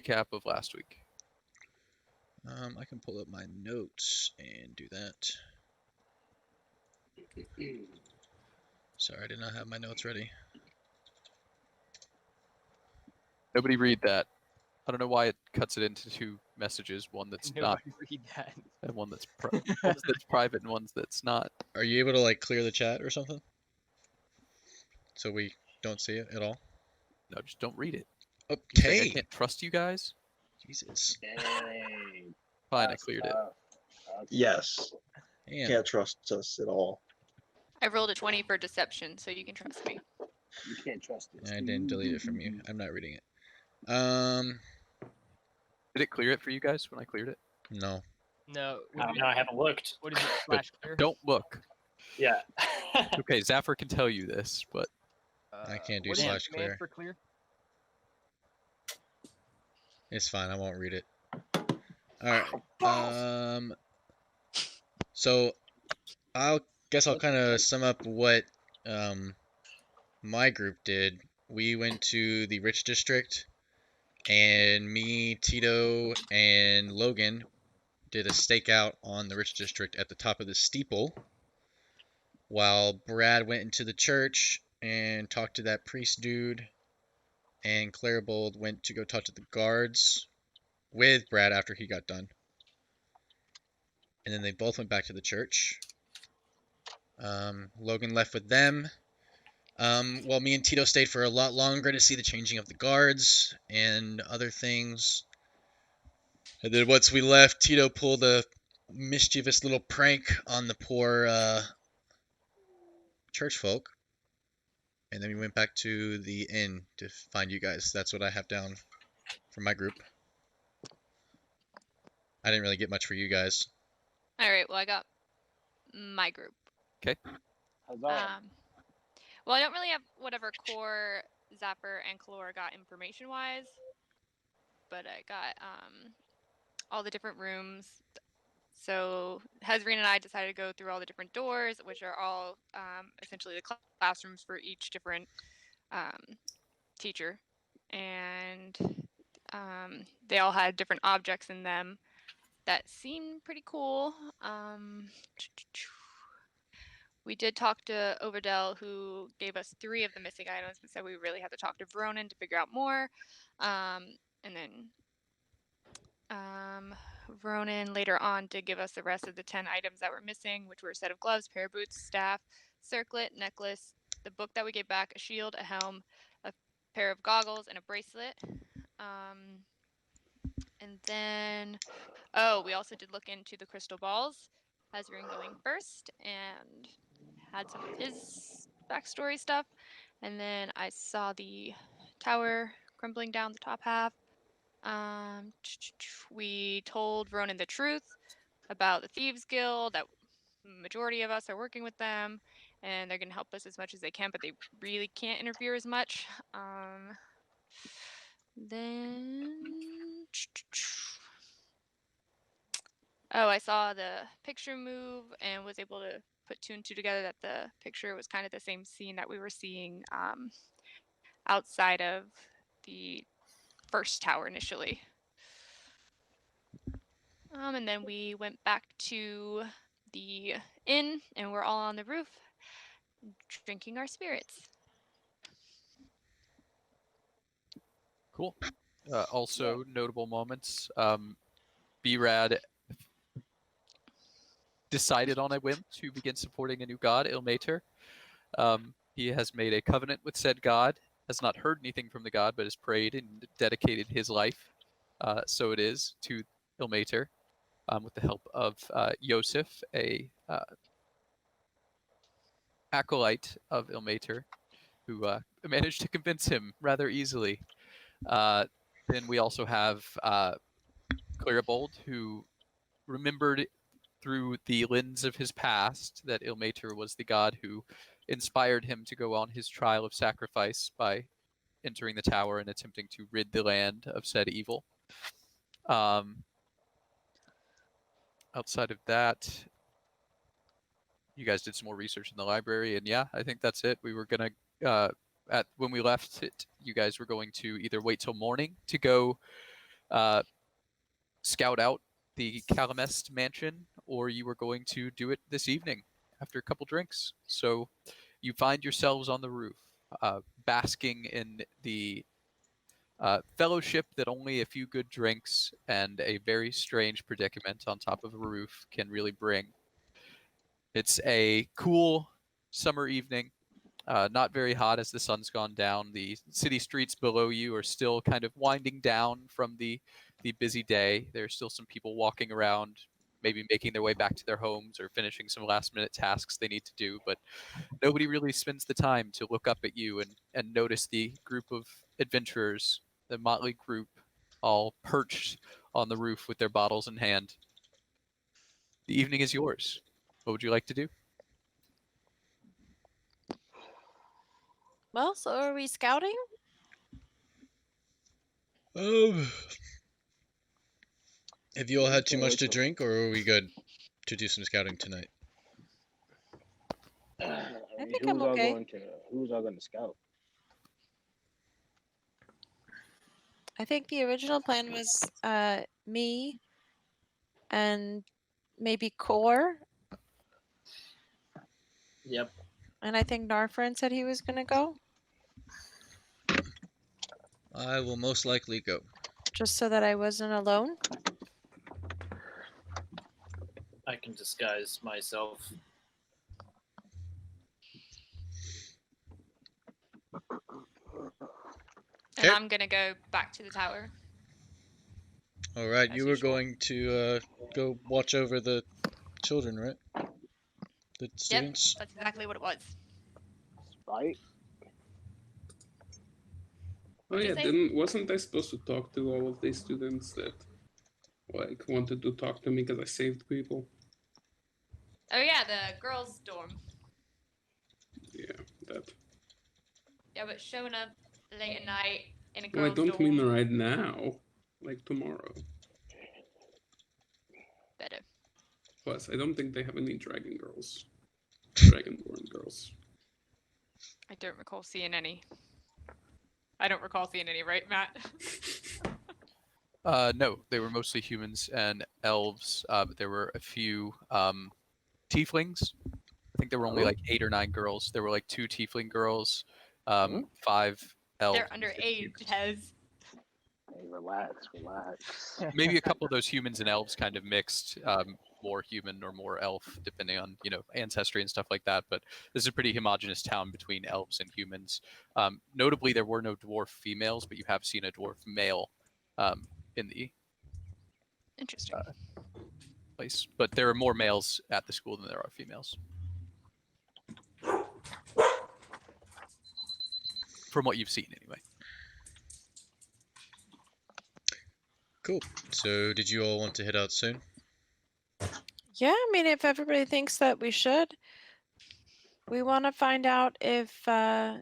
recap of last week. I can pull up my notes and do that. Sorry, I did not have my notes ready. Nobody read that. I don't know why it cuts it into two messages, one that's not Nobody read that. and one that's one's that's private and one's that's not. Are you able to like clear the chat or something? So we don't see it at all? No, just don't read it. You think I Okay. can't trust you guys? Jesus. Dang. Fine, I cleared it. Okay. Yes. Damn. Can't trust us at all. I rolled a 20 for deception, so you can trust me. You can't trust this. I didn't delete it from you. I'm not reading it. Did it clear it for you guys when I cleared it? No. No. I don't know. I haven't looked. What is it? Slash clear? Don't look. Yeah. Okay, Zaffer can tell you this, but I can't do what is the slash command clear. for clear? It's fine. I won't read it. All right. So I'll kind of sum up what my group did. We went to the rich district, and me, Tito, and Logan did a stakeout on the rich district at the top of the steeple, while Brad went into the church and talked to that priest dude, and Claribold went to go talk to the guards with Brad after he got done. And then they both went back to the church. Logan left with them. While me and Tito stayed for a lot longer to see the changing of the guards and other things. And then once we left, Tito pulled a mischievous little prank on the poor church folk. And then we went back to the inn to find you guys. That's what I have down for my group. I didn't really get much for you guys. All right, well, I got my group. Huzzah. Well, I don't really have whatever core Zapper and Kalora got information-wise, but I got all the different rooms. So Hezreen and I decided to go through all the different doors, which are all essentially the classrooms for each different teacher. And they all had different objects in them that seemed pretty cool. We did talk to Overdell, who gave us 3 of the missing items, but said we really had to talk to Vronin to figure out more. And then Vronin later on did give us the rest of the 10 items that were missing, which were a set of gloves, pair of boots, staff, circlet, necklace, the book that we gave back, a shield, a helm, a pair of goggles, and a bracelet. And then, we also did look into the crystal balls. Hazrin going first and had some of his backstory stuff. And then I saw the tower crumbling down the top half. We told Ronan the truth about the Thieves Guild, that majority of us are working with them, and they're going to help us as much as they can, but they really can't interfere as much. Then... I saw the picture move and was able to put 2 and 2 together that the picture was kind of the same scene that we were seeing outside of the first tower initially. And then we went back to the inn, and we're all on the roof drinking our spirits. cool. Also, notable moments. B-Rad decided on a whim to begin supporting a new god, Ilmater. He has made a covenant with said god, has not heard anything from the god, but has prayed and dedicated his life, so it is, to Ilmater, with the help of Yosef, a acolyte of Ilmater, who managed to convince him rather easily. Then we also have Claribold, who remembered through the lens of his past that Ilmater was the god who inspired him to go on his trial of sacrifice by entering the tower and attempting to rid the land of said evil. Outside of that, you guys did some more research in the library, and yeah, I think that's it. We were gonna when we left it, you guys were going to either wait till morning to go scout out the Calamest mansion, or you were going to do it this evening after a couple drinks. So you find yourselves on the roof, basking in the fellowship that only a few good drinks and a very strange predicament on top of a roof can really bring. It's a cool summer evening, not very hot as the sun's gone down. The city streets below you are still kind of winding down from the busy day. There's still some people walking around, maybe making their way back to their homes or finishing some last minute tasks they need to do, but nobody really spends the time to look up at you and notice the group of adventurers, the motley group, all perched on the roof with their bottles in hand. The evening is yours. What would you like to do? Well, so are we scouting? Have you all had too much to drink, or are we good to do some scouting tonight? I think I'm okay. Who's all going to scout? I think the original plan was me and maybe Core. Yep. And I think Narfren said he was going to go. I will most likely go. Just so that I wasn't alone. I can disguise myself. And Okay. I'm gonna go back to the tower. Alright, As you were usual. going to go watch over the children, right? The students? Yep, that's exactly what it was. Right? Oh What'd you yeah, say? wasn't I supposed to talk to all of these students that like wanted to talk to me because I saved people? Oh yeah, the girls' dorm. Yeah, that. Yeah, but showing up late at night in a Well, I girls' don't dorm. mean right now, like tomorrow. Better. Plus, I don't think they have any dragonborn girls. I don't recall seeing any. I don't recall seeing any, right, Matt? No, they were mostly humans and elves, but there were a few tieflings. I think there were only like 8 or 9 girls. There were like 2 tiefling girls, 5 elves. They're underage, Hez. Hey, relax. Maybe a couple of those humans and elves kind of mixed, more human or more elf, depending on ancestry and stuff like that. But this is a pretty homogenous town between elves and humans. Notably, there were no dwarf females, but you have seen a dwarf male in the Interesting. place. But there are more males at the school than there are females, from what you've seen, anyway. Cool. So, did you all want to head out soon? Yeah, I mean, if everybody thinks that we should, we want to find out if. I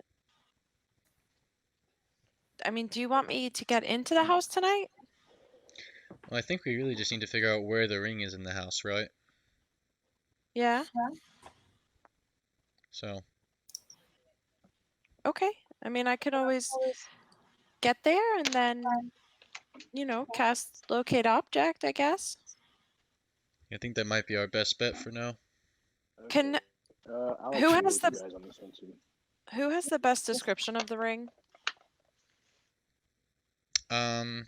mean, do you want me to get into the house tonight? Well, I think we really just need to figure out where the ring is in the house, right? Yeah. So. Okay. I mean, I could always get there and then, cast locate object, I guess. I think that might be our best bet for now. Can I'll who agree has with the you guys on this one too. who has the best description of the ring? Not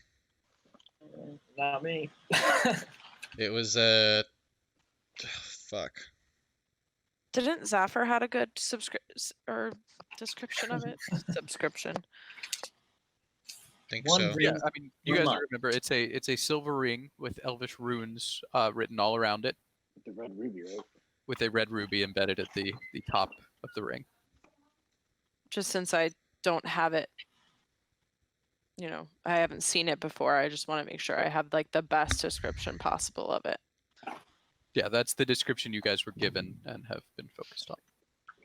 me. It was fuck. Didn't Zafir had a good description of it? Subscription. Think One so. ring. Yeah, I mean, you guys remember it's a silver ring with elvish runes written all around it, The red ruby, right? with a red ruby embedded at the top of the ring. Just since I don't have it, I haven't seen it before. I just want to make sure I have like the best description possible of it. Yeah, that's the description you guys were given and have been focused on.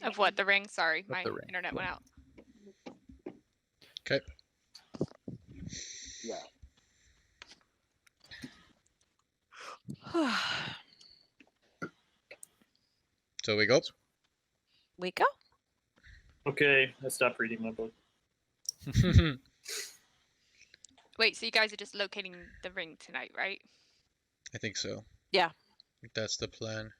Of what? The ring? Sorry, my the ring. internet went out. Okay. Yeah. So we go. We go. Okay, I stopped reading my book. Wait, so you guys are just locating the ring tonight, right? I think so. Yeah. I think that's the plan.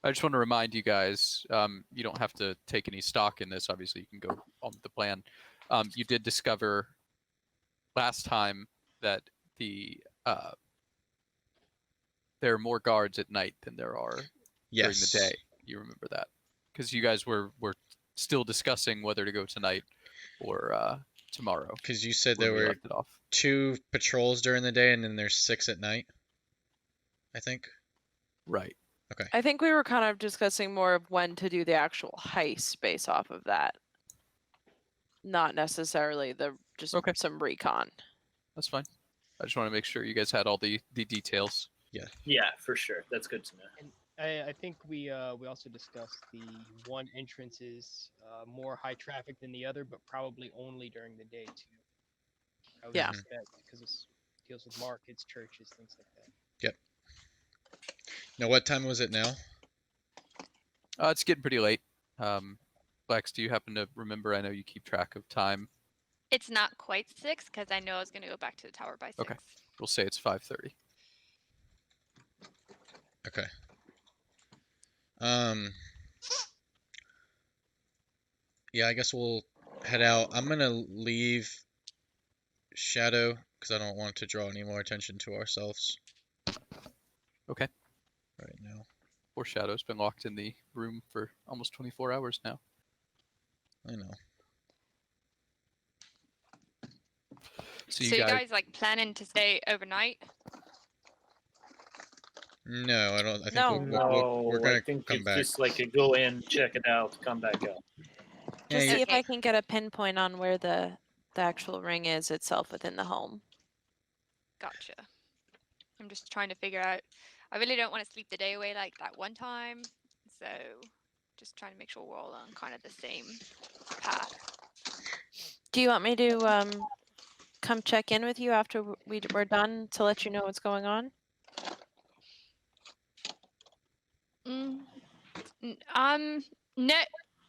I just want to remind you guys, you don't have to take any stock in this. Obviously, you can go on with the plan. You did discover last time that there are more guards at night than there are during the Yes. day. You remember that because you guys were still discussing whether to go tonight or tomorrow. Because you said When there we were left it off. 2 patrols during the day and then there's 6 at night. I think. Right. Okay. I think we were kind of discussing more of when to do the actual heist based off of that. Not necessarily just Okay. some recon. That's fine. I just want to make sure you guys had all the details. Yeah, for sure. That's good to know. And I think we also discussed the one entrance is more high traffic than the other, but probably only during the day too. I would Yeah. suspect because it deals with markets, churches, things like that. Now, what time was it now? It's getting pretty late. Lex, do you happen to remember? I know you keep track of time. It's not quite 6 because I know I was going to go back to the tower by 6. Okay. We'll say it's 5:30. Okay. Yeah, I guess we'll head out. I'm gonna leave Shadow because I don't want to draw any more attention to ourselves. Okay. Right now. Poor Shadow's been locked in the room for almost 24 hours now. I know. So you guys like planning to stay overnight? No, I don't. I think No. we're I gonna think come it's back. just like a go in, check it out, come back out. Yeah, Just you- see if Okay. I can get a pinpoint on where the actual ring is itself within the home. Gotcha. I'm just trying to figure out. I really don't want to sleep the day away like that one time, so just trying to make sure we're all on kind of the same path. Do you want me to come check in with you after we're done to let you know what's going on?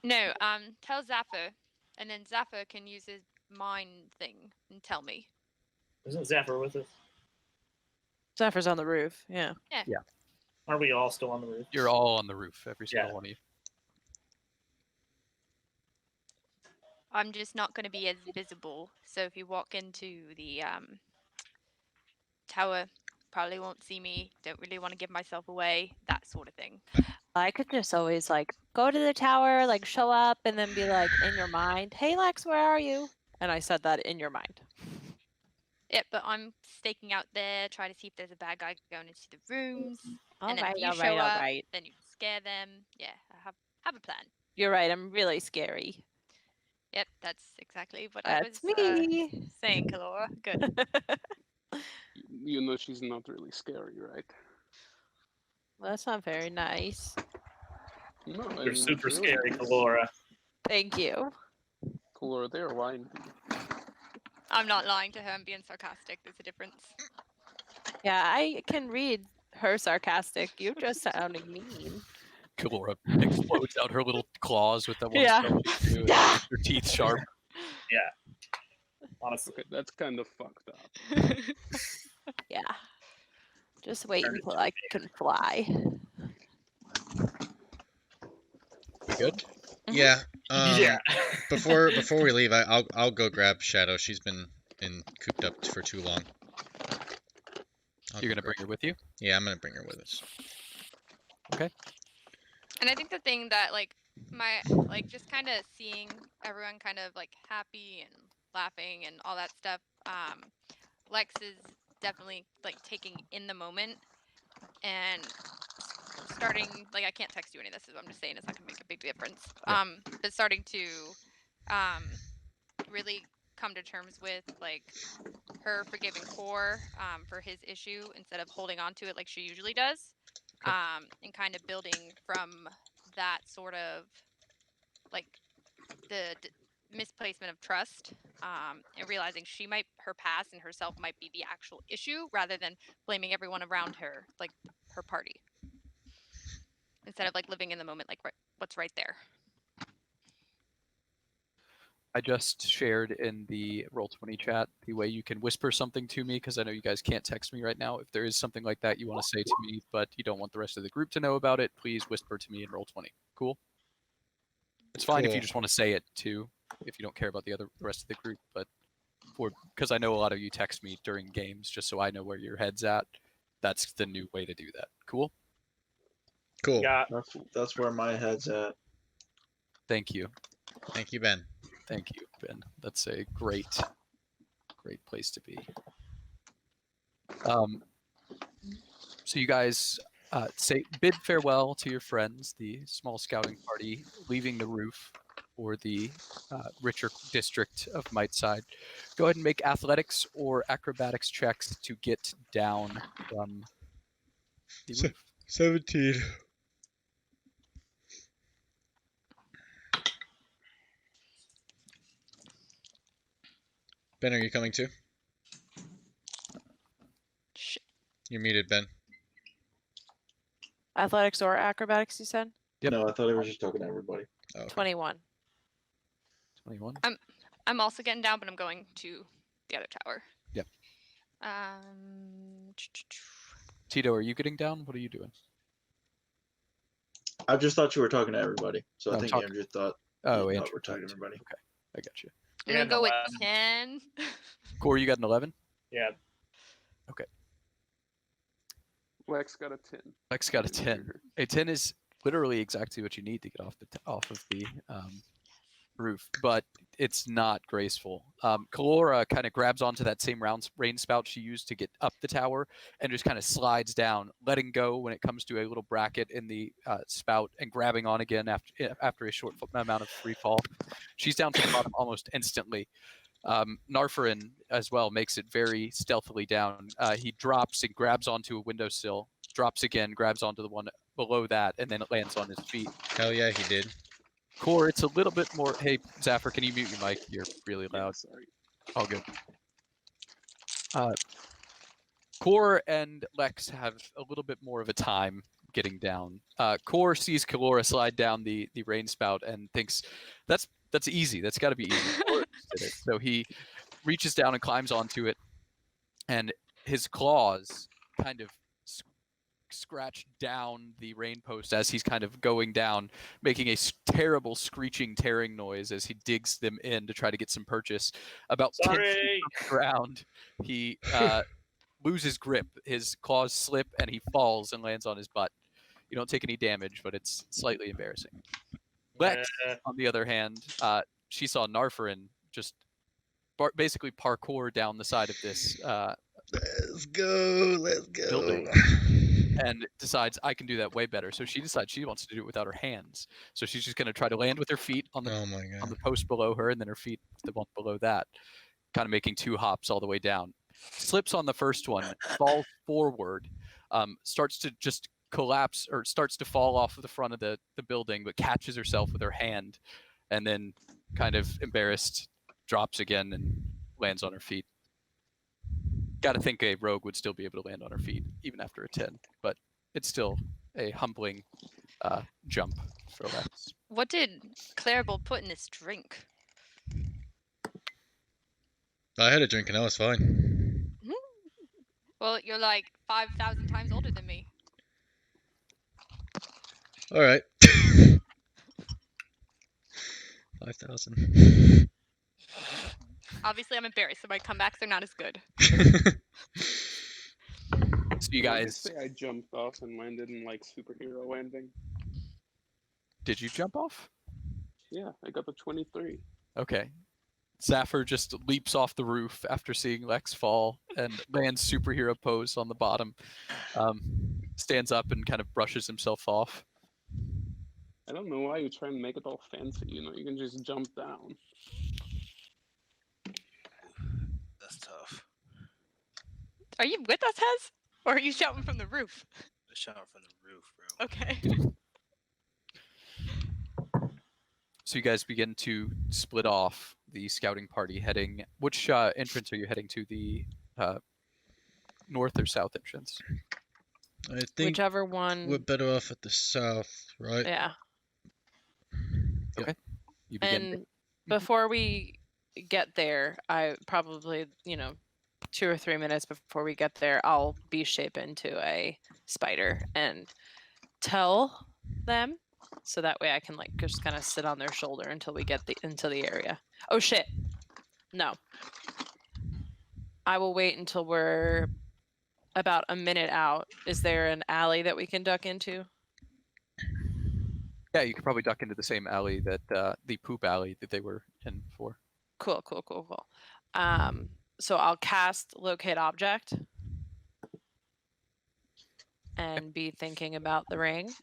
No. Tell Zaffer, and then Zaffer can use his mind thing and tell me. Isn't Zaffer with us? Zephyr's on the roof. Yeah. Are we all still on the roof? You're all on the roof, every single Yeah. one of you. I'm just not going to be as visible, so if you walk into the tower, probably won't see me. Don't really want to give myself away. That sort of thing. I could just always like go to the tower, like show up, and then be like in your mind, "Hey Lex, where are you?" And I said that in your mind. Yeah, but I'm staking out there, try to see if there's a bad guy going into the rooms. And then if you all show up, right. then you scare them. Yeah, I have a plan. You're right. I'm really scary. Yep, that's exactly what That's I was me. saying, Kalora. Good. You know she's not really scary, right? Well, that's not very nice. No, I You're mean, super it's really scary, nice. Kalora. Thank you. Kalora, they're lying to you. I'm not lying to her. I'm being sarcastic. There's a difference. Yeah, I can read her sarcastic. You're just sounding mean. Kalora explodes out her little claws with that one Yeah. spell she can do, and Yeah. makes her teeth sharp. Honestly. Okay, that's kind of fucked up. Yeah. Just wait Turn it until to I can fly. We good? Mhm. Yeah. Yeah. Before we leave, I'll go grab Shadow. She's been cooped up for too long. You're gonna bring her with you? Yeah, I'm gonna bring her with us. And I think the thing that just kind of seeing everyone kind of like happy and laughing and all that stuff, Lex is definitely like taking in the moment and starting, like, I can't text you any of this, so I'm just saying it's not gonna make a big difference. Yeah. But starting to really come to terms with like her forgiving Core for his issue instead of holding on to it like she usually does. Okay. And kind of building from that sort of like the misplacement of trust, and realizing her past and herself might be the actual issue rather than blaming everyone around her, like her party, instead of like living in the moment, like what's right there. I just shared in the Roll20 chat the way you can whisper something to me, because I know you guys can't text me right now. If there is something like that you want to say to me, but you don't want the rest of the group to know about it, please whisper to me in Roll20. Cool? It's fine if you Cool. just want to say it too, if you don't care about the rest of the group, but because I know a lot of you text me during games just so I know where your head's at. That's the new way to do that. Cool? Cool. Yeah. That's where my head's at. Thank you. Thank you, Ben. Thank you, Ben. That's a great place to be. So you guys bid farewell to your friends, the small scouting party, leaving the roof for the richer district of Mightside. Go ahead and make athletics or acrobatics checks to get down from the roof. 17. Ben, are you coming too? Shit. You're muted, Ben. Athletics or acrobatics, you said? Yep. No, I thought he was just talking to everybody. Oh, okay. 21. 21. I'm also getting down, but I'm going to the other tower. Yep. Um. Tito, are you getting down? What are you doing? I just thought you were talking to everybody, so No, I think talk- Andrew thought. Oh, you Andrew. we're talking to everybody. Okay, I got you. I'm gonna And go with 11. 10. Corey, you got an 11? Yeah. Lex got a 10. Lex got a 10. A 10 is literally exactly what you need to get off of the roof, but it's not graceful. Kalora kind of grabs onto that same rain spout she used to get up the tower and just kind of slides down, letting go when it comes to a little bracket in the spout and grabbing on again after a short amount of free fall. She's down to the bottom almost instantly. Narfarin as well makes it very stealthily down. He drops and grabs onto a windowsill, drops again, grabs onto the one below that, and then it lands on his feet. Hell yeah, he did. Core, it's a little bit more. Hey, Zaffer, can you mute your mic? You're really Yeah, loud. sorry. All good. Core and Lex have a little bit more of a time getting down. Core sees Kalora slide down the rain spout and thinks that's easy. That's got to be easy. Kalora just did it. So he reaches down and climbs onto it, and his claws kind of scratch down the rain post as he's kind of going down, making a terrible screeching, tearing noise as he digs them in to try to get some purchase. About 10 feet Sorry. from the ground, he loses grip. His claws slip and he falls and lands on his butt. You don't take any damage, but it's slightly embarrassing. Lex, on the other hand, she saw Narfarin just basically parkour down the side of this Let's go. Let's go. building and decides I can do that way better. So she decides she wants to do it without her hands. So she's just going to try to land with her feet on the Oh my on god. the post below her, and then her feet the one below that, kind of making 2 hops all the way down. Slips on the first one, falls forward, starts to just collapse or starts to fall off of the front of the building, but catches herself with her hand, and then kind of embarrassed drops again and lands on her feet. Got to think a rogue would still be able to land on her feet even after a 10, but it's still a humbling jump for Lex. What did Claribald put in this drink? I had a drink and I was fine. Well, you're like 5,000 times older than me. All right. 5,000. Obviously, I'm embarrassed, so my comebacks are not as good. So you Can I guys, just say I jumped off and landed in like superhero landing. did you jump off? Yeah, I got the 23. Okay. Zaffer just leaps off the roof after seeing Lex fall and lands superhero pose on the bottom. Stands up and kind of brushes himself off. I don't know why you try and make it all fancy. You know, you can just jump down. That's tough. Are you with us, Hez? Or are you shouting from the roof? The shot from the roof, bro. Okay. So you guys begin to split off the scouting party heading. Which entrance are you heading to? The north or south entrance? I think Whichever one. we're better off at the south, right? Yeah. You begin. And before we get there, I probably 2 or 3 minutes before we get there, I'll be shape into a spider and tell them, so that way I can like just kind of sit on their shoulder until we get into the area. Oh shit. No. I will wait until we're about a minute out. Is there an alley that we can duck into? Yeah, you could probably duck into the same alley that the poop alley that they were in before. Cool. So I'll cast locate object and be thinking about the ring,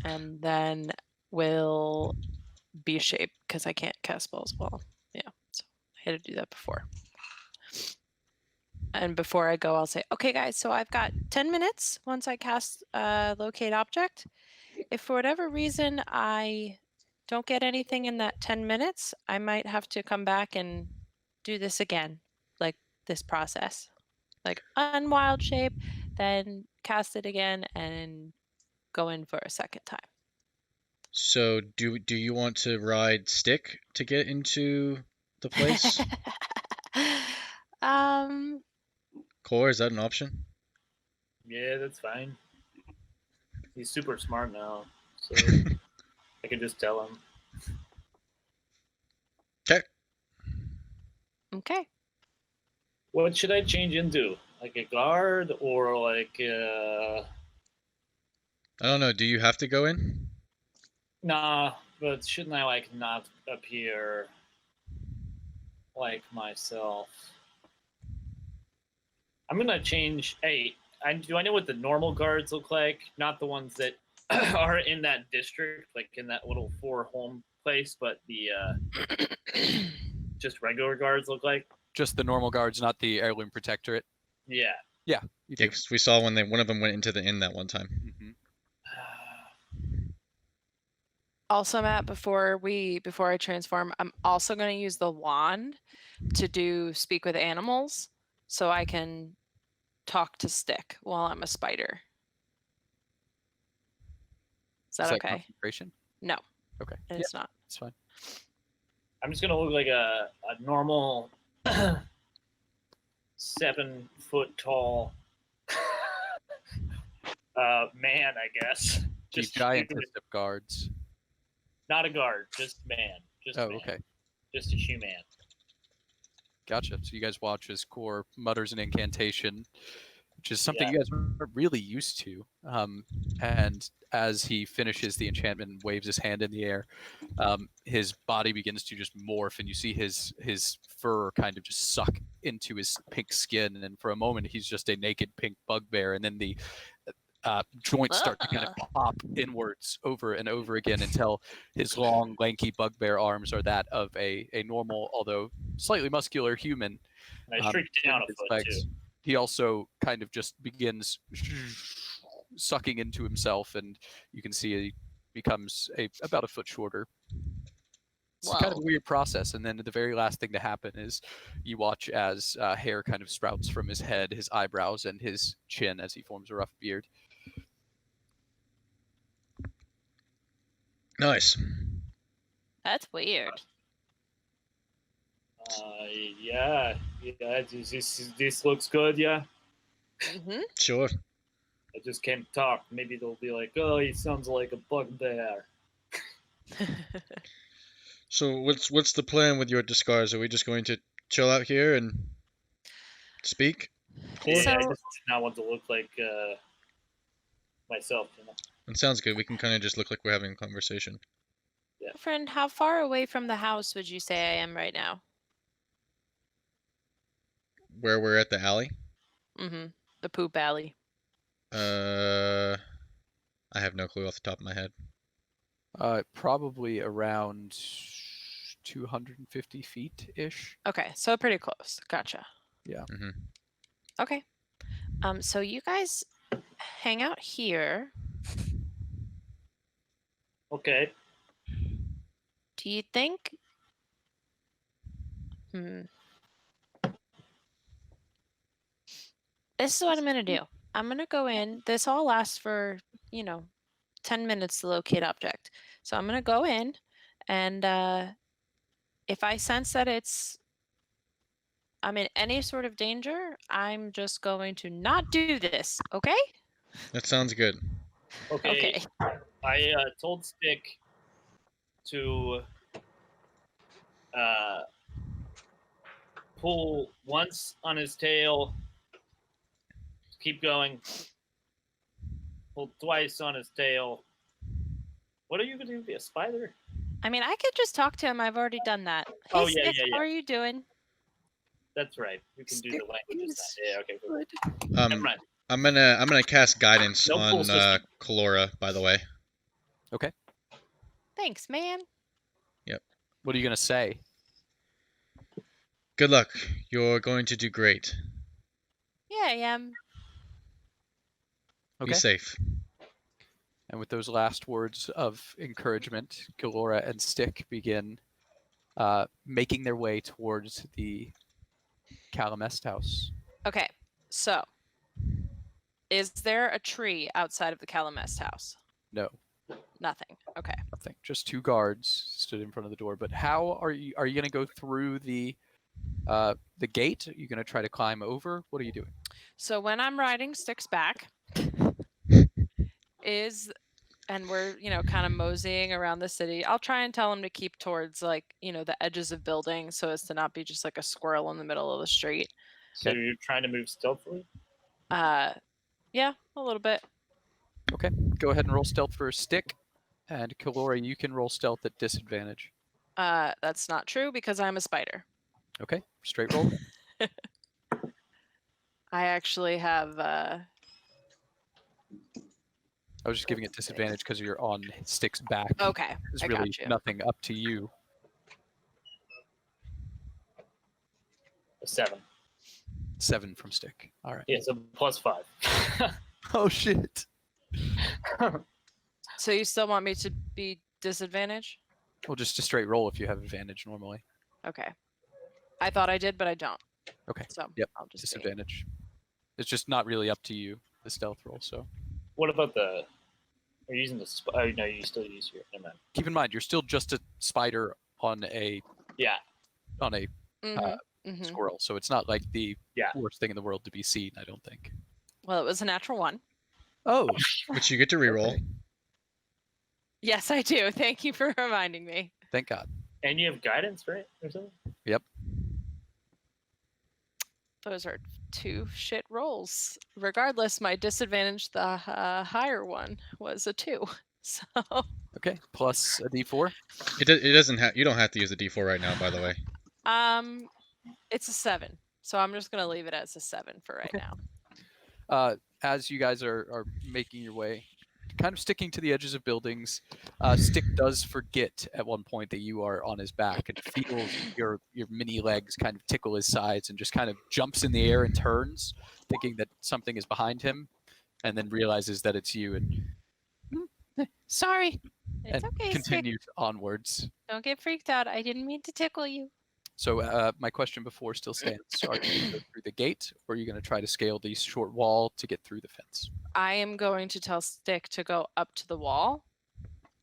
and then we'll be shape because I can't cast spells well. Yeah, so I had to do that before. And before I go, I'll say, okay, guys, so I've got 10 minutes once I cast locate object. If for whatever reason I don't get anything in that 10 minutes, I might have to come back and do this again, like this process. Like unwild shape, then cast it again and go in for a second time. So do you want to ride stick to get into the place? Core, is that an option? Yeah, that's fine. He's super smart now, so I can just tell him. Okay. What should I change into? Like a guard or like I don't know. Do you have to go in? Nah, but shouldn't I like not appear like myself? I'm gonna change. Hey, do I know what the normal guards look like? Not the ones that are in that district, like in that little 4-home place, but the just regular guards look like. Just the normal guards, not the heirloom protectorate. Yeah. Yeah, you do. Because we saw when one of them went into the inn that one time. Mm-hmm. Also, Matt, before I transform, I'm also going to use the wand to do speak with animals, so I can talk to Stick while I'm a spider. Is that okay? Concentration? No. Okay. It's not. It's fine. I'm just gonna look like a normal 7 foot tall man, I guess. The giantest of guards. Not a guard, just man. Just man. Okay. Just a human. Gotcha. So you guys watch as Core mutters an incantation, which is something Yeah. you guys are really used to. And as he finishes the enchantment and waves his hand in the air, his body begins to just morph, and you see his fur kind of just suck into his pink skin, and for a moment he's just a naked pink bugbear, and then the joints start to kind of pop inwards over and over again until his long, lanky bugbear arms are that of a normal, although slightly muscular human. And I shrieked down a his foot legs. too. He also kind of just begins sucking into himself, and you can see he becomes about a foot shorter. It's kind of a weird process, and then the very last thing to happen is you watch as hair kind of sprouts from his head, his eyebrows, and his chin as he forms a rough beard. Nice. That's weird. Yeah. This looks good, yeah. Mm-hmm. Sure. I just can't talk. Maybe they'll be like, oh, he sounds like a bugbear. So what's the plan with your disguise? Are we just going to chill out here and speak? Yeah, So- I just did not want to look like myself, you know. It sounds good. We can kind of just look like we're having a conversation. Friend, how far away from the house would you say I am right now? Where we're at the alley? Mm-hmm. The poop alley. I have no clue off the top of my head. Probably around 250 feet ish. Okay, so pretty close. Gotcha. Yeah. Mm-hmm. Okay. So you guys hang out here. Okay. Do you think? This is what I'm gonna do. I'm gonna go in. This all lasts for 10 minutes to locate object. So I'm gonna go in, and if I sense that I'm in any sort of danger, I'm just going to not do this, okay? That sounds good. Okay. I told Stick to pull once on his tail, keep going, pull twice on his tail. What are you going to do? Be a spider? I mean, I could just talk to him. I've already done that. Hey, Oh, yeah, Stick, yeah, how yeah. are you doing? That's right. You can do the languages. Yeah, okay, cool. Good. Never mind. I'm gonna cast guidance No cool on system. Kalora, by the way. Okay. Thanks, man. What are you gonna say? Good luck. You're going to do great. Yeah, I am. Okay. Be safe. And with those last words of encouragement, Galora and Stick begin making their way towards the Calamest house. Okay, so is there a tree outside of the Calamest house? No, Nothing. Okay. nothing. Just two guards stood in front of the door. But how are you? Are you going to go through the gate? Are you going to try to climb over? What are you doing? So when I'm riding Stick's back, and we're kind of moseying around the city, I'll try and tell him to keep towards the edges of buildings so as to not be just like a squirrel in the middle of the street. So Okay. you're trying to move stealthily? Yeah, a little bit. Okay. Go ahead and roll stealth for Stick, and Kalora, you can roll stealth at disadvantage. That's not true because I'm a spider. Okay. Straight roll. I actually have I was just giving it disadvantage because you're on Stick's back. okay. There's I really got you. nothing up to you. A 7. 7 from Stick. All right. Yeah, so +5. Oh shit. So you still want me to be disadvantage? Well, just a straight roll if you have advantage normally. Okay. I thought I did, but I don't. Okay. So Yep. I'll just be. Disadvantage. It's just not really up to you, the stealth roll. So What about the... Are you using the... Oh, no, you still use your... Never mind. keep in mind, you're still just a spider on a Yeah. squirrel. So it's not like the Yeah. worst thing in the world to be seen, I don't think. Well, it was a natural 1. Oh, Which you get to reroll. okay. Yes, I do. Thank you for reminding me. Thank God. And you have guidance, right? Or something? Yep. Those are 2 shit rolls. Regardless, my disadvantage, the higher one, was a 2. So Okay. Plus a D4. It doesn't have. You don't have to use a D4 right now, by the way. it's a 7. So I'm just gonna leave it as a 7 for right Okay. now. As you guys are making your way, kind of sticking to the edges of buildings, Stick does forget at one point that you are on his back and feels your mini legs kind of tickle his sides and just kind of jumps in the air and turns, thinking that something is behind him, and then realizes that it's you and Sorry. It's and okay, Stick. continues onwards. Don't get freaked out. I didn't mean to tickle you. So my question before still stands. Are you going to go through the gate, or are you going to try to scale the short wall to get through the fence? I am going to tell Stick to go up to the wall,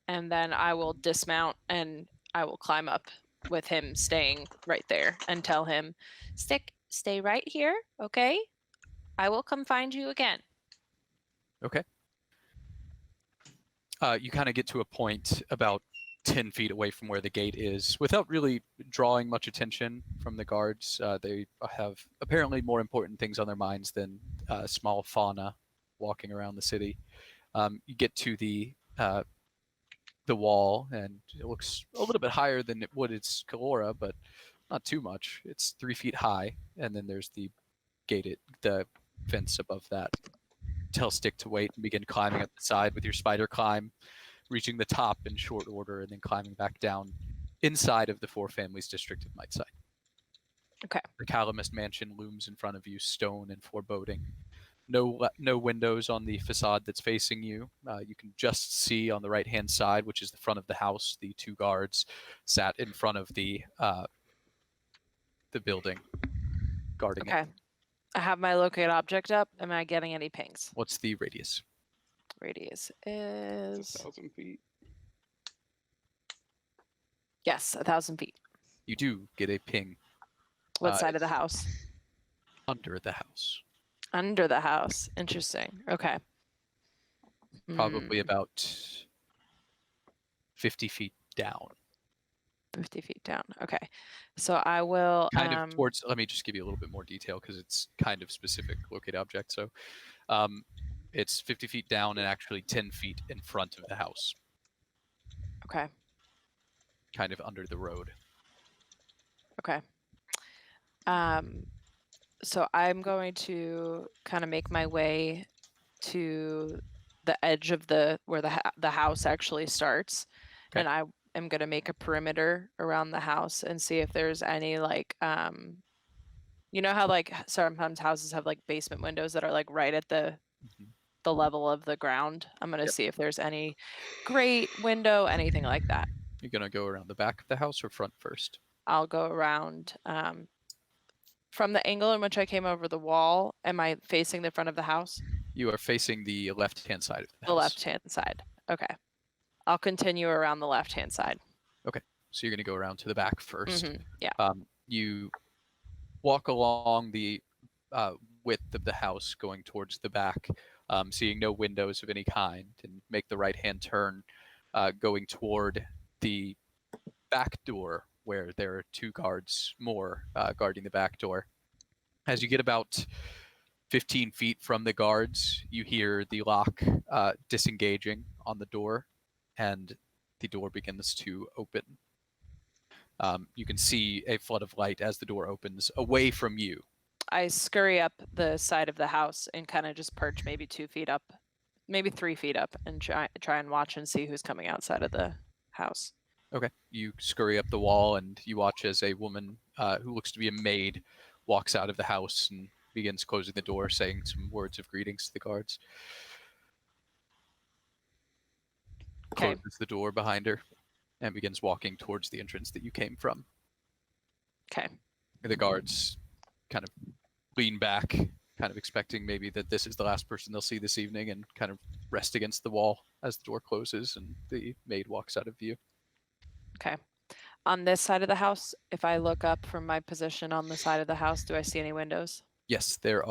and then I will dismount and I will climb up with him staying right there and tell him, Stick, stay right here, okay? I will come find you again. Okay. You kind of get to a point about 10 feet away from where the gate is without really drawing much attention from the guards. They have apparently more important things on their minds than small fauna walking around the city. You get to the wall, and it looks a little bit higher than it would its Kalora, but not too much. It's 3 feet high, and then there's the fence above that. Tell Stick to wait and begin climbing up the side with your spider climb, reaching the top in short order, and then climbing back down inside of the Four Families district of Mightside. Okay. The Calamest mansion looms in front of you, stone and foreboding. No windows on the facade that's facing you. You can just see on the right-hand side, which is the front of the house, the 2 guards sat in front of the building, guarding it. Okay. I have my locate object up. Am I getting any pings? What's the radius? Radius It's is 1,000 feet. yes, 1,000 feet. You do get a ping. What side of the it's house? Under the house. Under the house. Interesting. Okay. Probably Hmm, about 50 feet down. 50 feet down. Okay. So I will. Kind of towards, let me just give you a little bit more detail because it's kind of specific locate object. So it's 50 feet down and actually 10 feet in front of the house, Okay. kind of under the road. Okay. So I'm going to kind of make my way to the edge of where the house actually starts, Okay. and I am going to make a perimeter around the house and see if there's any like you know how like sometimes houses have like basement windows that are like right at the level of the ground. I'm going to Yep. see if there's any grate, window, anything like that. You're going to go around the back of the house or front first? I'll go around from the angle in which I came over the wall. Am I facing the front of the house? You are facing the left-hand side of the The house. left-hand side. Okay. I'll continue around the left-hand side. Okay. So you're going to go around to the back 1st. Yeah. You walk along the width of the house going towards the back, seeing no windows of any kind, and make the right-hand turn going toward the back door where there are 2 guards more guarding the back door. As you get about 15 feet from the guards, you hear the lock disengaging on the door, and the door begins to open. You can see a flood of light as the door opens away from you. I scurry up the side of the house and kind of just perch maybe 2 feet up, maybe 3 feet up, and try and watch and see who's coming outside of the house. Okay. You scurry up the wall and you watch as a woman who looks to be a maid walks out of the house and begins closing the door, saying some words of greetings to the guards. Okay. Closes the door behind her and begins walking towards the entrance that you came from. Okay. The guards kind of lean back, kind of expecting maybe that this is the last person they'll see this evening, and kind of rest against the wall as the door closes and the maid walks out of view. Okay. On this side of the house, if I look up from my position on the side of the house, do I see any windows? Yes, there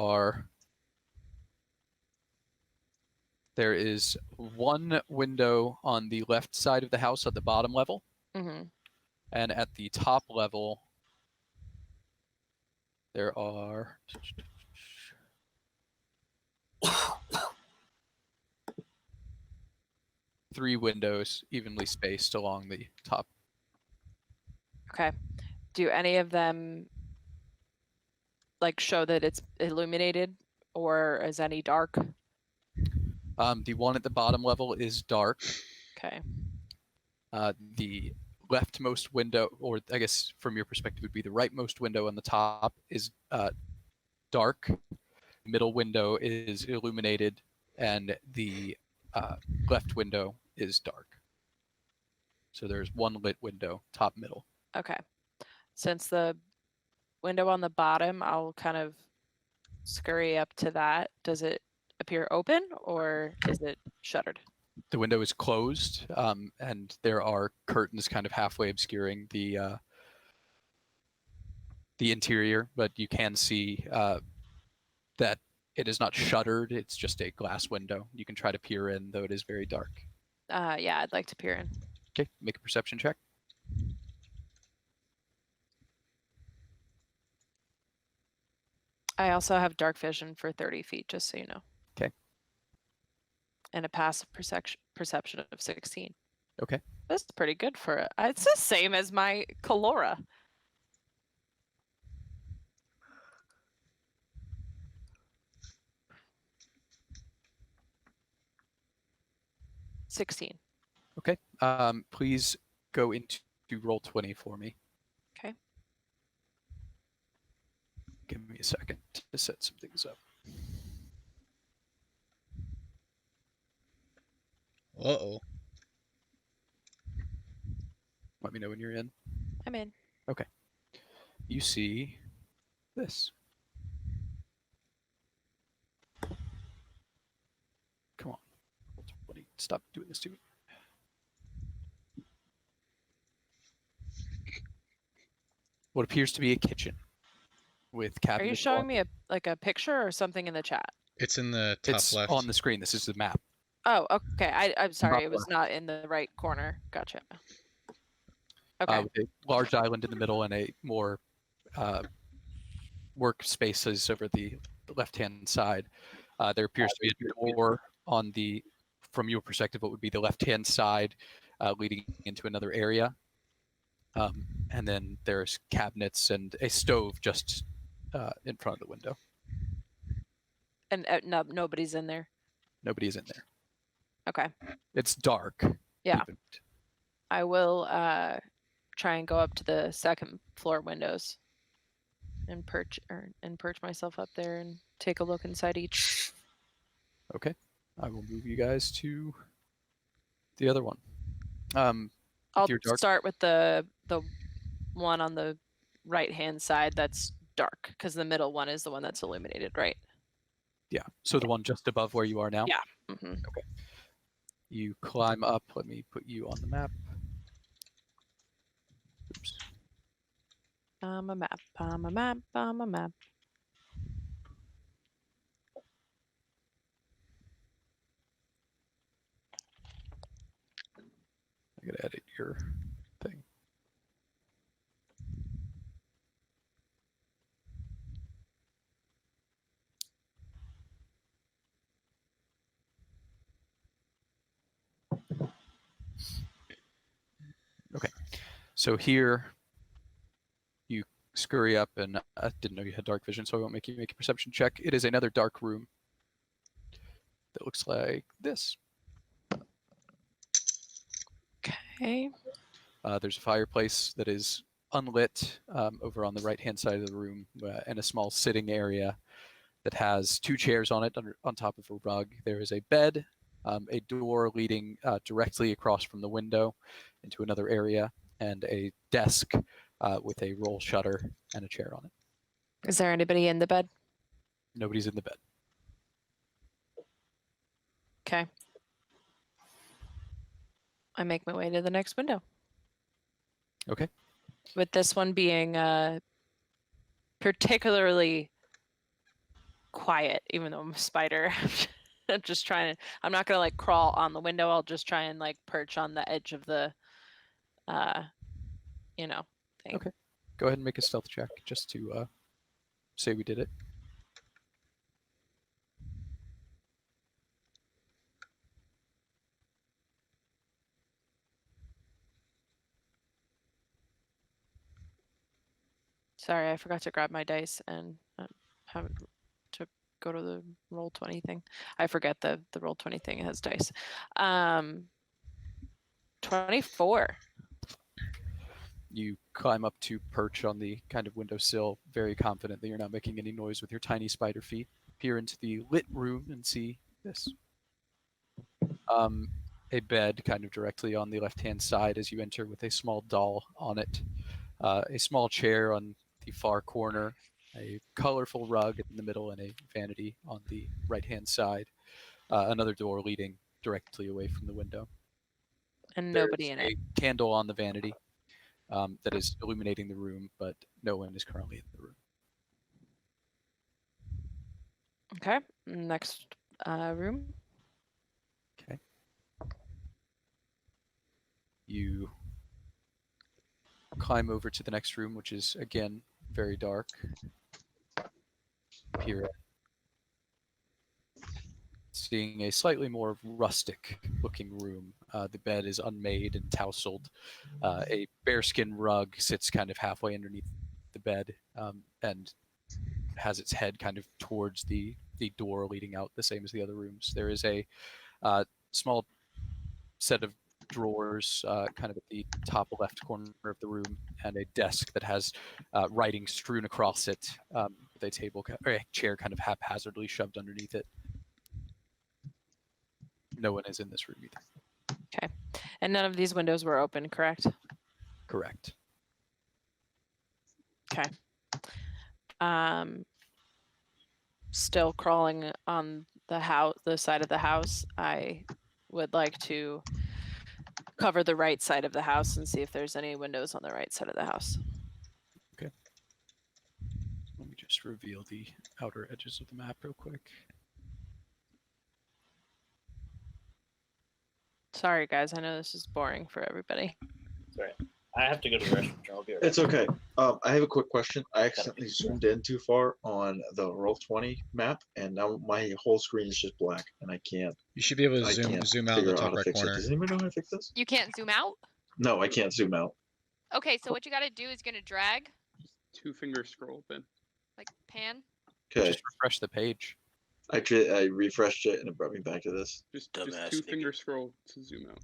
is one window on the left side of the house at the bottom level, Mm-hmm. and at the top level there are 3 windows evenly spaced along the top. Okay. Do any of them like show that it's illuminated, or is any dark? The one at the bottom level is dark. Okay. The leftmost window, or I guess from your perspective would be the rightmost window on the top, is dark. Middle window is illuminated, and the left window is dark. So there's one lit window, top, middle. Okay. Since the window on the bottom, I'll kind of scurry up to that. Does it appear open, or is it shuttered? The window is closed, and there are curtains kind of halfway obscuring the interior, but you can see that it is not shuttered. It's just a glass window. You can try to peer in, though it is very dark. Yeah, I'd like to peer in. Okay, make a perception check. I also have dark vision for 30 feet, just so you know. Okay. And a passive perception of 16. Okay. That's pretty good for it. It's the same as my Calora. $16. Okay. Please go into roll 20 for me. Okay. Give me a second to set some things up. Uh-oh. Let me know when you're in. I'm in. Okay. You see this. Come on. Roll 20. Stop doing this to me. what appears to be a kitchen with Are cabinets. you showing me a picture or something in the chat? It's in the top It's left. on the screen. This is the map. Oh, okay. I'm sorry. It was left. not in the right corner. Gotcha. Okay. With a large island in the middle and a more workspaces over the left-hand side. There appears to be a door on the, from your perspective, what would be the left-hand side, leading into another area. And then there's cabinets and a stove just in front of the window. And no, nobody's in there. Nobody is in there. Okay. It's dark. Yeah. Even. I will try and go up to the second floor windows and perch myself up there and take a look inside each. Okay. I will move you guys to the other one. I'll your dark- start with the one on the right hand side that's dark, because the middle one is the one that's illuminated, right? Yeah. So the one just above where you are now? Yeah. Mm-hmm. Okay. You climb up. Let me put you on the map. Oops. I'm a map. I'm a map. I'm a map. I gotta edit your thing. Okay, so here you scurry up, and I didn't know you had dark vision, so I won't make you make a perception check. It is another dark room that looks like this. Okay. There's a fireplace that is unlit over on the right-hand side of the room, and a small sitting area that has 2 chairs on it on top of a rug. There is a bed, a door leading directly across from the window into another area, and a desk with a roll shutter and a chair on it. Is there anybody in the bed? Nobody's in the bed. Okay. I make my way to the next window. Okay. With this one being particularly quiet, even though I'm a spider. I'm just trying to, I'm not going to like crawl on the window. I'll just try and like perch on the edge of the, thing. Okay. Go ahead and make a stealth check just to say we did it. Sorry, I forgot to grab my dice and have to go to the Roll20 thing. I forget the Roll20 thing has dice. 24. You climb up to perch on the kind of windowsill, very confident that you're not making any noise with your tiny spider feet. Peer into the lit room and see this. A bed kind of directly on the left-hand side as you enter with a small doll on it. A small chair on the far corner, a colorful rug in the middle, and a vanity on the right-hand side. Another door leading directly away from the window. And nobody in it. A candle on the vanity that is illuminating the room, but no one is currently in the room. Okay. Next room. Okay. You climb over to the next room, which is again very dark. Peer in. Seeing a slightly more rustic looking room. The bed is unmade and tousled. A bearskin rug sits kind of halfway underneath the bed and has its head kind of towards the door leading out, the same as the other rooms. There is a small set of drawers kind of at the top left corner of the room, and a desk that has writing strewn across it with a table or a chair kind of haphazardly shoved underneath it. No one is in this room either. Okay. And none of these windows were open, correct? Correct. Okay. Still crawling on the side of the house. I would like to cover the right side of the house and see if there's any windows on the right side of the house. Okay. just reveal the outer edges of the map real quick. Sorry, guys. I know this is boring for everybody. Sorry. I have to go to the restroom. I'll be right It's back. okay. I have a quick question. I accidentally zoomed in too far on the Roll20 map, and now my whole screen is just black, and I can't. You should be able to I can't zoom out in the figure out how top to right fix it. corner. Does anyone know how to fix this? You can't zoom out? No, I can't zoom out. Okay, so what you gotta do is gonna drag, 2-finger scroll, Ben. like pan. Okay. Just refresh the page. Actually, I refreshed it and it brought me back to this. Just Dumbass 2-finger nigga. scroll to zoom out.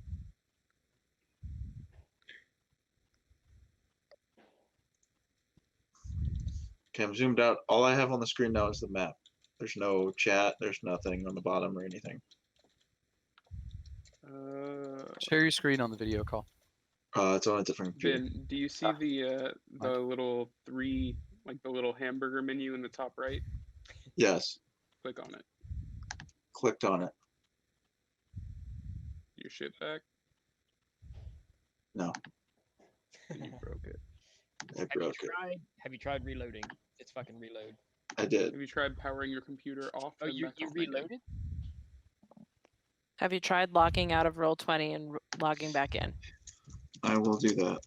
Okay, I'm zoomed out. All I have on the screen now is the map. There's no chat. There's nothing on the bottom or anything. Share your screen on the video call. It's on a different computer. Ben, do you see the little three, like the little hamburger menu in the top right? Yes. Click on it. Clicked on it. Your shit back. No. And you broke it. I broke it. Have you tried reloading? It's fucking reload. I did. Have you tried powering your computer off? Oh, and you back on again? reloaded? Have you tried logging out of Roll20 and logging back in? I will do that.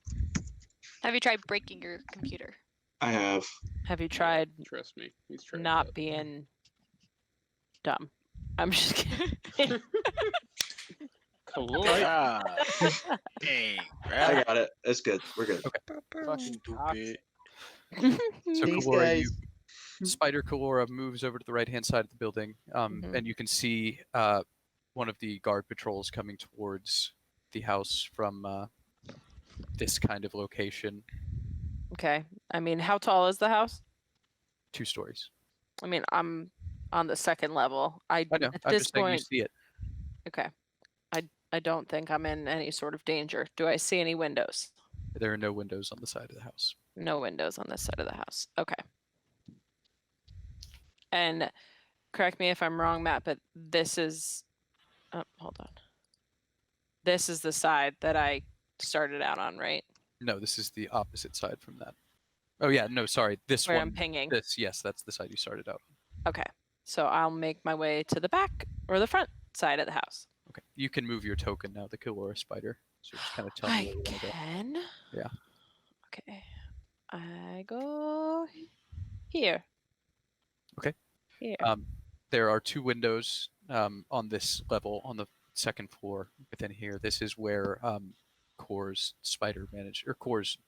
Have you tried breaking your computer? I have. Have you tried Trust me, he's tried not that. being dumb? I'm just kidding. Caloric. Ah, dang, I bruh. got it. It's good. We're good. Fucking Stupid. So Thanks, Kalora, guys. Spider Kalora moves over to the right-hand side of the building, and you can see one of the guard patrols coming towards the house from this kind of location. Okay. I mean, how tall is the house? 2 stories. I mean, I'm on the second level. I know. At I'm this just saying you point, see it. okay. I don't think I'm in any sort of danger. Do I see any windows? There are no windows on the side of the house. No windows on this side of the house. Okay. And correct me if I'm wrong, Matt, but this is hold on. This is the side that I started out on, right? No, this is the opposite side from that. Oh yeah, no, sorry. This Where one. I'm pinging. Yes, that's the side you started out on. Okay. So I'll make my way to the back or the front side of the house. Okay. You can move your token now, the Kalora spider. So just kind of tell me I where you want to go. can. Yeah. Okay. I go here. Okay. Here. There are 2 windows on this level on the second floor within here. This is where Core's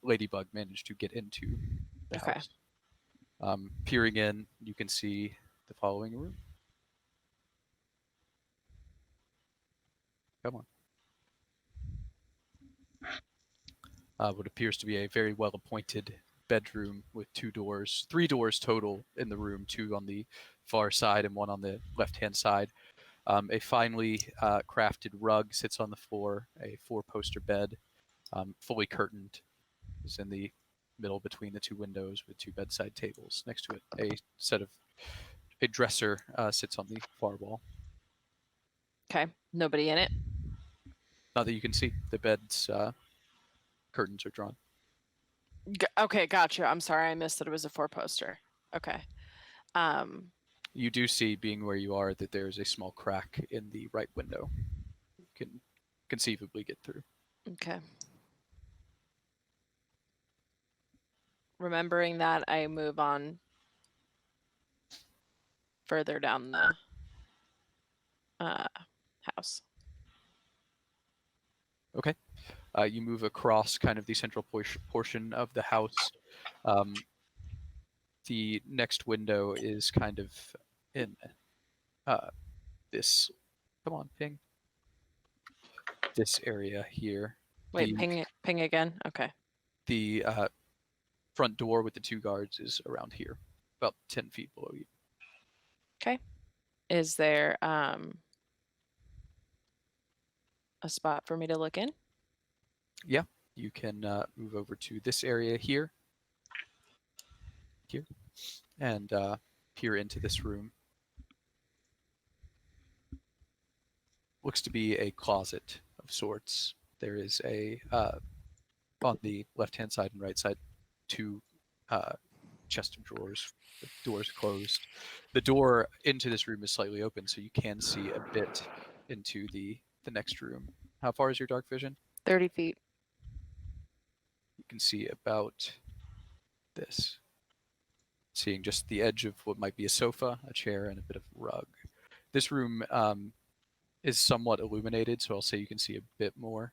ladybug managed to get into the Okay. house. Peering in, you can see the following room. Come on. What appears to be a very well-appointed bedroom with 2 doors, 3 doors total in the room, 2 on the far side and 1 on the left-hand side. A finely crafted rug sits on the floor. A 4-poster bed, fully curtained, is in the middle between the 2 windows with 2 bedside tables next to it. A dresser sits on the far wall. Okay. Nobody in it. Not that you can see. The bed's curtains are drawn. Okay, gotcha. I'm sorry, I missed that it was a 4-poster. Okay. You do see, being where you are, that there's a small crack in the right window. You can conceivably get through. Okay. Remembering that, I move on further down the house. Okay. You move across kind of the central portion of the house. The next window is kind of in this. Come on, ping. This area here. Wait, ping again? Okay. The front door with the 2 guards is around here, about 10 feet below you. Okay. Is there a spot for me to look in? Yeah, you can move over to this area here, and peer into this room. Looks to be a closet of sorts. There is a on the left-hand side and right side 2 chest of drawers. The door's closed. The door into this room is slightly open, so you can see a bit into the next room. How far is your dark vision? 30 feet. You can see about this. Seeing just the edge of what might be a sofa, a chair, and a bit of rug. This room is somewhat illuminated, so I'll say you can see a bit more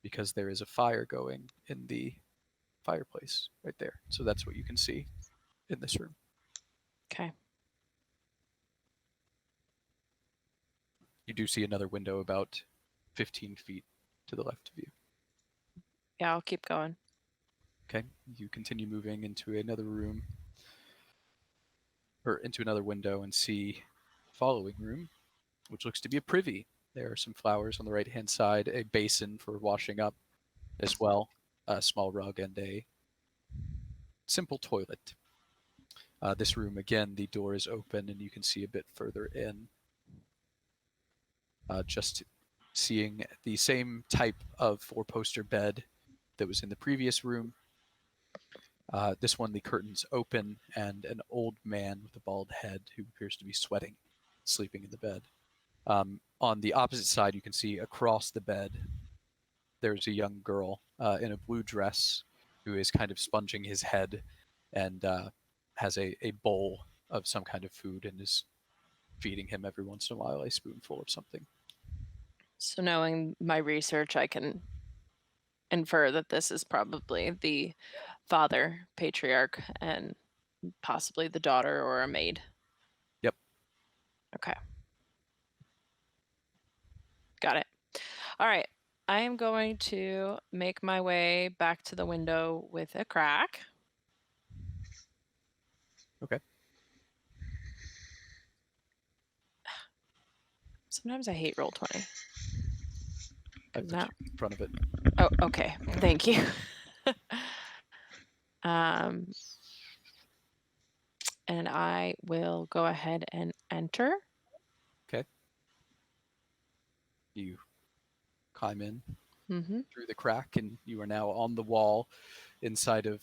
because there is a fire going in the fireplace right there. So that's what you can see in this room. Okay. You do see another window about 15 feet to the left of you. Yeah, I'll keep going. Okay, you continue moving into another room, or into another window, and see following room, which looks to be a privy. There are some flowers on the right-hand side, a basin for washing up as well, a small rug, and a simple toilet. This room, again, the door is open, and you can see a bit further in. Just seeing the same type of four-poster bed that was in the previous room. This one, the curtains open, and an old man with a bald head who appears to be sweating, sleeping in the bed. On the opposite side, you can see across the bed, there's a young girl in a blue dress who is kind of sponging his head and has a bowl of some kind of food and is feeding him every once in a while a spoonful of something. So knowing my research, I can infer that this is probably the father patriarch and possibly the daughter or a maid. Yep. Okay. Got it. All right. I am going to make my way back to the window with a crack. Okay. Sometimes I hate roll 20. I put Now, you in front of it. oh, okay. Thank you. And I will go ahead and enter. Okay. You climb in Mm-hmm. through the crack, and you are now on the wall inside of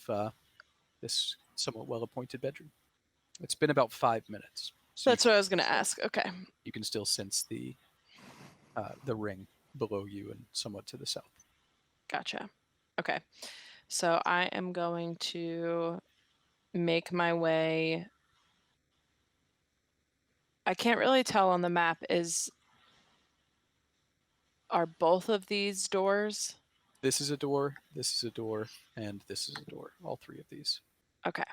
this somewhat well-appointed bedroom. It's been about 5 minutes. So That's what I was going to ask. Okay. you can still sense the ring below you and somewhat to the south. Gotcha. Okay. So I am going to make my way. I can't really tell on the map. Are both of these doors? This is a door, this is a door, and this is a door. All three of these. Okay.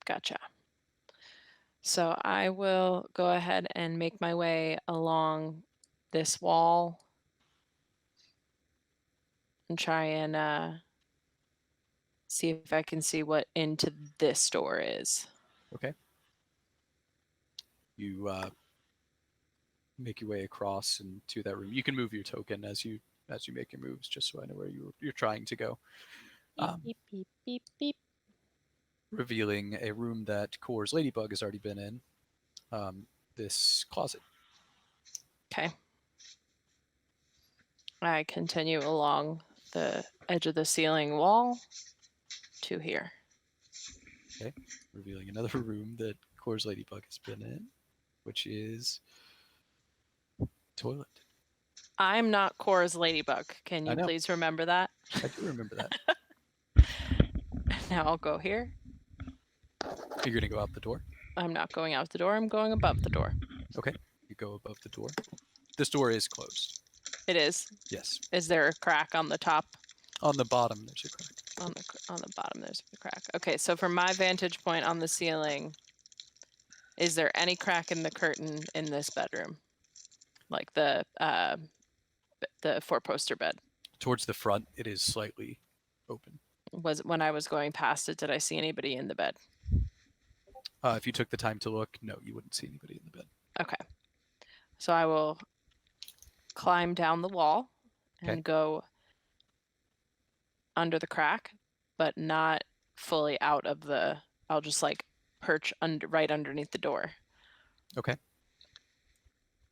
Gotcha. So I will go ahead and make my way along this wall and try and see if I can see what into this door is. Okay. You make your way across into that room. You can move your token as you make your moves, just so I know where you're trying to go. Beep, beep, beep, beep. Revealing a room that Core's Ladybug has already been in. This closet. Okay. I continue along the edge of the ceiling wall to here. Okay. Revealing another room that Core's Ladybug has been in, which is toilet. I'm not Cora's ladybug. Can I you know. please remember that? I do remember that. Now I'll go here. You're gonna go out the door. I'm not going out the door. I'm going above the door. Okay. You go above the door. This door is closed. It is. Yes. Is there a crack on the top? On the bottom, there's a crack. On the bottom, there's a crack. Okay, so from my vantage point on the ceiling, is there any crack in the curtain in this bedroom? Like the four-poster bed. Towards the front, it is slightly open. Was when I was going past it, did I see anybody in the bed? If you took the time to look, no, you wouldn't see anybody in the bed. Okay. So I will climb down the wall and Okay. go under the crack, but not fully out of the. I'll just like perch right underneath the door. Okay.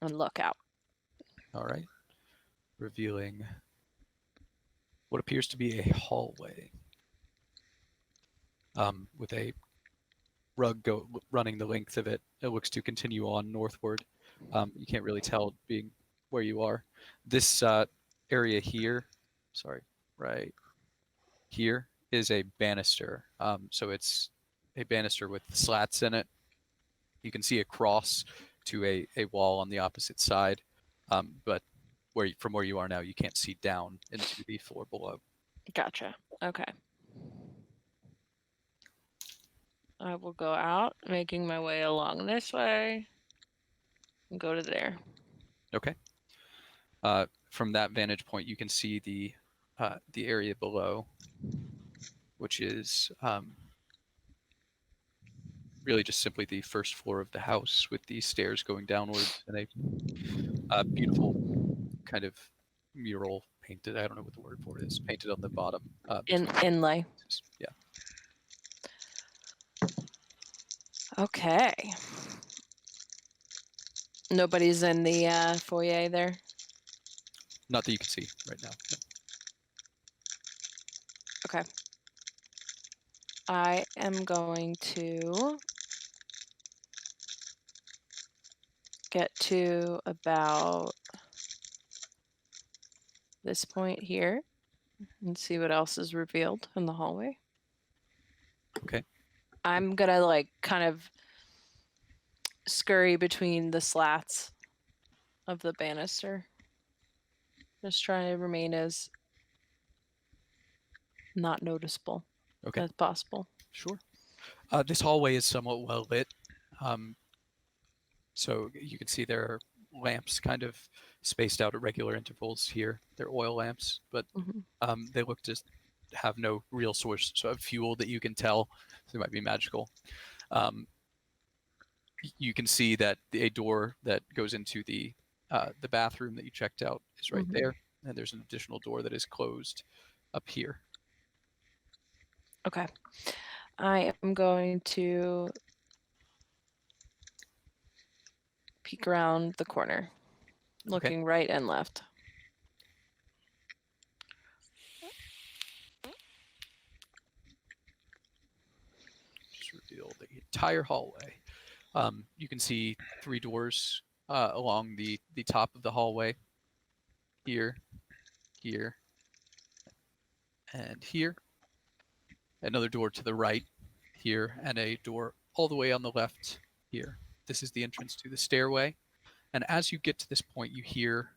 And look out. All right. Revealing what appears to be a hallway with a rug running the length of it. It looks to continue on northward. You can't really tell being where you are. This area here, sorry, right here is a banister. So it's a banister with slats in it. You can see across to a wall on the opposite side, but from where you are now, you can't see down into the floor below. Gotcha. Okay. I will go out, making my way along this way, and go to there. Okay. From that vantage point, you can see the area below, which is really just simply the first floor of the house with the stairs going downwards and a beautiful kind of mural painted. I don't know what the word for it is. Painted on the bottom. Inlay. Yeah. Okay. Nobody's in the foyer there. Not that you can see right now. No. Okay. I am going to get to about this point here and see what else is revealed in the hallway. Okay. I'm gonna like kind of scurry between the slats of the banister. Just trying to remain as not noticeable Okay. as possible. Sure. This hallway is somewhat well lit. So you can see there are lamps kind of spaced out at regular intervals here. They're oil lamps, but they look to have no real source of fuel that you can tell. So they might be magical. You can see that a door that goes into the bathroom that you checked out is right there, and there's an additional door that is closed up here. Okay. I am going to peek around the corner, looking right and left. Just reveal the entire hallway. You can see 3 doors along the top of the hallway. Here, here, and here. Another door to the right here, and a door all the way on the left here. This is the entrance to the stairway. And as you get to this point, you hear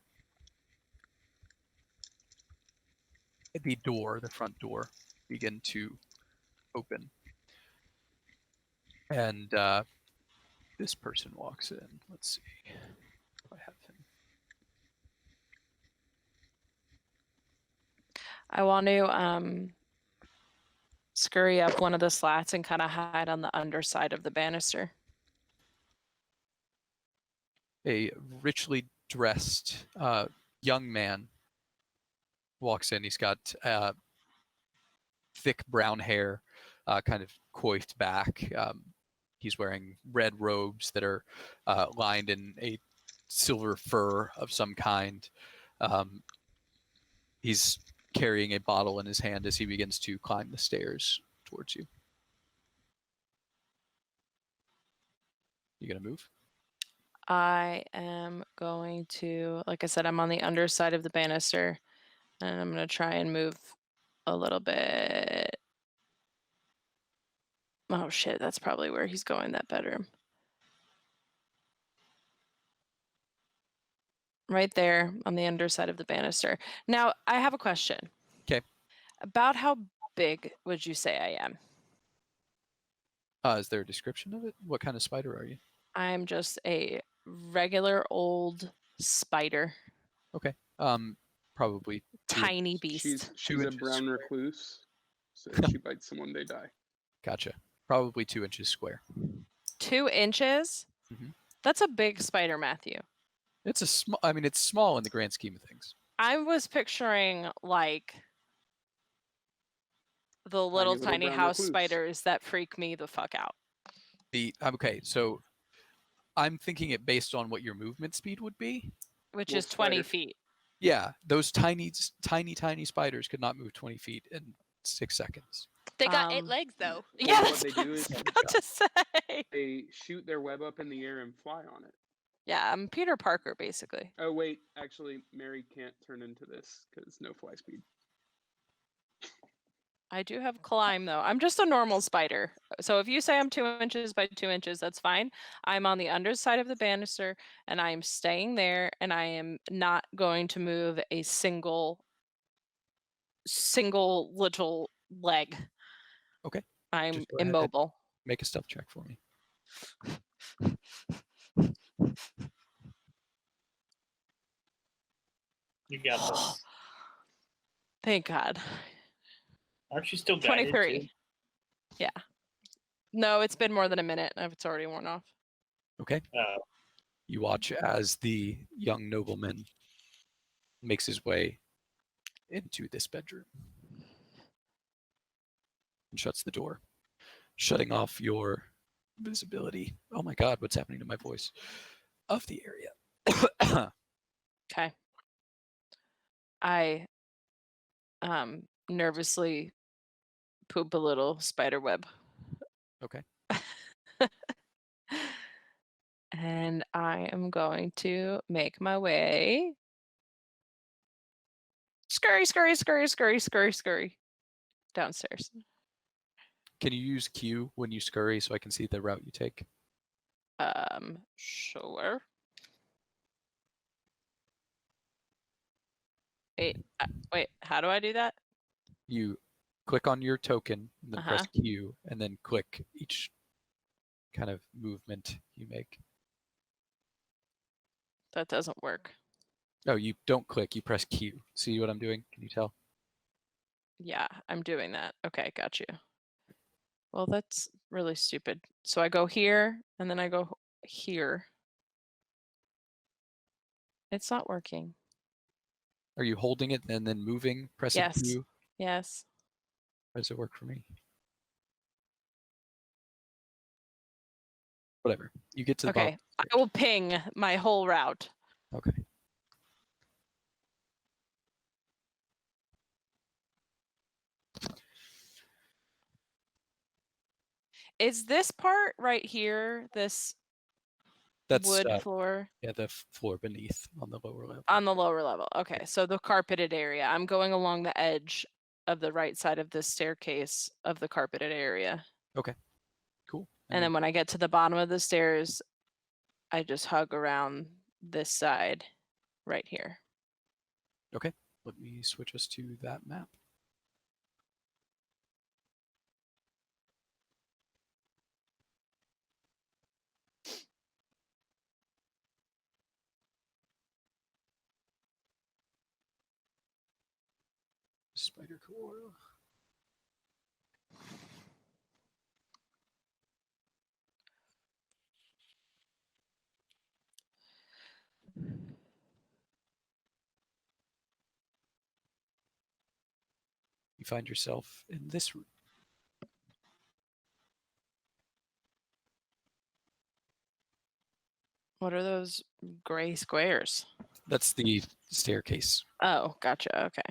the door, the front door, begin to open. And this person walks in. Let's see if I have him. I want to scurry up one of the slats and kind of hide on the underside of the banister. A richly dressed young man walks in. He's got thick brown hair, kind of coiffed back. He's wearing red robes that are lined in a silver fur of some kind. He's carrying a bottle in his hand as he begins to climb the stairs towards you. You gonna move? I am going to, like I said, I'm on the underside of the banister, and I'm going to try and move a little bit. Oh shit, that's probably where he's going, that bedroom. Right there on the underside of the banister. Now, I have a question. Okay. About how big would you say I am? Is there a description of it? What kind of spider are you? I'm just a regular old spider. Okay. Probably tiny beast. She's a brown recluse, so if she bites someone, they die. Gotcha. Probably 2 inches square. 2 inches? That's a big spider, Matthew. It's a small. I mean, it's small in the grand scheme of things. I was picturing like the little tiny house spiders that freak me the fuck out. Okay, so I'm thinking it based on what your movement speed would be, which is 20 feet. Yeah, those tiny spiders could not move 20 feet in 6 seconds. They got 8 legs though. Yeah, Well, that's what what they do I was is about to say. they shoot their web up in the air and fly on it. Yeah, I'm Peter Parker, basically. Oh wait, actually, Mary can't turn into this because no fly speed. I do have climb, though. I'm just a normal spider. So if you say I'm 2 inches by 2 inches, that's fine. I'm on the underside of the banister, and I am staying there, and I am not going to move a single little leg. Okay. I'm Just go ahead and immobile. make a stealth check for me. You got this. Thank God. Aren't you still guided? 23. Too? Yeah. No, it's been more than a minute. It's already worn off. Okay. Oh. You watch as the young nobleman makes his way into this bedroom and shuts the door, shutting off your visibility. Oh my God, what's happening to my voice? Of the area. Okay. I nervously poop a little spider web. Okay. And I am going to make my way. Scurry, scurry, scurry, scurry, scurry, scurry. Downstairs. Can you use Q when you scurry so I can see the route you take? Sure. Wait, how do I do that? You click on your token, and then press Uh-huh. Q, and then click each kind of movement you make. That doesn't work. Oh, you don't click, you press Q. See what I'm doing? Can you tell? Yeah, I'm doing that. Okay, got you. Well, that's really stupid. So I go here, and then I go here. It's not working. Are you holding it and then moving, pressing Yes. Q? Yes. How does it work for me? Whatever. You get to the bottom. Okay, I will ping my whole route. Okay. Is this part right here, this That's wood floor? Yeah, the floor beneath on the lower level. On the lower level. Okay, so the carpeted area. I'm going along the edge of the right side of this staircase of the carpeted area. Okay. Cool. And then when I get to the bottom of the stairs, I just hug around this side right here. Okay. Let me switch us to that map. Spider core. You find yourself in this room. What are those gray squares? That's the staircase. Oh, gotcha. Okay.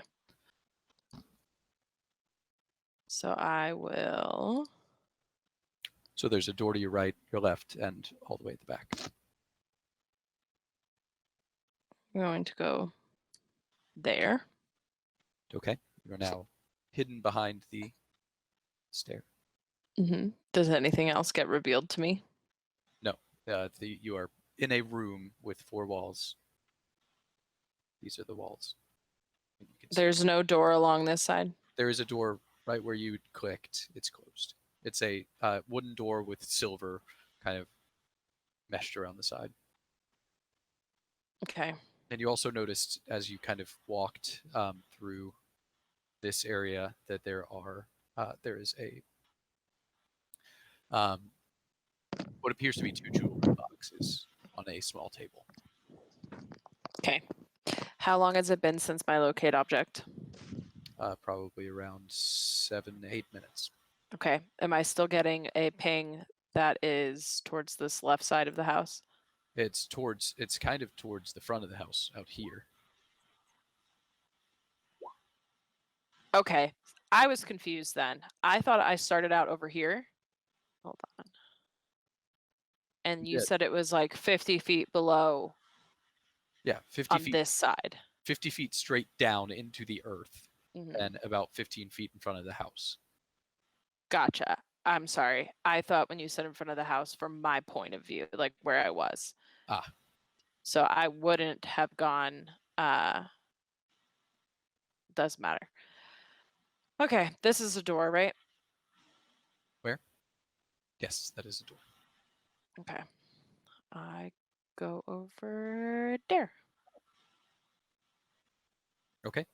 So I will. So there's a door to your right, your left, and all the way at the back. I'm going to go there. Okay. You're now hidden behind the stair. Does anything else get revealed to me? No. You are in a room with 4 walls. These are the walls. You can see There's no door along this side. there is a door right where you clicked. It's closed. It's a wooden door with silver kind of meshed around the side. Okay. And you also noticed as you kind of walked through this area that there is a what appears to be 2 jewelry boxes on a small table. Okay. How long has it been since my locate object? Probably around 7-8 minutes. Okay. Am I still getting a ping that is towards this left side of the house? It's kind of towards the front of the house out here. Okay. I was confused then. I thought I started out over here. Hold on. And you did. said it was like 50 feet below Yeah, 50 on feet. this side. 50 feet straight down into the earth, Mhm. and about 15 feet in front of the house. Gotcha. I'm sorry. I thought when you said in front of the house, from my point of view, like where I was. Ah. So I wouldn't have gone. Doesn't matter. Okay, this is a door, right? Where? Yes, that is a door. Okay. I go over there. Okay.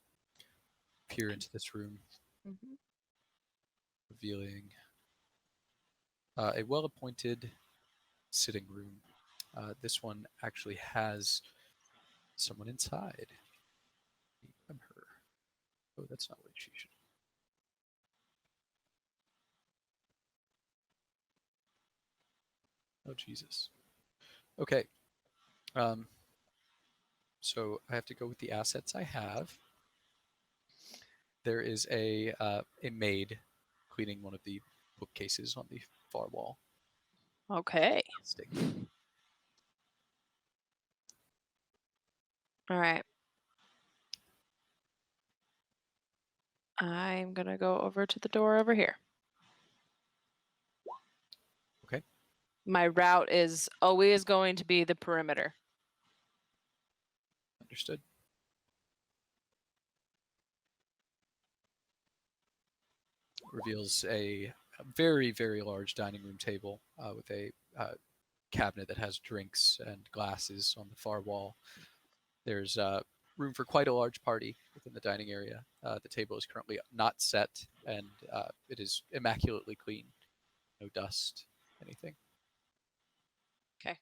Peer into this room, Mhm. revealing a well-appointed sitting room. This one actually has someone inside. I'm her. Oh, that's not what she should. Oh, Jesus. Okay. So I have to go with the assets I have. There is a maid cleaning one of the bookcases on the far wall. Okay. Stick. All right. I'm going to go over to the door over here. Okay. My route is always going to be the perimeter. Understood. Reveals a very, very large dining room table with a cabinet that has drinks and glasses on the far wall. There's room for quite a large party within the dining area. The table is currently not set, and it is immaculately clean. No dust, anything. Okay.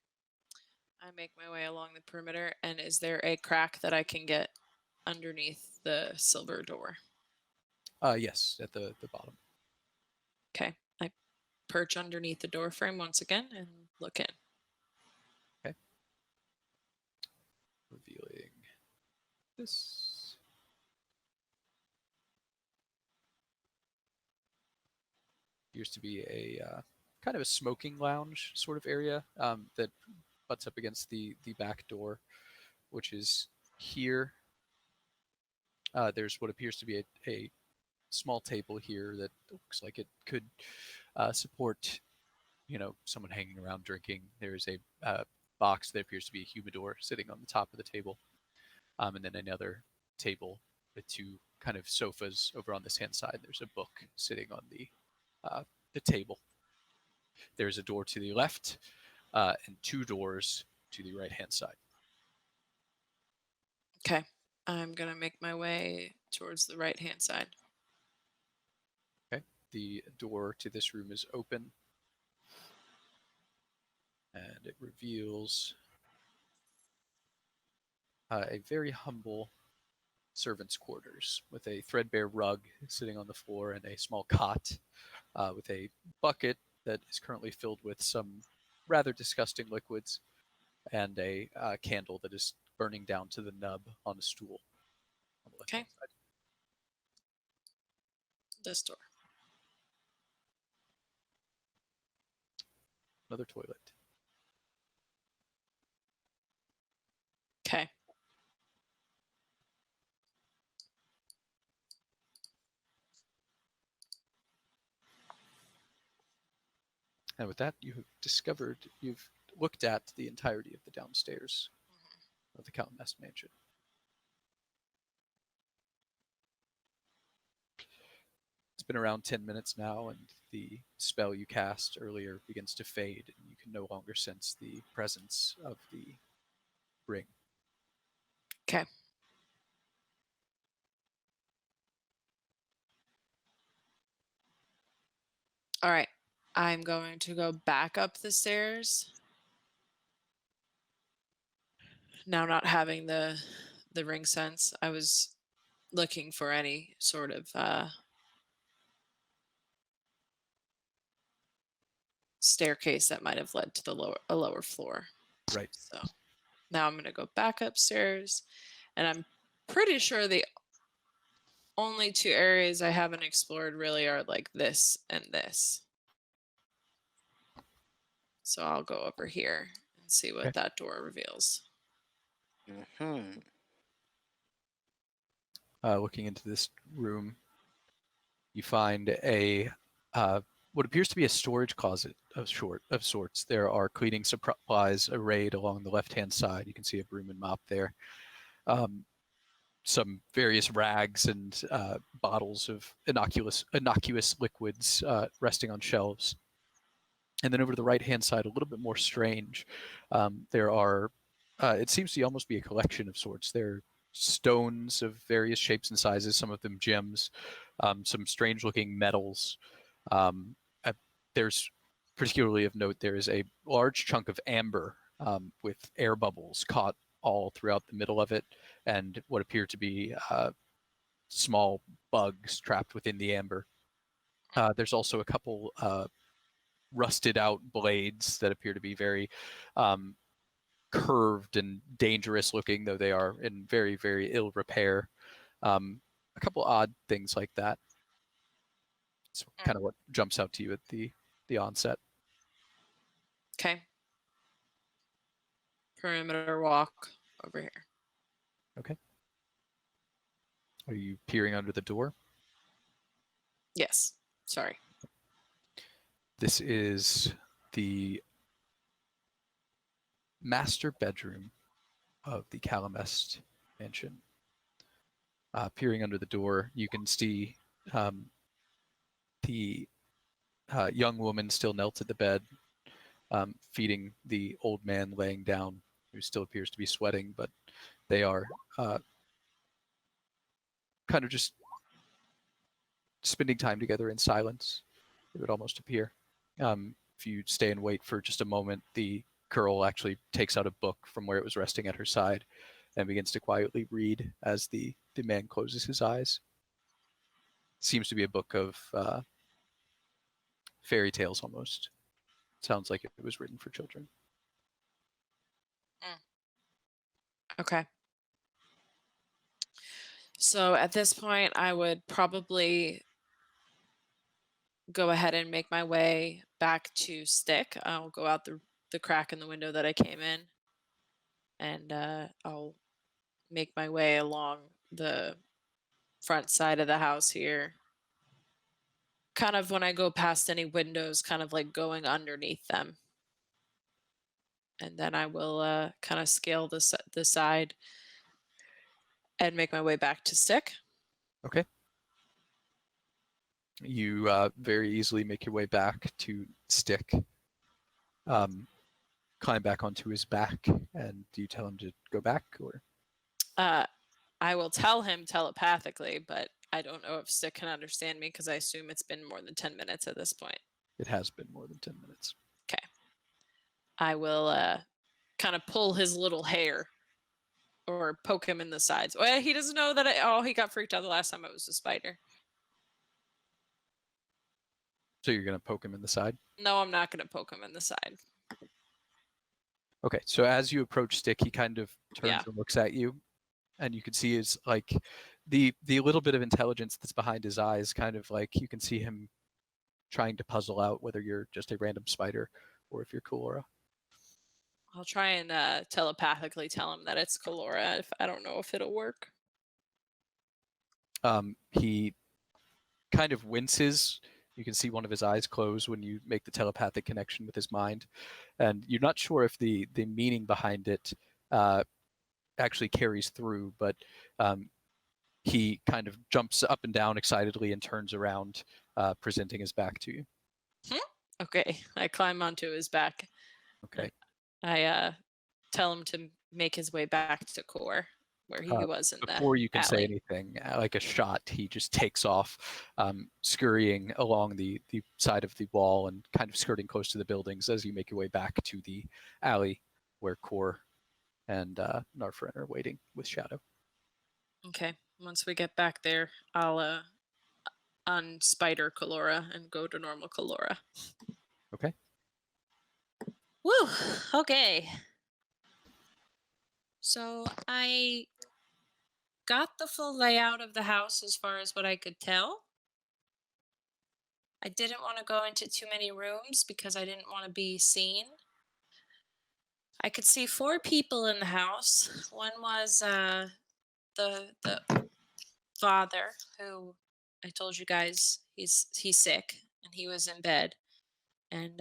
I make my way along the perimeter, and is there a crack that I can get underneath the silver door? Yes, at the bottom. Okay. I perch underneath the door frame once again and look in. Okay. Revealing this. Appears to be a kind of a smoking lounge sort of area that butts up against the back door, which is here. There's what appears to be a small table here that looks like it could support, someone hanging around drinking. There's a box that appears to be a humidor sitting on the top of the table, and then another table with two kind of sofas over on this hand side. There's a book sitting on the table. There's a door to the left and two doors to the right hand side. Okay. I'm going to make my way towards the right hand side. Okay. The door to this room is open, and it reveals a very humble servant's quarters with a threadbare rug sitting on the floor and a small cot with a bucket that is currently filled with some rather disgusting liquids and a candle that is burning down to the nub on a stool on the left-hand side. This door. Another toilet. Okay. And with that, you've looked at the entirety of the downstairs of the Count Nest mansion. It's been around 10 minutes now, and the spell you cast earlier begins to fade, and you can no longer sense the presence of the ring. Okay. All right. I'm going to go back up the stairs. Now not having the ring sense, I was looking for any sort of staircase that might have led to the lower floor. Right. So now I'm going to go back upstairs, and I'm pretty sure the only two areas I haven't explored really are like this and this. So I'll go over here and see what Okay. that door reveals. Hmm. Looking into this room, you find a what appears to be a storage closet of sorts. There are cleaning supplies arrayed along the left-hand side. You can see a broom and mop there. Some various rags and bottles of innocuous liquids resting on shelves. And then over to the right-hand side, a little bit more strange. There are, it seems to almost be a collection of sorts. There are stones of various shapes and sizes, some of them gems, some strange-looking metals. There's, particularly of note, there is a large chunk of amber with air bubbles caught all throughout the middle of it, and what appear to be small bugs trapped within the amber. There's also a couple rusted out blades that appear to be very curved and dangerous looking, though they are in very, very ill repair. A couple odd things like that. It's kind of what jumps out to you at the onset. Okay. Perimeter walk over here. Okay. Are you peering under the door? Yes. Sorry. This is the master bedroom of the Calamest mansion. Peering under the door, you can see the young woman still knelt at the bed, feeding the old man laying down, who still appears to be sweating, but they are kind of just spending time together in silence, it would almost appear. If you stay and wait for just a moment, the girl actually takes out a book from where it was resting at her side and begins to quietly read as the man closes his eyes. Seems to be a book of fairy tales almost. Sounds like it was written for children. Okay. So at this point, I would probably go ahead and make my way back to Stick. I'll go out the crack in the window that I came in, and I'll make my way along the front side of the house here. Kind of when I go past any windows, kind of like going underneath them. And then I will kind of scale the side and make my way back to Stick. Okay. You very easily make your way back to Stick. Climb back onto his back, and do you tell him to go back, or? I will tell him telepathically, but I don't know if Stick can understand me because I assume it's been more than 10 minutes at this point. It has been more than 10 minutes. Okay. I will kind of pull his little hair or poke him in the sides. Well, he doesn't know that he got freaked out the last time it was a spider. So you're going to poke him in the side? No, I'm not going to poke him in the side. Okay, so as you approach Stick, he kind of turns and looks at you, and you can see his, like, the little bit of intelligence that's behind his eyes, kind of like you can see him trying to puzzle out whether you're just a random spider or if you're Kalora. I'll try and telepathically tell him that it's Kalora. If I don't know if it'll work. He kind of winces. You can see one of his eyes close when you make the telepathic connection with his mind, and you're not sure if the meaning behind it actually carries through, but he kind of jumps up and down excitedly and turns around, presenting his back to you. Okay, I climb onto his back. Okay. I tell him to make his way back to Core, where he was in the Before you can say alley. anything, like a shot, he just takes off, scurrying along the side of the wall and kind of skirting close to the buildings as you make your way back to the alley where Core and Narfren are waiting with Shadow. Okay, once we get back there, I'll unspider Kalora and go to normal Kalora. Okay. Woo! Okay. So I got the full layout of the house as far as what I could tell. I didn't want to go into too many rooms because I didn't want to be seen. I could see 4 people in the house. One was the father, who I told you guys he's sick and he was in bed, and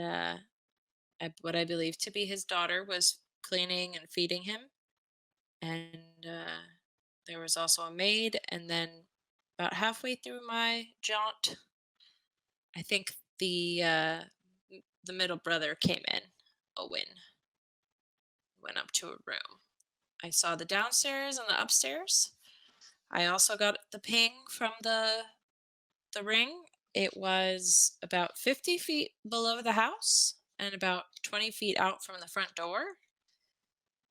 what I believe to be his daughter was cleaning and feeding him, and there was also a maid, and then about halfway through my jaunt, I think the middle brother came in. Owen went up to a room. I saw the downstairs and the upstairs. I also got the ping from the ring. It was about 50 feet below the house and about 20 feet out from the front door.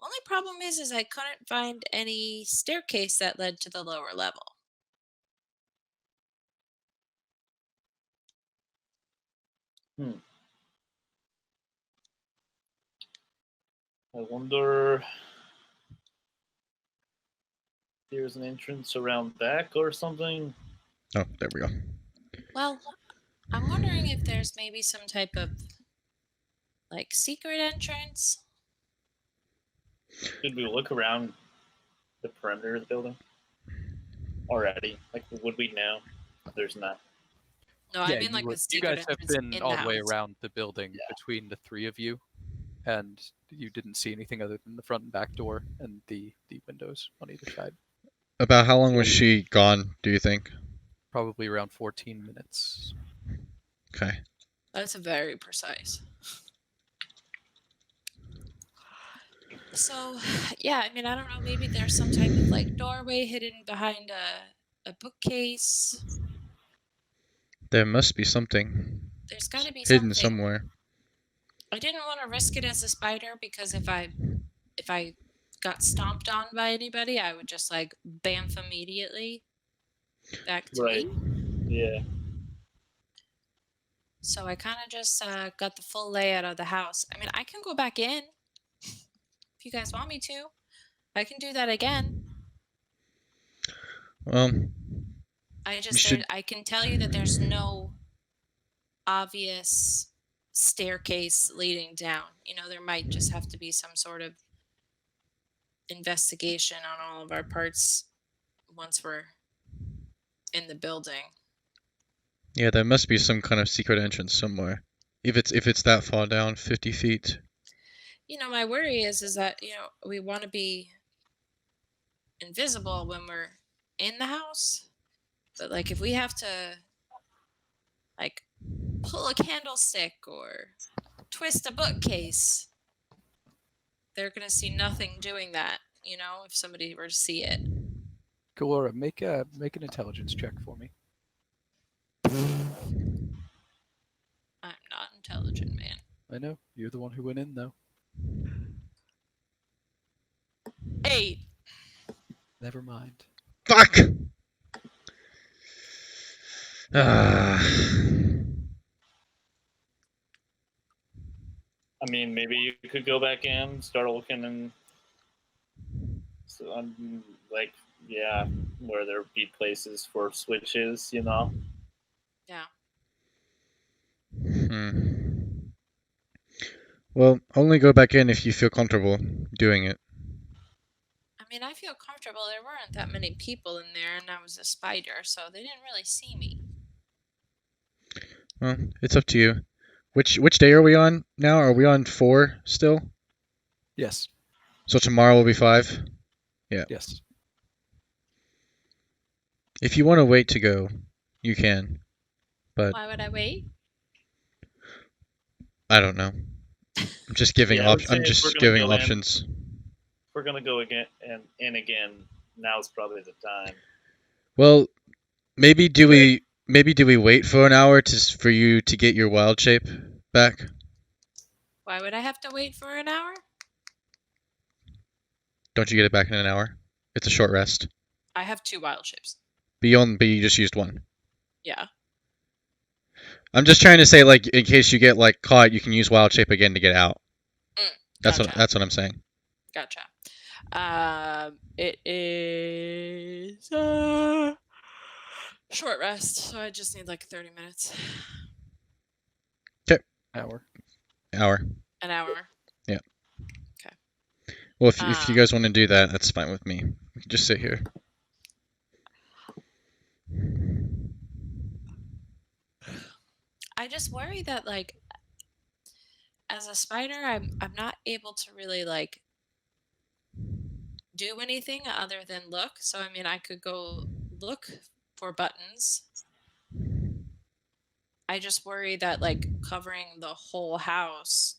Only problem is I couldn't find any staircase that led to the lower level. I wonder if there's an entrance around back or something. Oh, there we go. Well, I'm wondering if there's maybe some type of like secret entrance. Did we look around the perimeter of the building already? Like, would we know if there's not? No, I mean like a you secret guys have entrance been in all the the way house. around the building between the 3 of you, and you didn't see anything other than the front and back door and the windows on either side. About how long was she gone, do you think? Probably around 14 minutes. Okay. That's very precise. So, yeah, I mean, I don't know, maybe there's some type of like doorway hidden behind a bookcase. There must be something There's got to be hidden something. somewhere. I didn't want to risk it as a spider because if I got stomped on by anybody, I would just like bamf immediately back to Right. me. Yeah. So I kind of just got the full layout of the house. I mean, I can go back in if you guys want me to. I can do that again. I can tell you that there's no obvious staircase leading down. You know, there might just have to be some sort of investigation on all of our parts once we're in the building. Yeah, there must be some kind of secret entrance somewhere. If it's that far down, 50 feet. You know, my worry is that, you know, we want to be invisible when we're in the house. But like if we have to like pull a candlestick or twist a bookcase, they're going to see nothing doing that, you know, if somebody were to see it. Galora, make an intelligence check for me. I'm not intelligent, man. I know. You're the one who went in, though. 8. Never mind. Fuck! I mean, maybe you could go back in, start looking, and like, yeah, where there be places for switches, you know. Yeah. Well, only go back in if you feel comfortable doing it. I mean, I feel comfortable. There weren't that many people in there, and I was a spider, so they didn't really see me. Well, it's up to you. Which day are we on now? Are we on 4 still? Yes. So tomorrow will be 5? Yeah. Yes. If you want to wait to go, you can. But Why would I wait? I don't know. I'm just giving giving options. If we're gonna go again and in again, now's probably the time. Well, maybe do we wait for an hour for you to get your wild shape back? Why would I have to wait for an hour? Don't you get it back in an hour? It's a short rest. I have 2 wild shapes. But you just used 1. Yeah. I'm just trying to say, like, in case you get like caught, you can use wild shape again to get out. Gotcha. That's what I'm saying. Gotcha. It is short rest, so I just need like 30 minutes. Hour. Hour. An hour. Yeah. Okay. Well, if you guys want to do that, that's fine with me. We can just sit here. I just worry that like as a spider, I'm not able to really like do anything other than look. So I mean, I could go look for buttons. I just worry that like covering the whole house.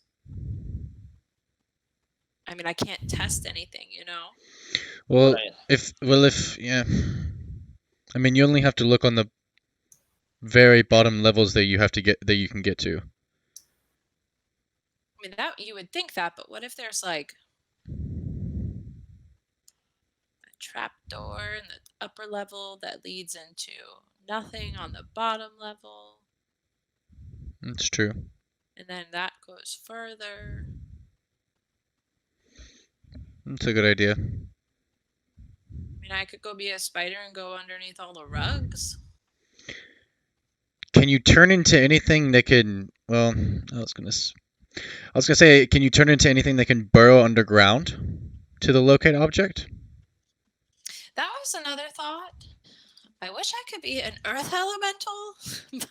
I mean, I can't test anything, you know. Well, Right. if yeah, I mean, you only have to look on the very bottom levels that you can get to. I mean, that you would think that, but what if there's like a trap door in the upper level that leads into nothing on the bottom level, That's true. and then that goes further? That's a good idea. I mean, I could go be a spider and go underneath all the rugs. Can you turn into anything that can? Well, I was gonna say, can you turn into anything that can burrow underground to the locate object? That was another thought. I wish I could be an earth elemental.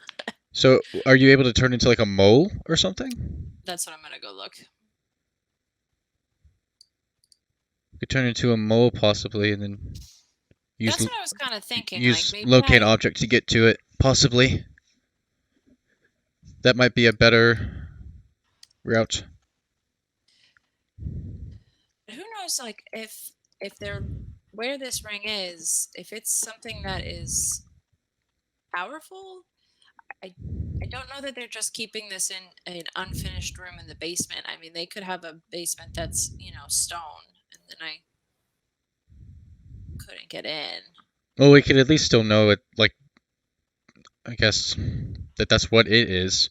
So, are you able to turn into like a mole or something? That's what I'm gonna go look. You could turn into a mole possibly, and then use That's what I was kind of thinking. use like maybe locate object to get to it. Possibly. That might be a better route. Who knows? Like if they're where this ring is, if it's something that is powerful, I don't know that they're just keeping this in an unfinished room in the basement. I mean, they could have a basement that's stone, and then I couldn't get in. Well, we could at least still know it. Like, I guess that's what it is.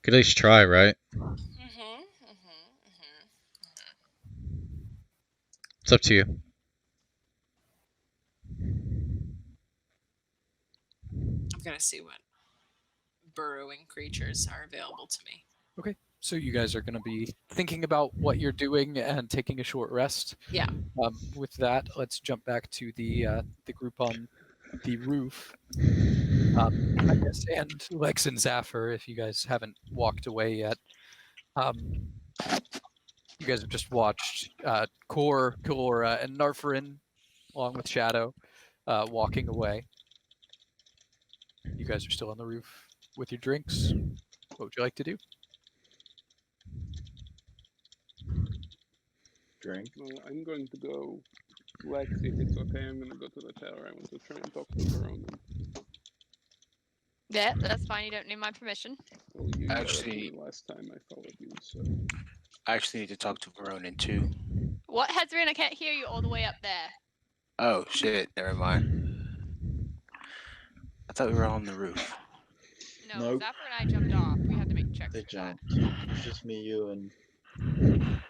Could at least try, right? It's up to you. I'm gonna see what burrowing creatures are available to me. Okay. So you guys are going to be thinking about what you're doing and taking a short rest. Yeah. With that, let's jump back to the group on the roof. I guess, and Lex and Zafir, if you guys haven't walked away yet. You guys have just watched Kor, Kalora, and Narfarin, along with Shadow, walking away. You guys are still on the roof with your drinks. What would you like to do? Drink. I'm going to go. Lex, if it's okay, I'm gonna go to the tower. I want to try and talk to Veronin. Yeah, that's fine. You don't need my permission. Well, you yelled at Actually- me last time I followed you, so. I actually need to talk to Veronin too. What, Hezrin? I can't hear you all the way up there. Oh shit, never mind. I thought we were on the roof. No, Nope. Zafir and I jumped off. We had to make checks. They for that. jumped. It's just me, you, and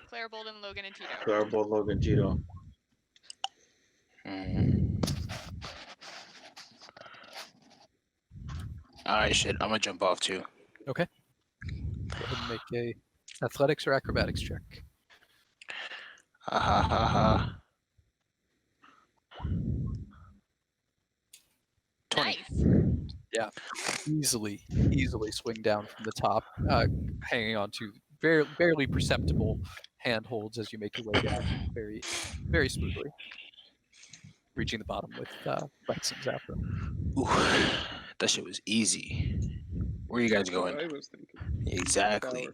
Claire Bolden, Logan, and Tito. Clarabelle, Logan, Tito. Alright, shit. I'm gonna jump off too. Okay. Go ahead and make a athletics or acrobatics check. Ha ha ha ha. 20. Nice. Yeah, easily swing down from the top, hanging on to barely perceptible handholds as you make your way down very smoothly, reaching the bottom with Lex and Zafir. Ooh, that shit was easy. Where are you guys That's what going? I was thinking. Exactly. Tower.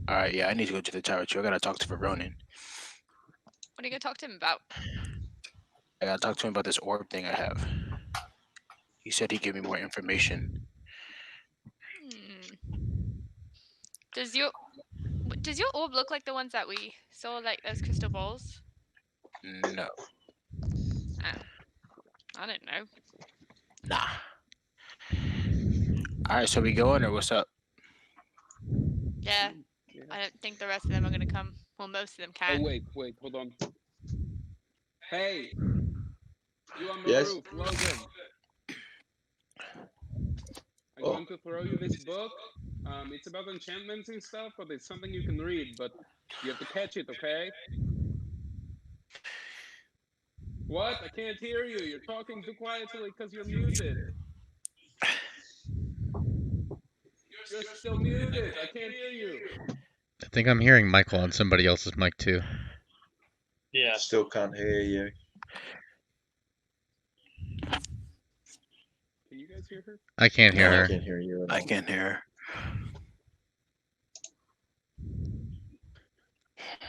Alright, yeah, I need to go to the tower too. I gotta talk to Veronin. What are you gonna talk to him about? I gotta talk to him about this orb thing I have. He said he'd give me more information. Does your orb look like the ones that we saw, like those crystal balls? No. Oh. I didn't know. Nah. Alright, so we going or what's up? Yeah. I don't think the rest of them are gonna come. Well, most of them can. Oh, wait, hold on. Hey! You on the Yes? roof, Logan. going to throw you this book. It's about enchantments and stuff, but it's something you can read, but you have to catch it, okay? What? I can't hear you. You're talking too quietly because you're muted. You're still muted. I can't hear you. I think I'm hearing Michael on somebody else's mic too. Yeah. Still can't hear you. Can you guys hear her? I can't hear No, her. I can't hear you at all. I can't hear.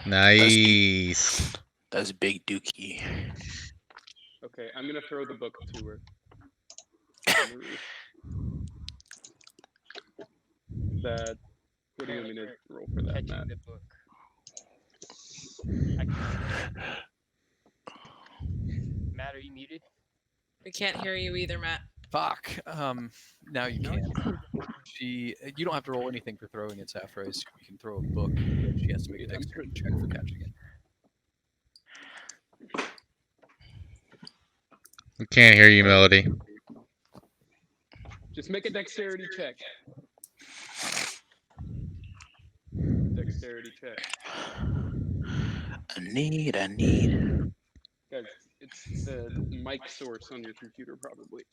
Nice. That's big dookie. Okay, I'm gonna throw the book to her. On the roof. That. What do you want me to roll for that, Catching Matt? the book. I can... Matt, are you muted? We can't hear you either, Matt. Fuck. Now you can. You don't have to roll anything for throwing it, Sappho. You can throw a book, but she has to make a dexterity check for catching it. We can't hear you, Melody. Just make a dexterity check. Dexterity check. I need. Guys, it's the mic source on your computer, probably.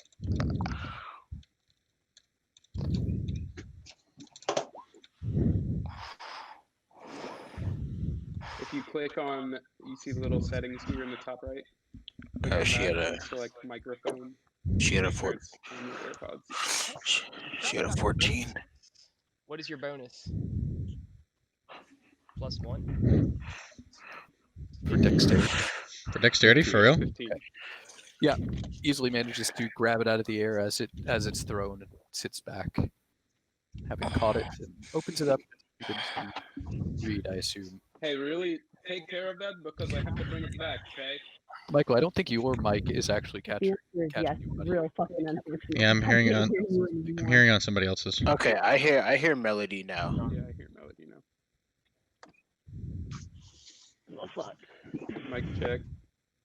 If you click on, you see the little settings here in the top right? Click on She that had a. and select microphone. She had a Make sure four. it's on your AirPods. She had a 14. What is your bonus? +1? For dexterity. For dexterity, for real? 15. Yeah, easily manages to grab it out of the air as it's thrown and sits back, having caught it, and opens it up and begins to read, I assume. Hey, really take care of that because I have to bring it back, okay? Michael, I don't think your mic is actually catching Yes, you, buddy. real fucking unfortunate. Yeah, I'm I hearing can't on. hear you I'm anymore. hearing on somebody else's. Okay, I hear Melody now. Yeah, I hear Melody now. Oh, fuck. Mic check.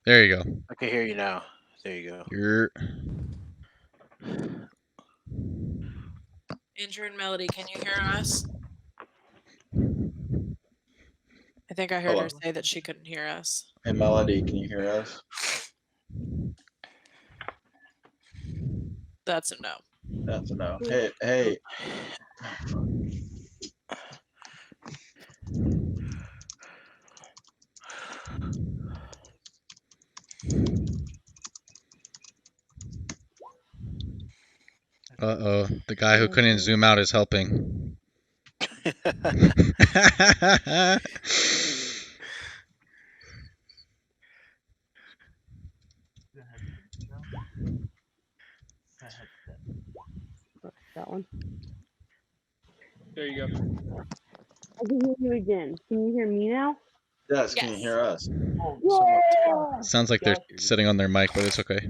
There you go. I can hear you now. There you go. You're. Andrew and Melody, can you hear us? I think I heard Hello. her say that she couldn't hear us. Hey, Melody, can you hear us? That's a no. That's a no. Hey. Uh-oh. The guy who couldn't zoom out is helping. That one. There you go. I can hear you again. Can you hear me now? Yes, can you hear us? Yeah! Sounds like they're sitting on their mic, but it's okay.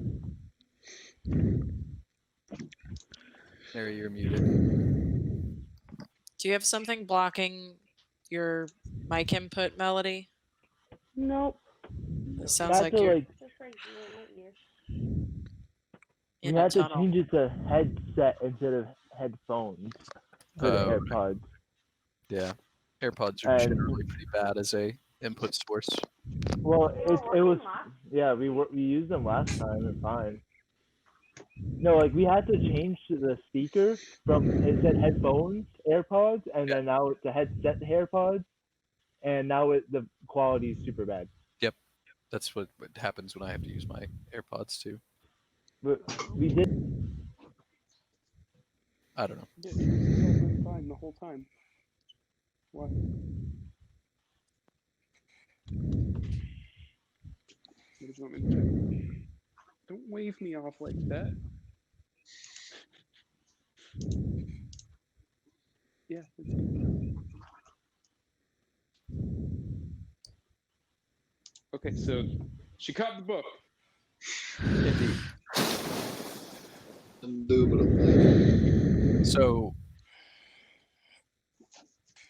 Mary, you're muted. Do you have something blocking your mic input, Melody? Nope. It sounds like you're you in a have to tunnel. change it to headset instead of headphones for the Oh, AirPods. Yeah. AirPods are And- generally pretty bad as a input source. Well, it was we used them last time and fine. No, like we had to change the speaker from it said headphones, AirPods, and then now it's a headset AirPods, and now the quality is super bad. Yep. That's what happens when I have to use my AirPods too. But we did. I don't know. Yeah, it's all been fine the whole time. Why? What did you want me to check? Don't wave me off like that. Yeah, it's good. Okay, so she caught the book. Indeed. Indubitably. So,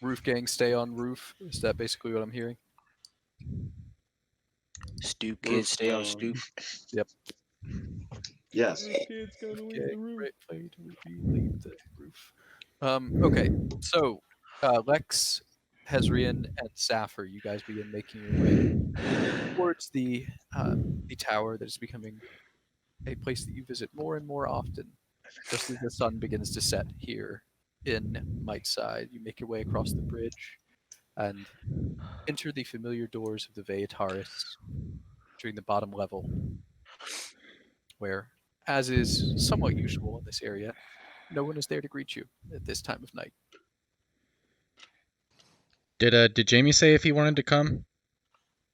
roof gang stay on roof. Is that basically what I'm hearing? Stoop kids stay on stoop. Yep. Yes. This kid's gonna leave Okay, the roof. great play to leave the roof. Okay, so Lex, Hezrian, and Sappher, you guys begin making your way towards the tower that is becoming a place that you visit more and more often. Just as the sun begins to set here in Mightside, you make your way across the bridge and enter the familiar doors of the Veataris, entering the bottom level, where, as is somewhat usual in this area, no one is there to greet you at this time of night. Did Jamie say if he wanted to come?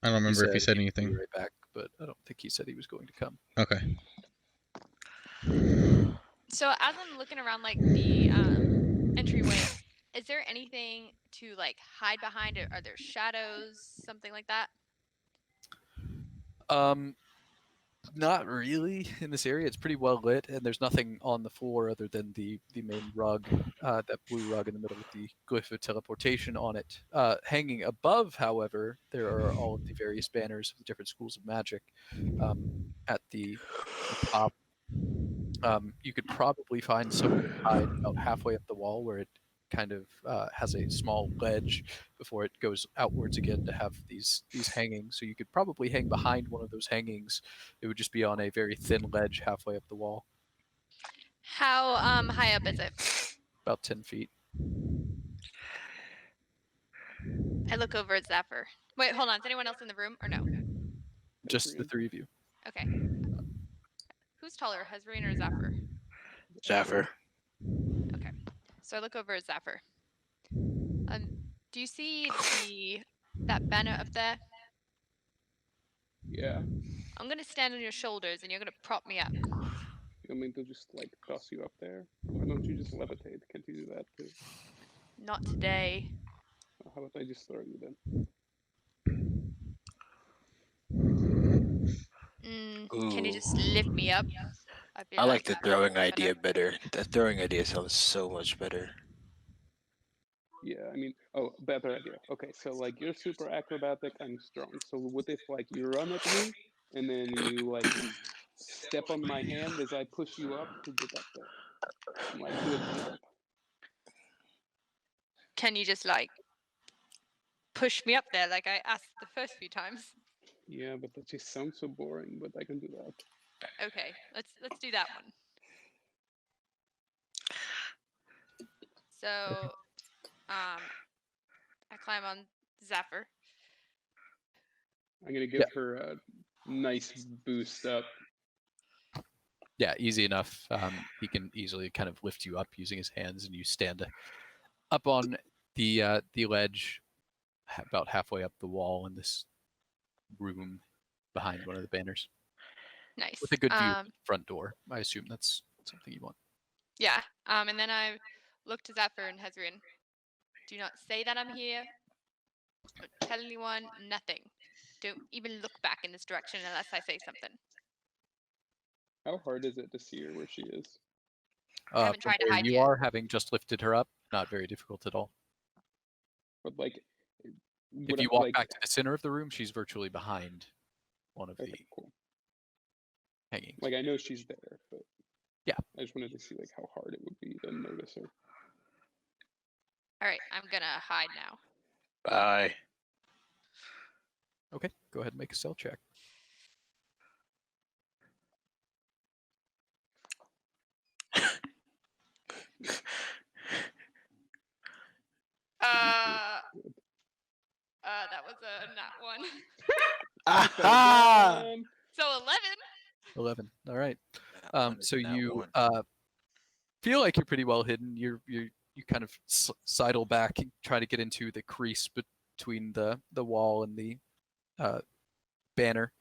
I don't He remember if he said he'd be anything. right back, but I don't think he said he was going to come. Okay. So as I'm looking around like the entryway, is there anything to like hide behind? Are there shadows, something like that? Not really in this area. It's pretty well lit, and there's nothing on the floor other than the main rug, that blue rug in the middle with the glyph of teleportation on it. Hanging above, however, there are all of the various banners of the different schools of magic. At the top, you could probably find somewhere to hide about halfway up the wall, where it kind of has a small ledge before it goes outwards again to have these hangings. So you could probably hang behind one of those hangings. It would just be on a very thin ledge halfway up the wall, How high up is it? about 10 feet. I look over at Zephyr. Wait, hold on. Is anyone else in the room or no? Just the three of you. Okay. Who's taller, Hezreen or Zephyr? Zaffer. Okay. So I look over at Zephyr. Do you see that banner up there? Yeah. I'm gonna stand on your shoulders and you're gonna prop me up. You want me to just like toss you up there? Why don't you just levitate? Can't you do that too? Not today. How about I just throw you then? Can you Ooh. just lift me up? I like the throwing idea better. The throwing idea sounds so much better. Yeah, I mean, oh, better idea. Okay, so like you're super acrobatic, I'm strong. So what if like you run at me and then you like step on my hand as I push you up to get up there? And, like do a jump. Can you just like push me up there like I asked the first few times? Yeah, but that just sounds so boring, but I can do that. Okay, let's do that one. So, I climb on Zephyr. I'm gonna give her a nice boost up. Yeah, easy enough. He can easily kind of lift you up using his hands, and you stand up on the ledge, about halfway up the wall in this room behind one of the banners. Nice. With a good view of the front door. I assume that's something you want. Yeah. And then I look to Zephyr and Hezrian. Do not say that I'm here. Don't tell anyone. Nothing. Don't even look back in this direction unless I say something. How hard is it to see her where she is? I haven't From tried to where hide you yet. are, having just lifted her up, not very difficult at all. But like, if you walk back to the center of the room, she's virtually behind one of the hangings. Like I know she's there, but yeah, I just wanted to see like how hard it would be to notice her. All right, I'm gonna hide now. Bye. Okay, go ahead and make a stealth check. That was a nat 1. Aha! So 11. 11. All right. So nat you 1. feel like you're pretty well hidden. You kind of sidle back and try to get into the crease between the wall and the banner.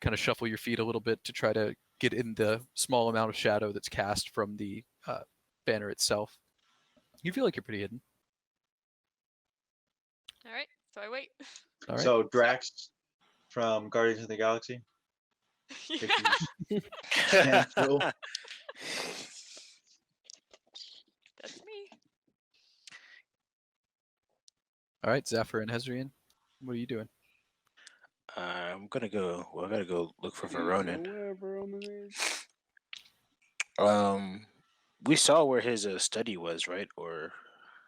Kind of shuffle your feet a little bit to try to get in the small amount of shadow that's cast from the banner itself. You feel like you're pretty hidden. All right, so I wait. All right. So Drax from Guardians of the Galaxy. Stand still. That's me. All right, Zephyr and Hezrian, what are you doing? I'm gonna go. Well, I gotta go look for You know Veronin. where Veronin is? We saw where his study was, right? Or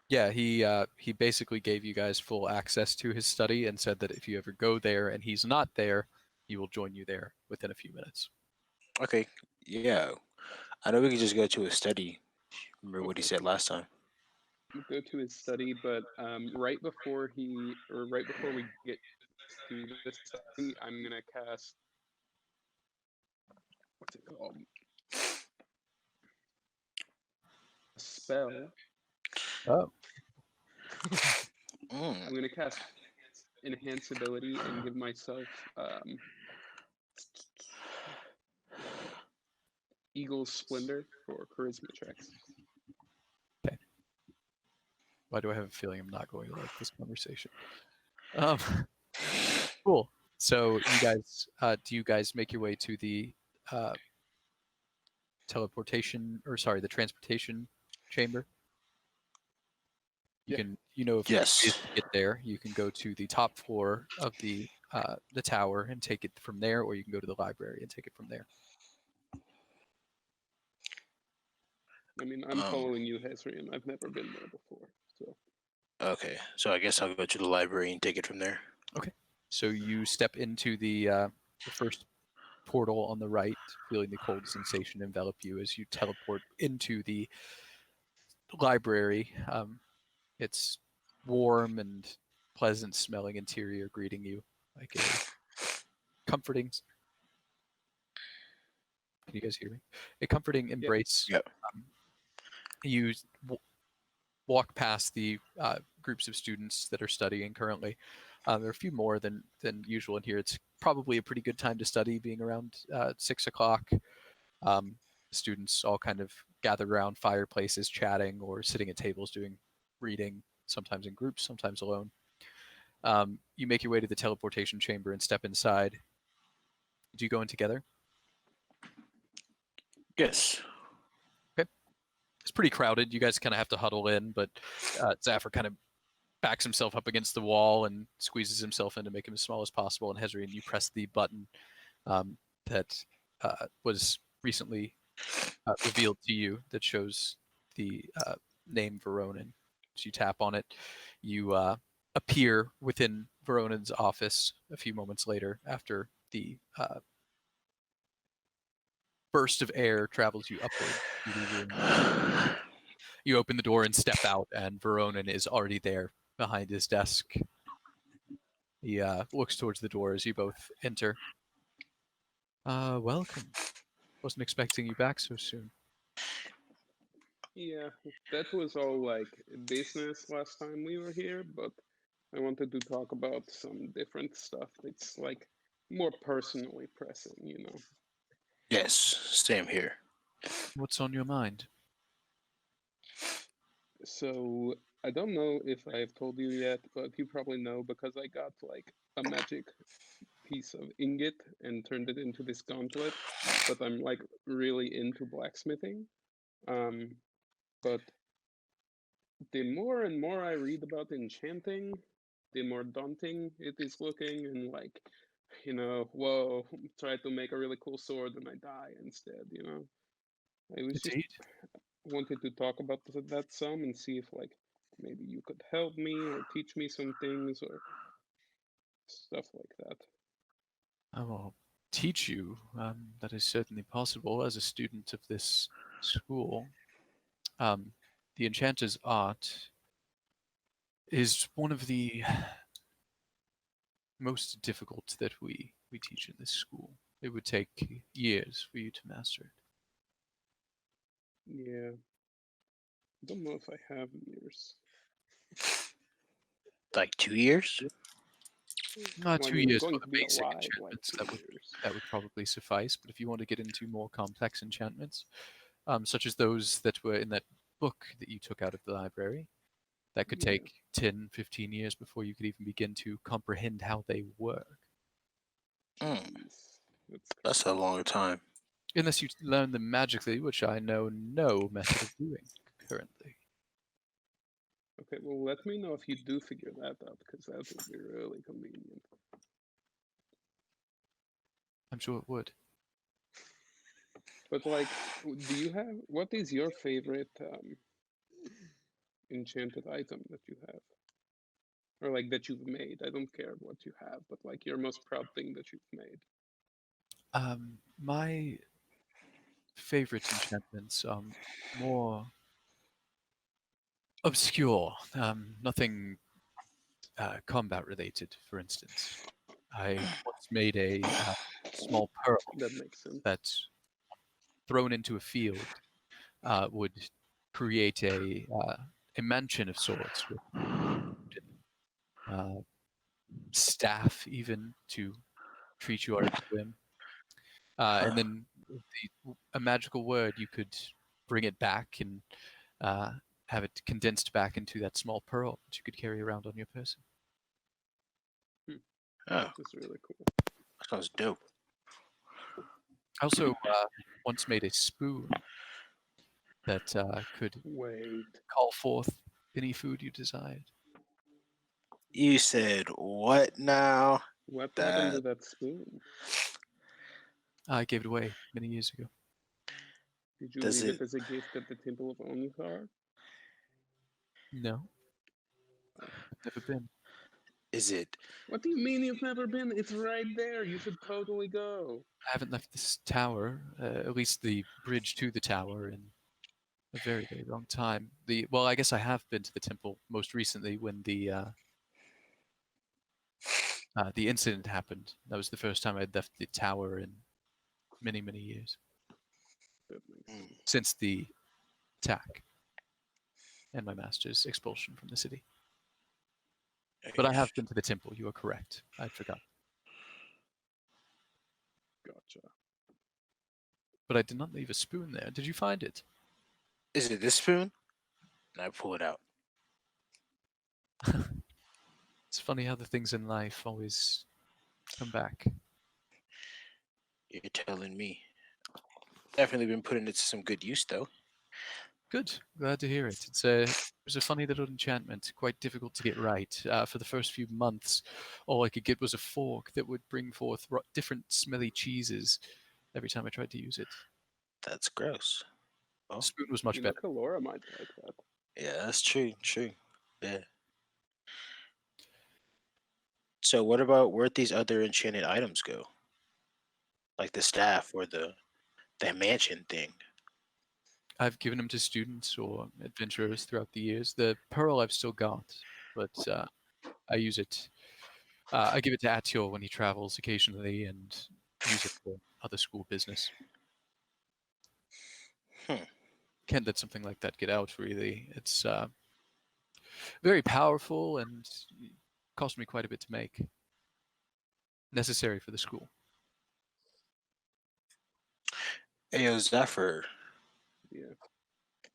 Yeah, he basically gave you guys full access to his study and said that if you ever go there and he's not there, he will join you there within a few minutes. okay, yeah. I know we could just go to his study. Remember what he Okay. said last time? Go to his study, but right before we get to the study, I'm gonna cast what's it called? A spell. Oh. I'm gonna cast enhance ability and give myself Eagle's Splendor for charisma checks. Okay. Why do I have a feeling I'm not going to like this conversation? Um, cool. So you guys, do you guys make your way to the the transportation chamber? You Yeah. can, if Yes. you get there, you can go to the top floor of the tower and take it from there, or you can go to the library and take it from there. I mean, I'm following you, Hezrian. I've never been there before, so. Okay, so I guess I'll go to the library and take it from there. Okay. So you step into the first portal on the right, feeling the cold sensation envelop you as you teleport into the library. It's warm and pleasant smelling interior greeting you like a comforting. Can you guys hear me? A comforting embrace. Yep. You walk past the groups of students that are studying currently. There are a few more than usual in here. It's probably a pretty good time to study, being around 6 o'clock. Students all kind of gathered around fireplaces, chatting or sitting at tables doing reading, sometimes in groups, sometimes alone. You make your way to the teleportation chamber and step inside. Do you go in together? Yes. Okay. It's pretty crowded. You guys kind of have to huddle in, but Zafir kind of backs himself up against the wall and squeezes himself in to make him as small as possible. And Hezrian, you press the button that was recently revealed to you that shows the name Veronin. So you tap on it. You appear within Veronin's office a few moments later after the burst of air travels you upward to the room. You open the door and step out, and Veronin is already there behind his desk. He looks towards the door as you both enter. Welcome. Wasn't expecting you back so soon. Yeah, that was all like business last time we were here, but I wanted to talk about some different stuff that's like more personally pressing, you know. Yes, same here. What's on your mind? So I don't know if I've told you yet, but you probably know because I got like a magic piece of ingot and turned it into this gauntlet. But I'm like really into blacksmithing. But the more and more I read about enchanting, the more daunting it is looking, and like, whoa, try to make a really cool sword and I die instead, you know. I was just Indeed. wanted to talk about that some and see if like maybe you could help me or teach me some things or stuff like that. I will teach you. That is certainly possible as a student of this school. The enchanter's art is one of the most difficult that we teach in this school. It would take years for you to master it. Yeah. I don't know if I have years. Like 2 years? Well, I 2 mean, I'm years going for to the be basic alive like enchantments, 2 years. that would probably suffice. But if you want to get into more complex enchantments, such as those that were in that book that you took out of the library, that could Yeah. take 10, 15 years before you could even begin to comprehend how they work. Jeez, That's a long time. Unless you learn them magically, which I know no method of doing currently. Okay, well, let me know if you do figure that out, because that would be really convenient. I'm sure it would. But like, do you have what is your favorite enchanted item that you have, or like that you've made? I don't care what you have, but like your most proud thing that you've made. My favorite enchantments are more obscure. Nothing combat related, for instance. I once made a small pearl That makes sense. that, thrown into a field, would create a mansion of sorts with uh, staff, even to treat you on its whim. And then a magical word, you could bring it back and have it condensed back into that small pearl that you could carry around on your person. Oh, That is really cool. That sounds dope. I also once made a spoon that could Wait, call forth any food you desired. You said what now? what happened to That that spoon? I gave it away many years ago. Did you does leave it? it as a gift at the Temple of Omnithar? No, Oh. I've never been. Is it? What do you mean you've never been? It's right there. You should totally go. I haven't left this tower, at least the bridge to the tower, in a very, very long time. Well, I guess I have been to the temple most recently when the incident happened. That was the first time I'd left the tower in many, many years That makes Mm, sense. since the attack and my master's expulsion from the city. But I have been to the temple. You are correct. I'd forgotten. Gotcha. But I did not leave a spoon there. Did you find it? Is it this spoon? And I pull it out. It's funny how the things in life always come back. You're telling me. Definitely been putting it to some good use, though. Good. Glad to hear it. It was a funny little enchantment, quite difficult to get right. For the first few months, all I could get was a fork that would bring forth different smelly cheeses every time I tried to use it. That's gross. The Oh, spoon was much You know, better. Kalora might like that. yeah, that's true. True. Yeah. So, what about where'd these other enchanted items go? Like the staff or the mansion thing? I've given them to students or adventurers throughout the years. The pearl I've still got, but I use it. I give it to Atior when he travels occasionally and use it for other school business. Hmm. Can't let something like that get out, really. It's very powerful and cost me quite a bit to make. Necessary for the school. Hey, yo, Zephyr, Yeah.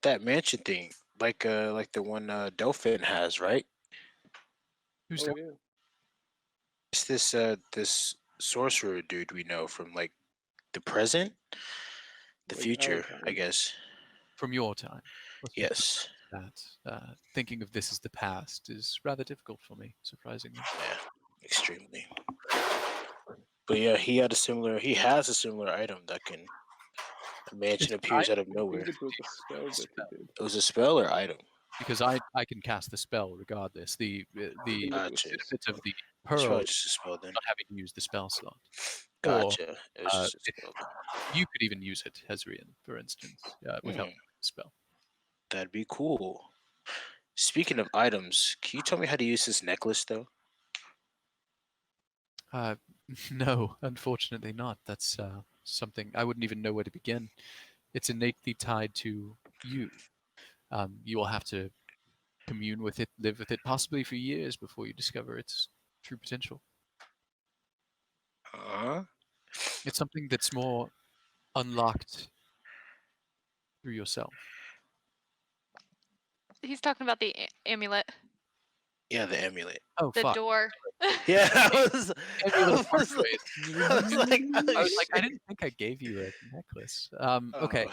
that mansion thing, like the one Dolphin has, right? Who's Oh that? yeah. It's this sorcerer dude we know from like the present, the Like our future, I time. guess. From your time? Let's be Yes. that. Thinking of this as the past is rather difficult for me, surprisingly. Yeah, extremely. But yeah, he has a similar item that can a mansion appears out of I nowhere. think it was a spell that he did. It was a spell or item? Because I can cast the spell regardless. The I think it was Gotcha. just benefit of the It's pearl probably is just a spell then. not having to use the spell slot. Or Gotcha. It was just a spell then. you could even use it, Hezrian, for instance, without Hmm. the spell. That'd be cool. Speaking of items, can you tell me how to use this necklace though? No, unfortunately not. That's something I wouldn't even know where to begin. It's innately tied to you. You will have to commune with it, live with it, possibly for years before you discover its true potential. Huh? It's something that's more unlocked through yourself. He's talking about the amulet, Yeah, the amulet. Oh, the fuck. door. Yeah, I was Amulet of like, Heartbreak. I was like, oh, I was like, I shit. didn't think I gave you a necklace. Oh. Okay.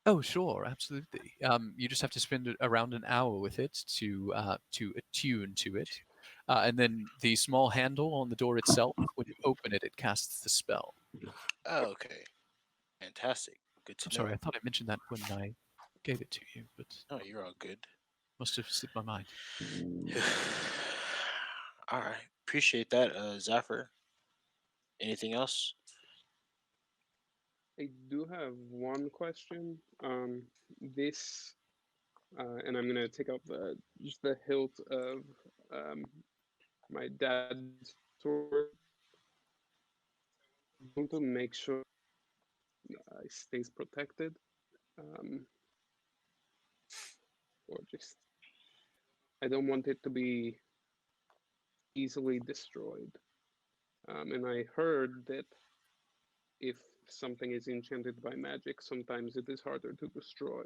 Oh, sure, absolutely. You just have to spend around an hour with it to attune to it, and then the small handle on the door itself. When you open it, it casts the spell. Oh, okay. Fantastic. Good to I'm sorry, know. I thought I mentioned that when I gave it to you, but No, you're all good. must have slipped my mind. All right. Appreciate that, Zafir. Anything else? I do have one question. This, and I'm gonna take out the just the hilt of my dad's sword. I want to make sure it stays protected, um, or just I don't want it to be easily destroyed. And I heard that if something is enchanted by magic, sometimes it is harder to destroy.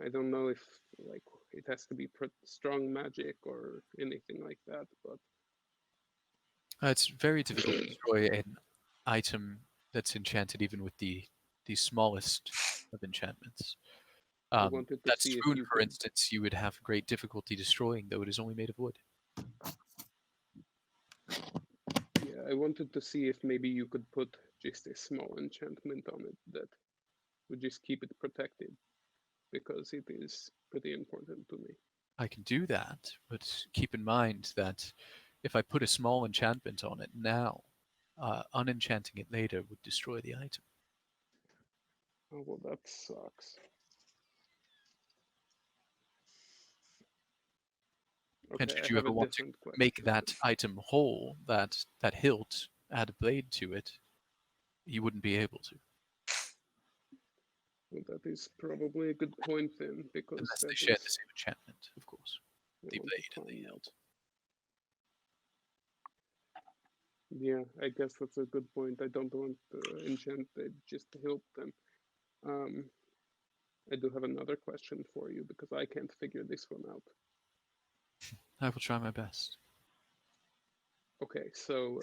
I don't know if like it has to be strong magic or anything like that, but It's very difficult to destroy an item that's enchanted, even with the smallest of enchantments. I wanted to That see if spoon, you for could. instance, you would have great difficulty destroying, though it is only made of wood. Yeah, I wanted to see if maybe you could put just a small enchantment on it that would just keep it protected, because it is pretty important to me. I can do that, but keep in mind that if I put a small enchantment on it now, unenchanting it later would destroy the item. Oh well, that sucks. And Okay, should I you have ever a want to different make question. that item whole, that hilt, add a blade to it, you wouldn't be able to, Well, that is probably a good point then, because unless they that share the is same enchantment, of course. I The want to blade and the find that. hilt. Yeah, I guess that's a good point. I don't want to enchant it just to help them. Um, I do have another question for you because I can't figure this one out. I will try my best. Okay, so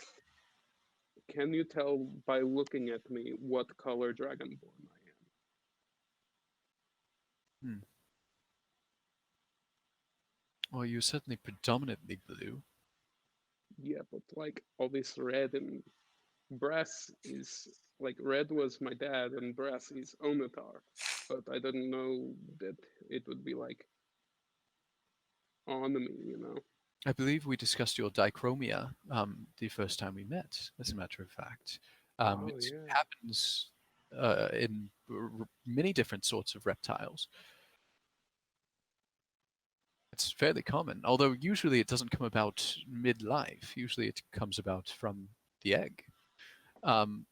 can you tell by looking at me what color Dragonborn I am? Hmm. Well, you're certainly predominantly blue. Yeah, but like all this red and brass is like red was my dad and brass is Onatar, but I didn't know that it would be like on me. I believe we discussed your dichromia the first time we met, as a matter of fact. Oh It yeah. happens in many different sorts of reptiles. It's fairly common, although usually it doesn't come about midlife. Usually it comes about from the egg. Um,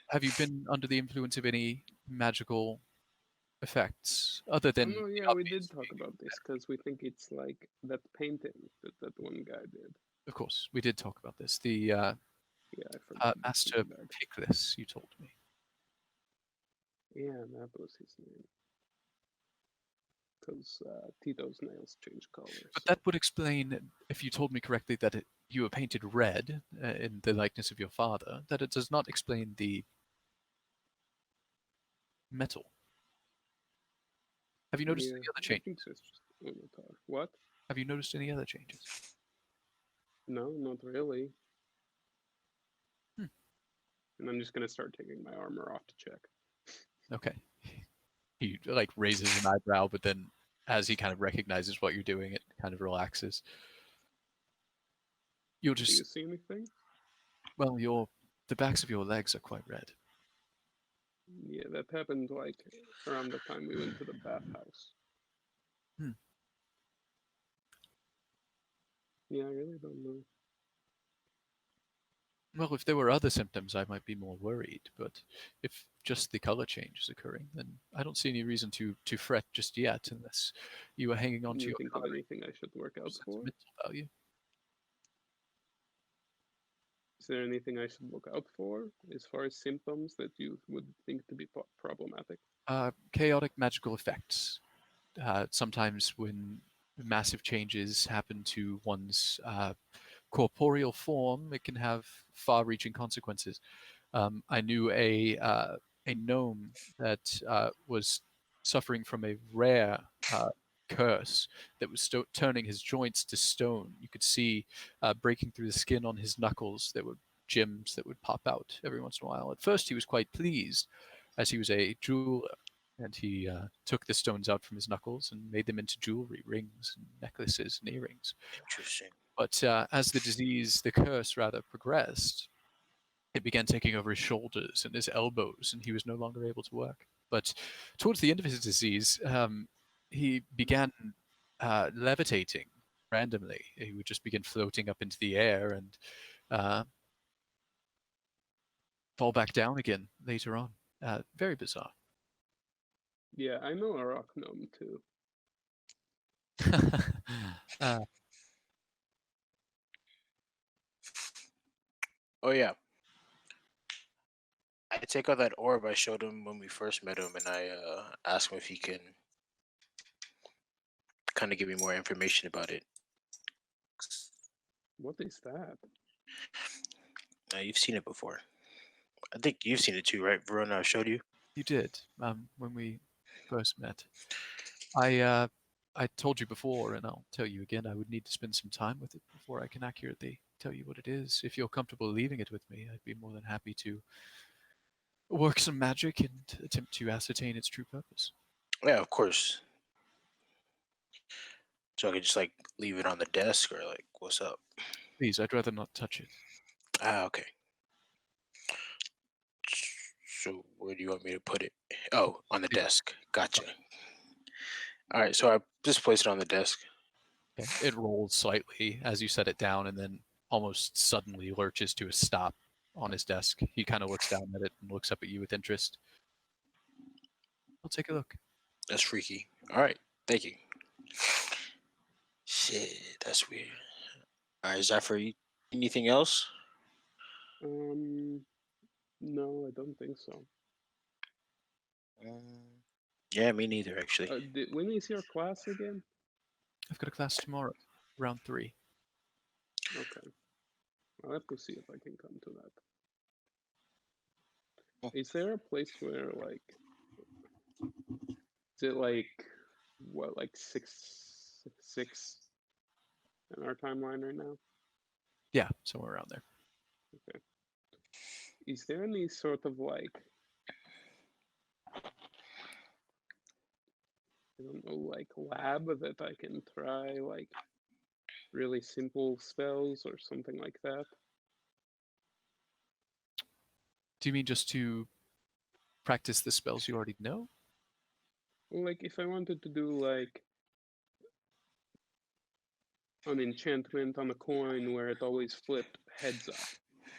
have you been under the influence of any magical effects other Oh than no, the yeah, we did obvious talk being about this because we think it's like that painting that one guy did. Of course, we did talk about this. The Yeah, I forgot the Master sleeping bag. Pickless, you told me. Yeah, that was his name. Because Tito's nails change color. But So that would explain, if you told me correctly, that you were painted red in the likeness of your father, that it does not explain the metal. Have you noticed yeah, any other I think changes? that's just Onatar. What? Have you noticed any other changes? No, not really. Hmm. And I'm just gonna start taking my armor off to check. Okay. He like raises an eyebrow, but then as he kind of recognizes what you're doing, it kind of relaxes. You'll Do you just, see anything? well, the backs of your legs are quite red. Yeah, that happened like around the time we went to the bathhouse. Hmm. Yeah, I really don't know. Well, if there were other symptoms, I might be more worried. But if just the color change is occurring, then I don't see any reason to fret just yet, unless you are hanging on Can to you your think of coloring anything I should work out for? sentimental value. Is there anything I should look out for as far as symptoms that you would think to be problematic? Chaotic magical effects. Sometimes when massive changes happen to one's corporeal form, it can have far-reaching consequences. I knew a gnome that was suffering from a rare curse that was turning his joints to stone. You could see breaking through the skin on his knuckles. There were gems that would pop out every once in a while. At first, he was quite pleased, as he was a jeweler, and he took the stones out from his knuckles and made them into jewelry, rings, and necklaces, and earrings. Interesting. But as the curse rather progressed, it began taking over his shoulders and his elbows, and he was no longer able to work. But towards the end of his disease, he began levitating randomly. He would just begin floating up into the air and fall back down again later on. Very bizarre. Yeah, I know a rock gnome too. uh, Oh yeah, I take out that orb I showed him when we first met him, and I asked him if he can kind of give me more information about it. What is that? You've seen it before. I think you've seen it too, right, Verona? I showed you. You did when we first met. I told you before, and I'll tell you again, I would need to spend some time with it before I can accurately tell you what it is. If you're comfortable leaving it with me, I'd be more than happy to work some magic and attempt to ascertain its true purpose. Yeah, of course. So I could just like leave it on the desk, or like, what's up? Please, I'd rather not touch it. Ah, okay. So where do you want me to put it? Oh, on the desk. Gotcha. All right, so I just placed it on the desk. Okay. It rolls slightly as you set it down, and then almost suddenly lurches to a stop on his desk. He kind of looks down at it and looks up at you with interest. I'll take a look. That's freaky. All right, thank you. Shit, that's weird. All right, Zephyr, anything else? No, I don't think so. Yeah, me neither, actually. When is your class again? I've got a class tomorrow, round 3. Okay. I'll have to see if I can come to that. Is there a place where, like, is it like, what, like 6 in our timeline right now? Yeah, somewhere around there. Okay. Is there any sort of, like, I don't know, like lab that I can try, like really simple spells or something like that? Do you mean just to practice the spells you already know? Well, like if I wanted to do like an enchantment on a coin where it always flipped heads up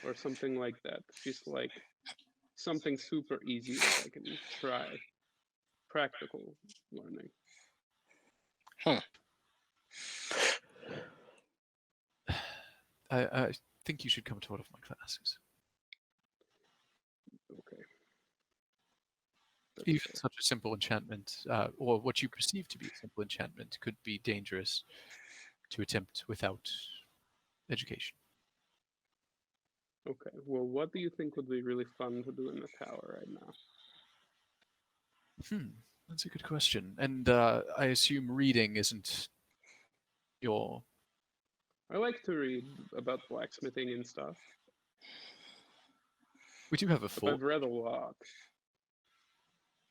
or something like that, just like something super easy that I can try. Practical learning. I think you should come to one of my classes. Okay. Even such a simple enchantment, or what you perceive to be a simple enchantment, could be dangerous to attempt without education. Okay. Well, what do you think would be really fun to do in the tower right now? That's a good question. And I assume reading isn't your... I like to read about blacksmithing and stuff. We do have a But forge. I've read a lot.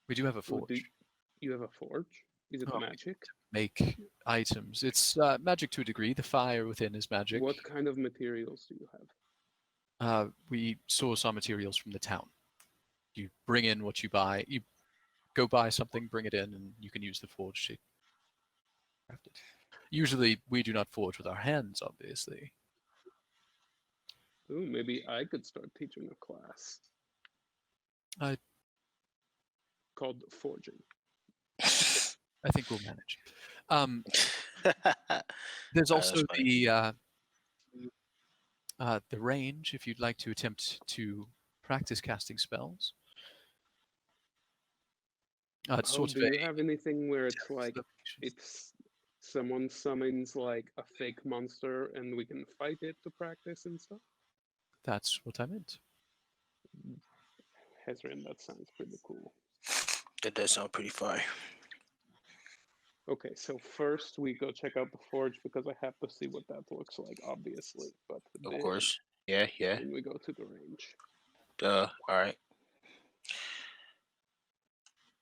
We do have a forge. You have a forge? Is it magic? Make items. It's magic to a degree. The fire within is magic. What kind of materials do you have? We source our materials from the town. You bring in what you buy. You go buy something, bring it in, and you can use the forge to craft it. Usually, we do not forge with our hands, obviously. Ooh, maybe I could start teaching a class. Called forging. I think we'll manage. There's also the range if you'd like to attempt to practice casting spells. It's sort do of you have anything where it's like someone summons like a fake monster and we can fight it to practice and stuff? That's what I meant. Hezrin, that sounds pretty cool. That does sound pretty fire. Okay, so first we go check out the forge because I have to see what that looks like, obviously. But of course. Yeah, yeah. And we go to the range. All right.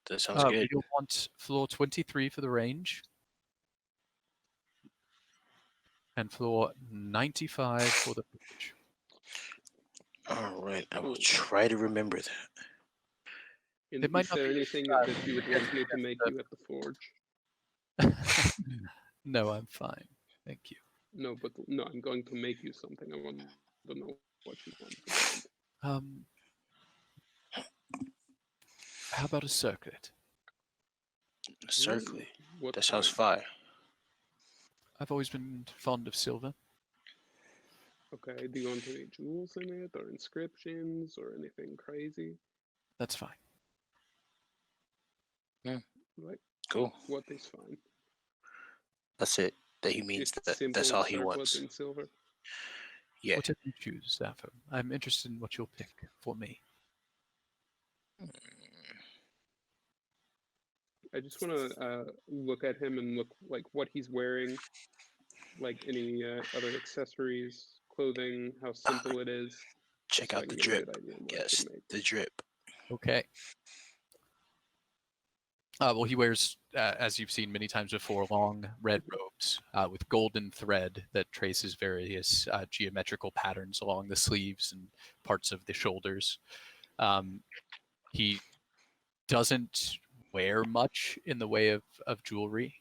That sounds good. You'll want floor 23 for the range. And floor 95 for the bridge. All right, I will Cool. try to remember that. And It might is not there be anything that you would want me to make you at the forge? No, I'm fine. Thank you. No, but no, I'm going to make you something. I want to know what you want. How about a circlet? Certainly. What That sounds kind? fire. I've always been fond of silver. Okay, do you want any jewels in it, or inscriptions, or anything crazy? That's fine. Like, Cool. what is fine? That's it. That he means Just that. simple That's all he circlet wants. in silver. Yeah. Whatever you choose, Zafo. I'm interested in what you'll pick for me. I just want to look at him and look like what he's wearing, like any other accessories, clothing, how simple it is. Check so I out the can get a drip. good idea on what I Yes, should make. the drip. Okay. Well, he wears, as you've seen many times before, long red robes with golden thread that traces various geometrical patterns along the sleeves and parts of the shoulders. He doesn't wear much in the way of jewelry.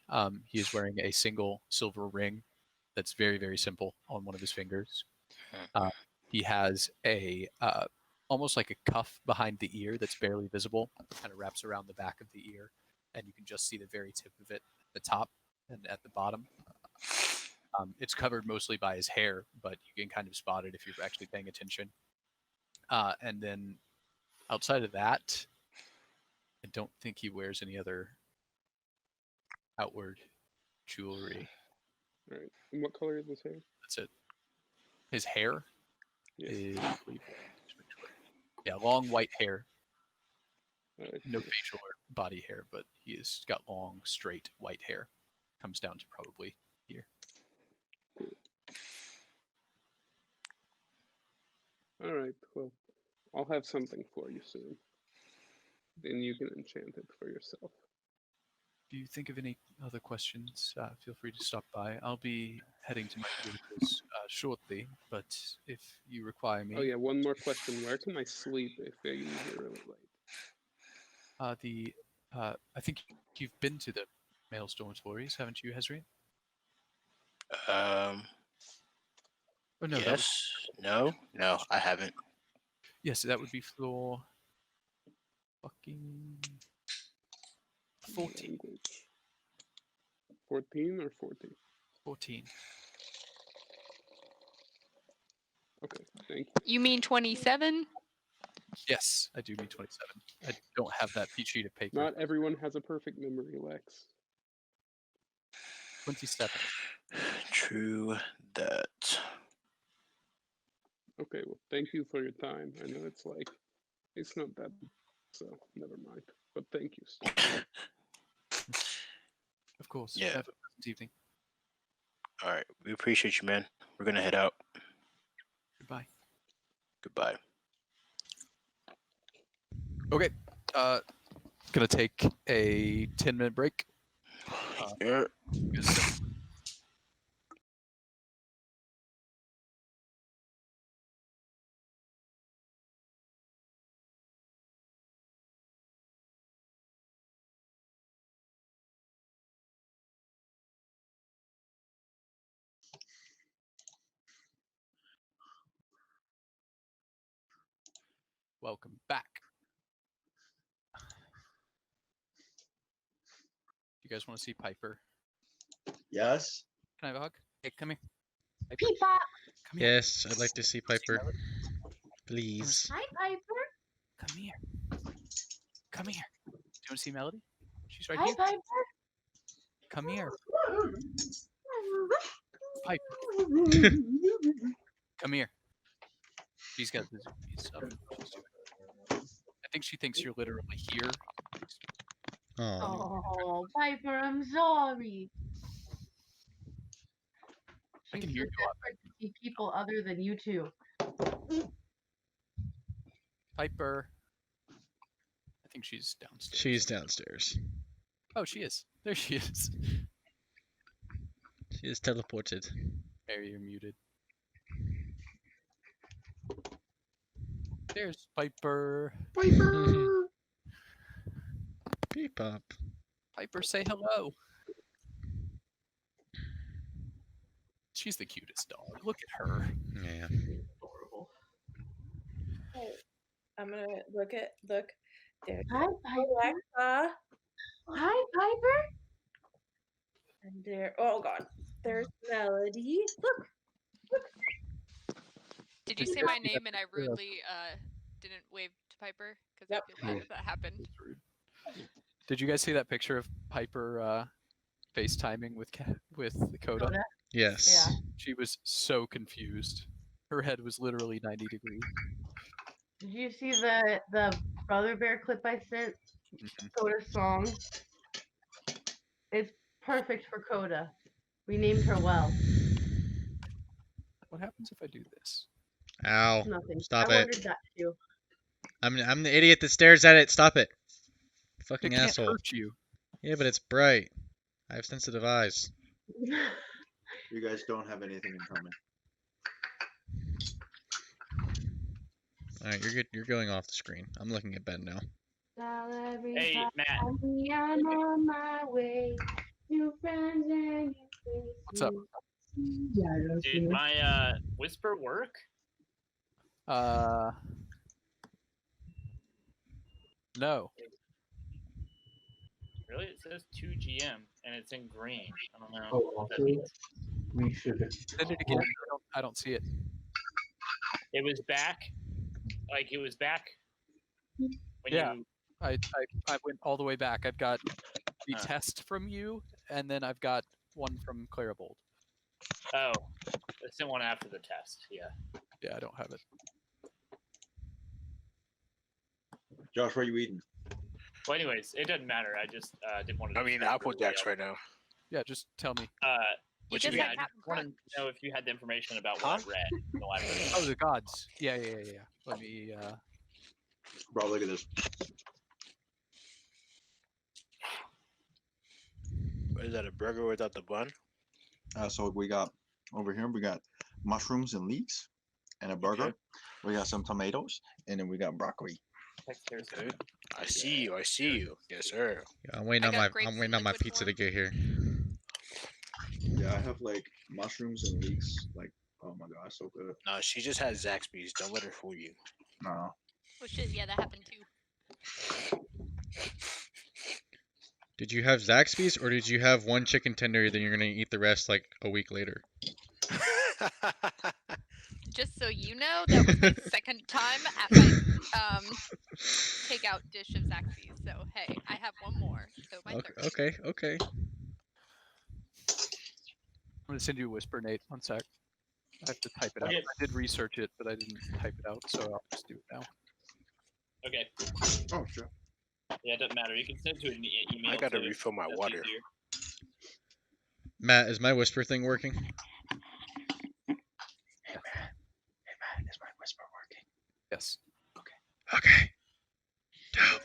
He is wearing a single silver ring that's very, very simple on one of his fingers. He has a almost like a cuff behind the ear that's barely visible, kind of wraps around the back of the ear, and you can just see the very tip of it at the top and at the bottom. It's covered mostly by his hair, but you can kind of spot it if you're actually paying attention. And then outside of that, I don't think he wears any other outward jewelry. All right. And what color is his hair? That's it. His hair Yes. is, I believe, yeah, long white hair. No Okay. facial or body hair, but he has got long, straight white hair. Comes down to probably here. Cool. All right. Well, I'll have something for you soon. Then you can enchant it for yourself. If you think of any other questions, feel free to stop by. I'll be heading to my quarters shortly, but if you require me, Oh yeah, one more question. Where can I sleep if I leave here really late? I think you've been to the male dormitories, haven't you, Hezri? Oh, no, yes. No, I haven't. Yes, that would be floor fucking 14. 14 or 40? 14. Okay, thank you. You mean 27? Yes, I do mean 27. I don't have that sheet of paper. Not everyone has a perfect memory, Lex. 27. True that. Okay, well, thank you for your time. I know it's not that, so never mind. But thank you still. Of course. Yeah. Have a pleasant evening. All right, we appreciate you, man. We're gonna head out. Goodbye. Goodbye. Okay. Gonna take a 10-minute break. Yeah. Welcome back. You guys want to see Piper? Yes. Can I have a hug? Hey, come here. Piper. Peepa. Come here. Yes, I'd like to see Piper. Please. Hi, Piper. Come here. Come here. Do you want to see Melody? She's right Hi, here. Piper. Come here. Piper. Come here. She's got the zoomies up. I think she thinks you're literally here. Oh, Piper, I'm sorry. I can She's hear so you a lot. desperate to see people other than you two. Piper. I think she's downstairs. She's downstairs. Oh, she is. There she is. She is teleported. Mary, you're muted. There's Piper. Piper. Beep up. Piper, say hello. She's the cutest dog. Look at her. Yeah. Adorable. Hey, I'm gonna look. There's Hi, Piper. Alexa. Hi, Piper. And there. Oh God. There's Melody. Look. Did you say my name and I rudely didn't wave to Piper? Because I feel bad if that happened. Did you guys see that picture of Piper FaceTiming with Coda? Coda? Yes. Yeah. She was so confused. Her head was literally 90 degrees. Did you see the Brother Bear clip I sent? Coda's song. It's perfect for Coda. We named her well. What happens if I do this? Ow. Nothing. Stop I it. wondered that too. I'm the idiot that stares at it. Stop it. Fucking It can't asshole. hurt you. Yeah, but it's bright. I have sensitive eyes. You guys don't have anything in common. Alright, you're good. You're going off the screen. I'm looking at Ben now. Hey, Matt. I'm on my way. New friends and new What's up? Did my whisper work? No. Really? It says 2 GM and it's in green. I don't know. Oh, what that also, means. we should. Send it again. I don't see it. It was back. Like it was back. When Yeah. You... I went all the way back. I've got the test from you, and then I've got one from Clarabold. Oh, it's the one after the test. Yeah. Yeah, I don't have it. Josh, what are you eating? Well, anyways, it doesn't matter. I just didn't want to. I mean, Apple Jacks right now. Yeah, just tell me. You Which just yeah, had I Captain just want to Crunch. know if you had the information about what I read in the library. Oh, the gods. Yeah. Let me. Bro, look at this. What is that, a burger without the bun? So we got over here. We got mushrooms and leeks, and a burger. Okay. We got some tomatoes, and then we got broccoli. Okay. I see you. Yes, sir. Yeah, I'm waiting on my pizza to get here. Yeah, I have like mushrooms and leeks. Like, oh my god, so good. No, she just has Zaxby's. Don't let her fool you. No. Oh shit, yeah, that happened too. Did you have Zaxby's or did you have one chicken tender then you're gonna eat the rest like a week later? Just so you know, that was my second time at my takeout dish of Zaxby's. So hey, I have one more. So my third. Okay. I'm gonna send you a whisper, Nate. One sec. I have to type it out. Okay. I did research it, but I didn't type it out, so I'll just do it now. Okay. Oh, sure. Yeah, it doesn't matter. You can send it to an email. I gotta too. refill my That's water. easier. Matt, is my whisper thing working? Hey Matt, is my whisper working? Yes. Okay. Dope.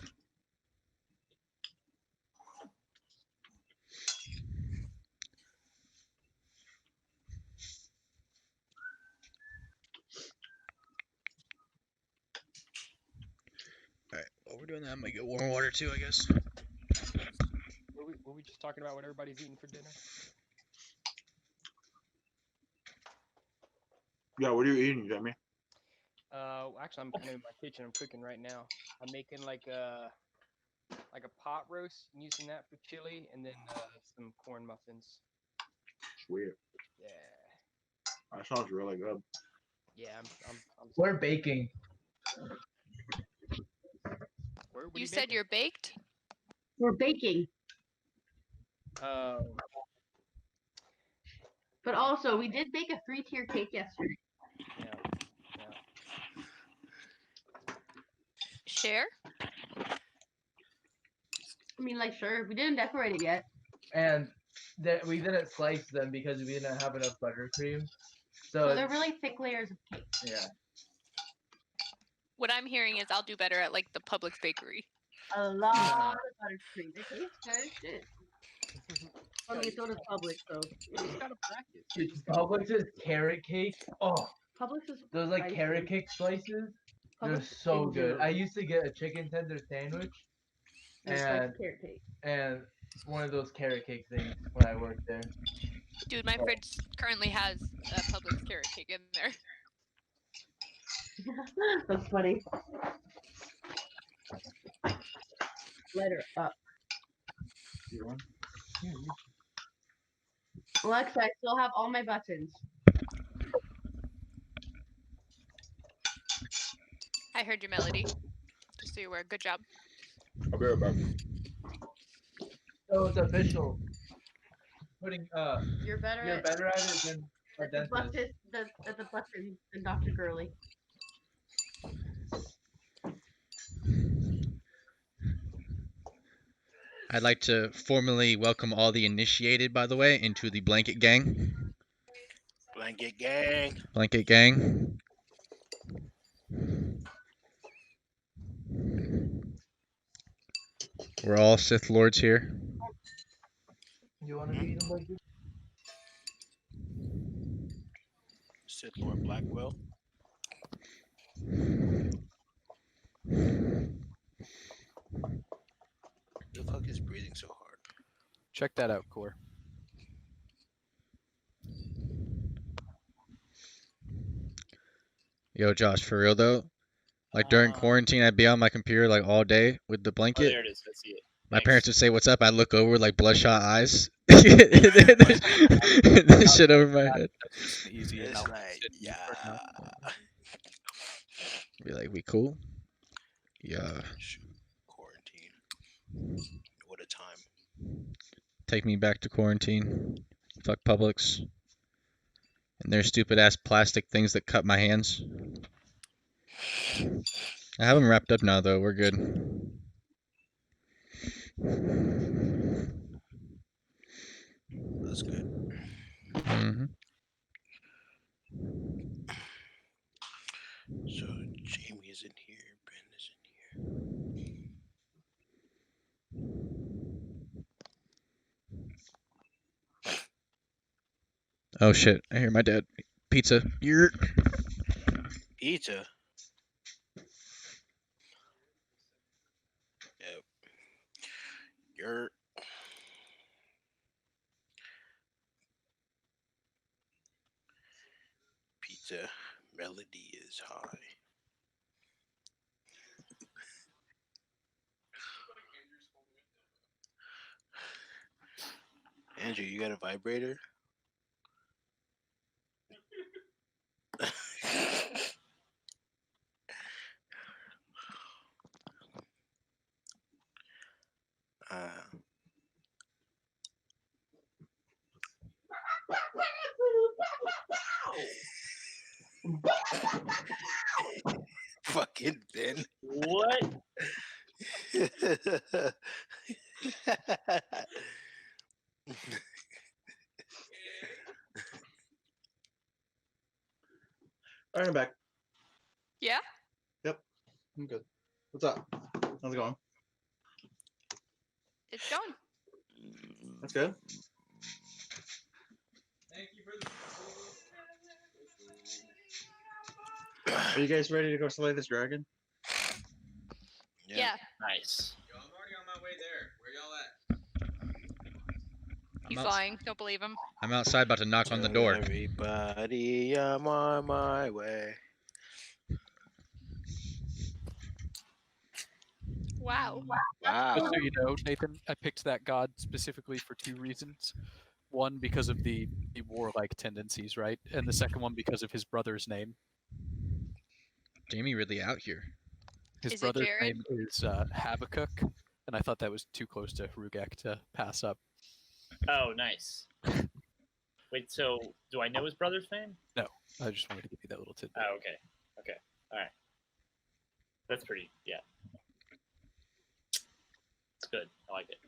Alright, while we're doing that, I might get warm water too, I guess. Were we just talking about what everybody's eating for dinner? Yeah, what are you eating, Jamie? Actually, I'm kind of in my kitchen. I'm cooking right now. I'm making like a pot roast, and using that for chili, and then some corn muffins. Sweet. Yeah. That sounds really good. Yeah, I'm We're baking. What You said you're baked? We're baking. But also, we did bake a 3-tier cake yesterday. Yeah. Share? I mean, like, sure, we didn't decorate it yet. And we didn't slice them because we didn't have enough buttercream. So So they're really thick layers of cake. yeah. What I'm hearing is I'll do better at like the Publix bakery. A lot of buttercream. It tastes good as shit. I mean, so does Publix, so. You just gotta practice. Dude, Publix's carrot cake. Oh, Publix is those like spicy. carrot cake slices. They're Publix so in good. I general. used to get a chicken tender sandwich And and spicy carrot cake. and one of those carrot cake things when I worked there. Dude, my fridge currently has a Publix carrot cake in there. That's funny. Let her up. Alexa, I still have all my buttons. I heard your melody. Just so you're aware. Good job. I'll be right back. So it's official. Putting You're better you're at better at it than our the dentist. the buttons than Dr. Gurley. I'd like to formally welcome all the initiated, by the way, into the Blanket Gang. Blanket gang. Blanket Gang. We're all Sith Lords here. You want to be the blanket? Sith Lord Blackwell. The fuck is breathing so hard? Check that out, Core. Yo, Josh, for real though, like during quarantine, I'd be on my computer like all day with the Oh, blanket. there it is. I see it. My Thanks. parents would say, "What's up?" I'd look over like bloodshot eyes. This shit over my head. That's just an easy It's amount. like, yeah. Be like, "We cool?" Yeah. Shoot, quarantine. What a time. Take me back to quarantine. Fuck Publix. And their stupid ass plastic things that cut my hands. I have them wrapped up now though. We're good. That's good. Mm-hmm. So Jamie is in here. Ben is in here. Oh shit! I hear my dad. Pizza. Yer. Pizza. Yep. You're. Pizza melody is high. Andrew, you got a vibrator? Fucking Ben. What? All right, I'm back. Yeah? Yep, I'm good. What's up? How's it going? It's going. That's good. Are you guys ready to go slay this dragon? Yeah. Nice. Yo, I'm already on my way there. Where y'all at? He's lying. Don't believe him. I'm outside about to knock on the door. Everybody, I'm on my way. Wow. Wow. Just so you know, Nathan, I picked that god specifically for two reasons. One, because of the warlike tendencies, right? And the second one, because of his brother's name. Jamie really out here. His Is it brother's Jared? name is Habakkuk, and I thought that was too close to Rugek to pass up. Oh, nice. Wait, so do I know his brother's name? No, I just wanted to give you that little tidbit. Oh, okay. Okay. All right. That's pretty, yeah. It's good. I like it.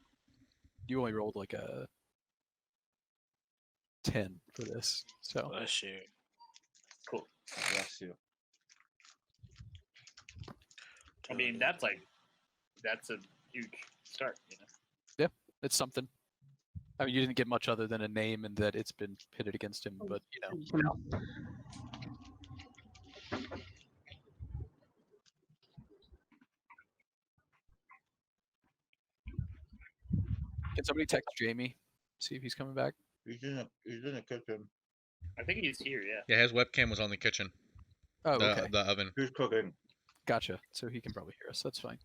You only rolled like a 10 for this, so. Bless you. Cool. Bless you. I mean, that's a huge start, you know. Yeah, it's something. I mean, you didn't get much other than a name and that it's been pitted against him, but you know. Can somebody text Jamie? See if he's coming back. He's in the kitchen. I think he's here, yeah. Yeah, his webcam was on the kitchen. Oh, okay. The oven. Who's cooking? Gotcha. So he can probably hear us. That's fine.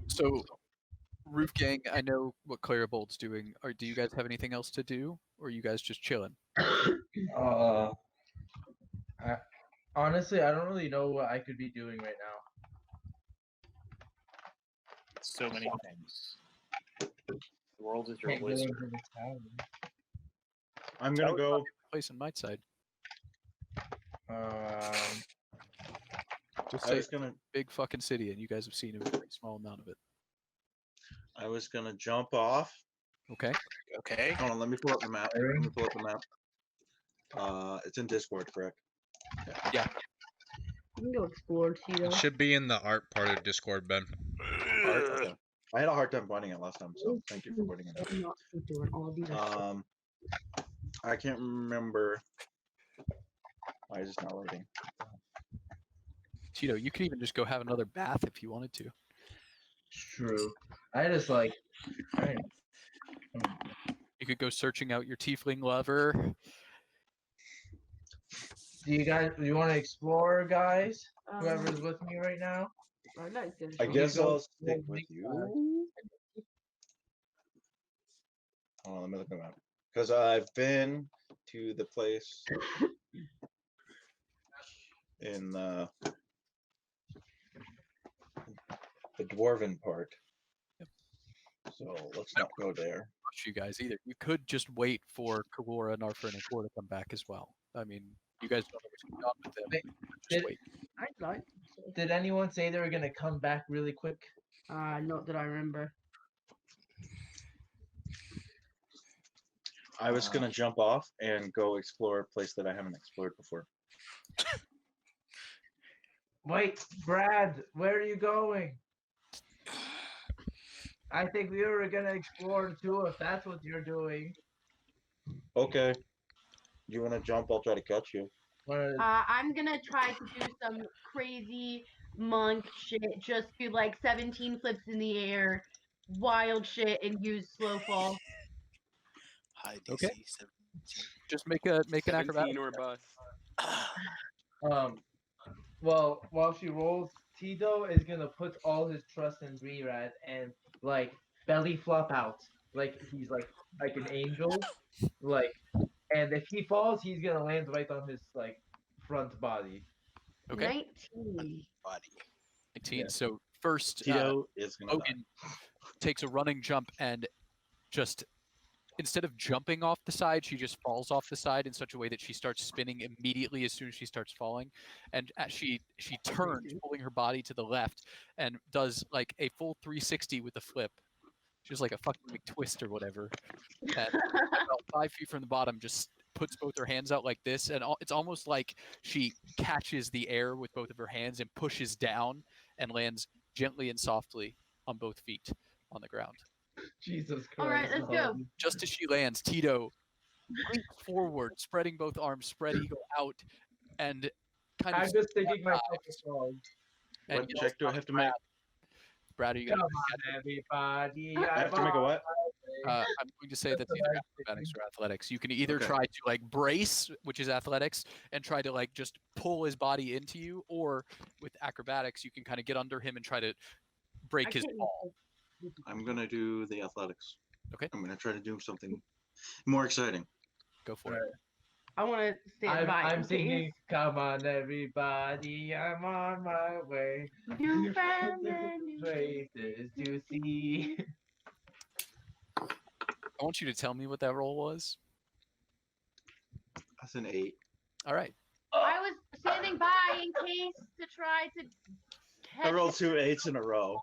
So, Roof Gang, I know what Clarabold's doing. Do you guys have anything else to do, or are you guys just chilling? Honestly, I don't really know what I could be doing right now. So many things. The world is your Can't get oyster. into the town. I'm gonna go. Place on my side. Just I say was gonna. big fucking city, and you guys have seen a very small amount of it. I was gonna jump off. Okay. Okay. Hold on, let me pull up the map. Let me pull up the map. It's in Discord, correct? Yeah. You can go explore, Tito. It should be in the art part of Discord, Ben. Art? Okay. I had a hard time finding it last time, so thank you for pointing it I'm not doing all these. out. I can't remember. Why is this not loading? Tito, you could even just go have another bath if you wanted to. True. I just like. You could go searching out your tiefling lover. Do you want to explore, guys? Whoever's with me right now. I'd like to. I guess I'll stick with you. Hold on, let me look at the map. Because I've been to the place in the dwarven part. So let's not go there. Rush you guys either. You could just wait for Kawura, Narfer, and Akor to come back as well. I mean, you guys don't know what's going on with them. Just wait. I'd like. Did anyone say they were gonna come back really quick? Not that I remember. I was gonna jump off and go explore a place that I haven't explored before. Wait, Brad, where are you going? I think we were gonna explore too, if that's what you're doing. Okay. You wanna jump? I'll try to catch you. I'm gonna try to do some crazy monk shit. Just do like 17 flips in the air, wild shit, and use slow fall. High DC Okay. 17. Just make an 17 acrobatic. or bust. Well, while she rolls, Tito is gonna put all his trust in Brad and like belly flop out, like he's like an angel, like, and if he falls, he's gonna land right on his like front body. Okay. 19. Body. 19. Yeah. So first, Tito is gonna die. Logan takes a running jump and just instead of jumping off the side, she just falls off the side in such a way that she starts spinning immediately as soon as she starts falling. And as she turns, pulling her body to the left, and does like a full 360 with a flip. She's like a fucking McTwist or whatever. And about 5 feet from the bottom, just puts both her hands out like this, and it's almost like she catches the air with both of her hands and pushes down and lands gently and softly on both feet on the ground. Jesus Christ. All right, let's go. Just as she lands, Tito leaps forward, spreading both arms, spread eagle out, and kind of. I'm just thinking myself a song. And What yells check do I out have to Brad. make? Brad, are you Come going on, everybody. I have to make a what? I'm going to say that's either acrobatics or athletics. You can either Okay. try to like brace, which is athletics, and try to like just pull his body into you, or with acrobatics, you can kind of get under him and try to break his fall. I'm gonna do the athletics. Okay. I'm gonna try to do something more exciting. Go for it. I want to stand by. I'm in singing, case. come on everybody, I'm on my way. New friends and new places to see. I want you to tell me what that roll was. That's an 8. All right. I was standing by in case to try to catch I rolled 2 8s in a row.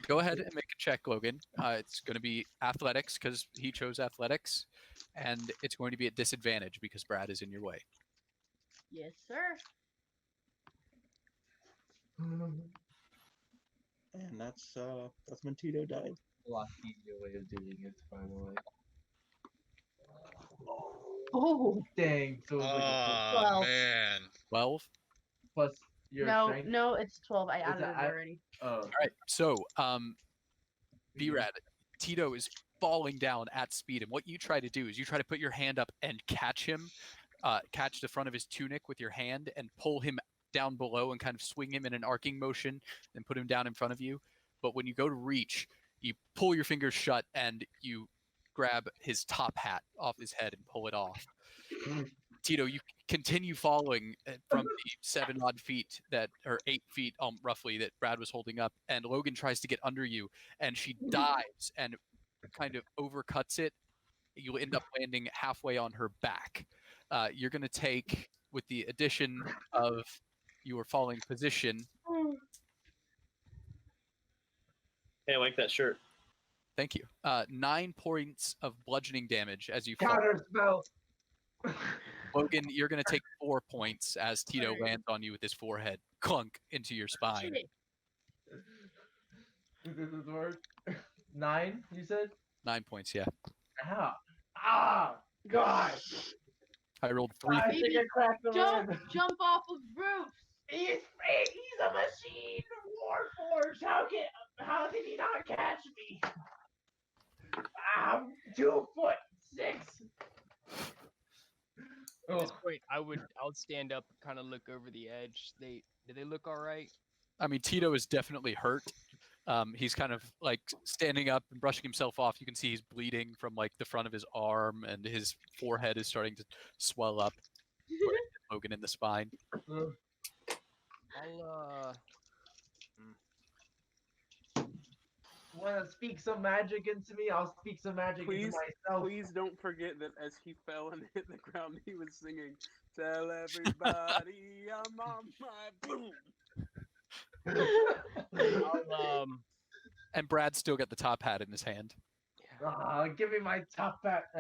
Go ahead and make a check, Logan. It's going to be athletics because he chose athletics, and it's going to be at disadvantage because Brad is in your way. Yes, sir. And that's when Tito died. A lot easier way of doing it, by the way. Oh, Dang. So it's like a Oh 12. man. 12. plus your No, strength. no, it's 12. I added that it already. Oh. All right. So, B-Rad, Tito is falling down at speed, and what you try to do is you try to put your hand up and catch him, catch the front of his tunic with your hand, and pull him down below and kind of swing him in an arcing motion, and put him down in front of you. But when you go to reach, you pull your fingers shut and you grab his top hat off his head and pull it off. Tito, you continue falling from the 7 odd feet that, or 8 feet roughly, that Brad was holding up, and Logan tries to get under you, and she dives and kind of overcuts it. You'll end up landing halfway on her back. You're going to take, with the addition of your falling position. Hey, I like that shirt. Thank you. 9 points of bludgeoning damage as you fall. Counter spell. Logan, you're going to take 4 points as Tito lands on you with his forehead clunk into your spine. This is work. 9, you said? 9 points, yeah. God. I rolled 3. I think I cracked the rib. Jump off of roofs. He's a machine. Warforged. How did he not catch me? I'm 2'6". At this point, I would stand up, kind of look over the edge. Do they look all right? I mean, Tito is definitely hurt. He's kind of like standing up and brushing himself off. You can see he's bleeding from like the front of his arm, and his forehead is starting to swell up. Logan in the spine. I'll Want to speak some magic into me? I'll speak some magic into myself. Please don't forget that as he fell and hit the ground, he was singing, "Tell everybody I'm on my boom." And Brad's still got the top hat in his hand. Give me my top hat.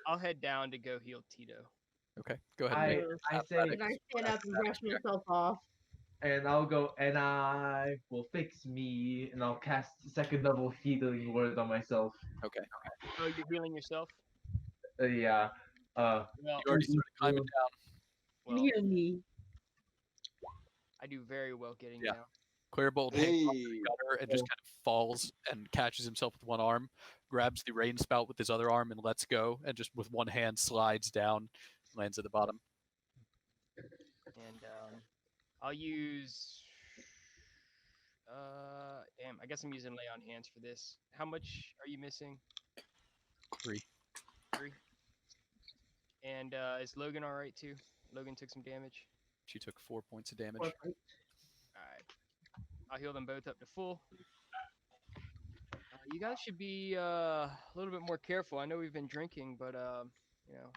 I'll head down to go heal Tito. Okay, go ahead. I stand up and brush myself off. And I'll go, and I will fix me, and I'll cast second level healing word on myself. Okay. Oh, you're healing yourself? Yeah. Well, you already started climbing down. Well, Heal me. I do very well getting Yeah. down. Clearbolt hangs off the gutter and just kind of falls and catches himself with one arm, grabs the rain spout with his other arm and lets go, and just with one hand slides down, lands at the bottom. And I'll use. Damn, I guess I'm using lay on hands for this. How much are you missing? 3. 3. And is Logan all right too? Logan took some damage. She took 4 points of damage. All right. I'll heal them both up to full. You guys should be a little bit more careful. I know we've been drinking, but you know.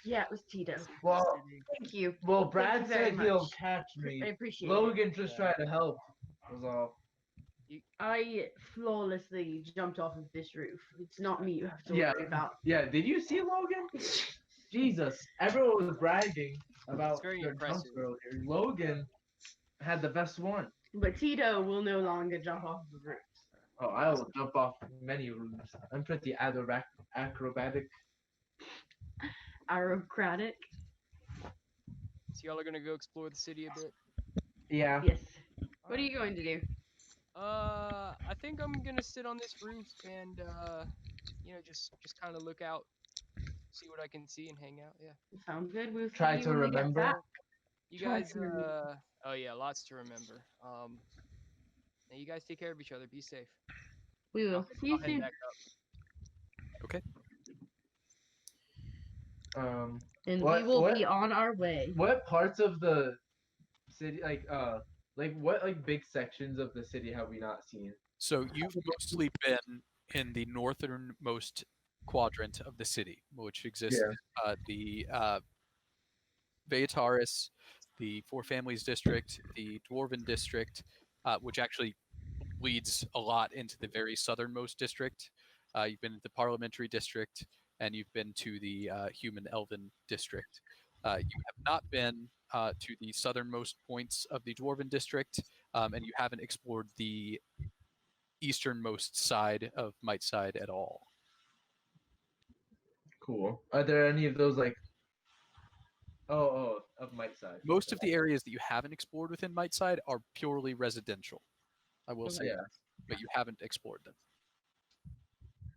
Yeah, it was Tito. Well, thank you. Well, Brad Thank you very said he'll much. catch me. I appreciate Logan it. just tried to help. Was all. I flawlessly jumped off of this roof. It's not me you have to worry about. Yeah, did you see Logan? Jesus, everyone was bragging about very their jumps earlier. Logan had the best one. But Tito will no longer jump off the roof. Oh, I will jump off many roofs. I'm pretty acrobatic. Aerocratic. So y'all are gonna go explore the city a bit. Yeah. Yes. What are you going to do? I think I'm gonna sit on this roof and you know, just kind of look out, see what I can see, and hang out. Yeah. Sounds good. We'll Try see to you when we get remember. back. You Try guys. to remember. Oh yeah, lots to remember. Now you guys take care of each other. Be safe. We will. See you I'll head soon. back up. Okay. And we will be on our way. What parts of the city, like what like big sections of the city have we not seen? So you've mostly been in the northernmost quadrant of the city, which exists the Veataris, the Four Families District, the Dwarven District, which actually leads a lot into the very southernmost district. You've been to the Parliamentary District, and you've been to the Human Elven District. You have not been to the southernmost points of the Dwarven District, and you haven't explored the easternmost side of Mightside at all. Cool. Are there any of those like? Oh, of Mightside. Most of the areas that you haven't explored within Mightside are purely residential. I will say Yeah. that, but you haven't explored them.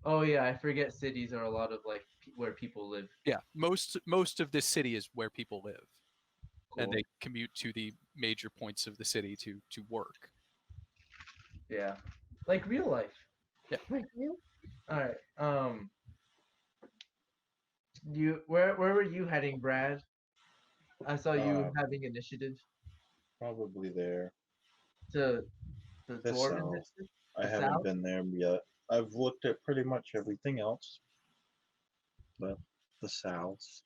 Oh yeah, I forget cities are a lot of like where people live. Yeah, most of this city is where people live, and Cool. they commute to the major points of the city to work. Yeah, like real life. Yeah. Like you? All right. You where were you heading, Brad? I saw you having initiative Probably there. to the The Dwarven south. district. I The haven't south? been there yet. I've looked at pretty much everything else, but the south.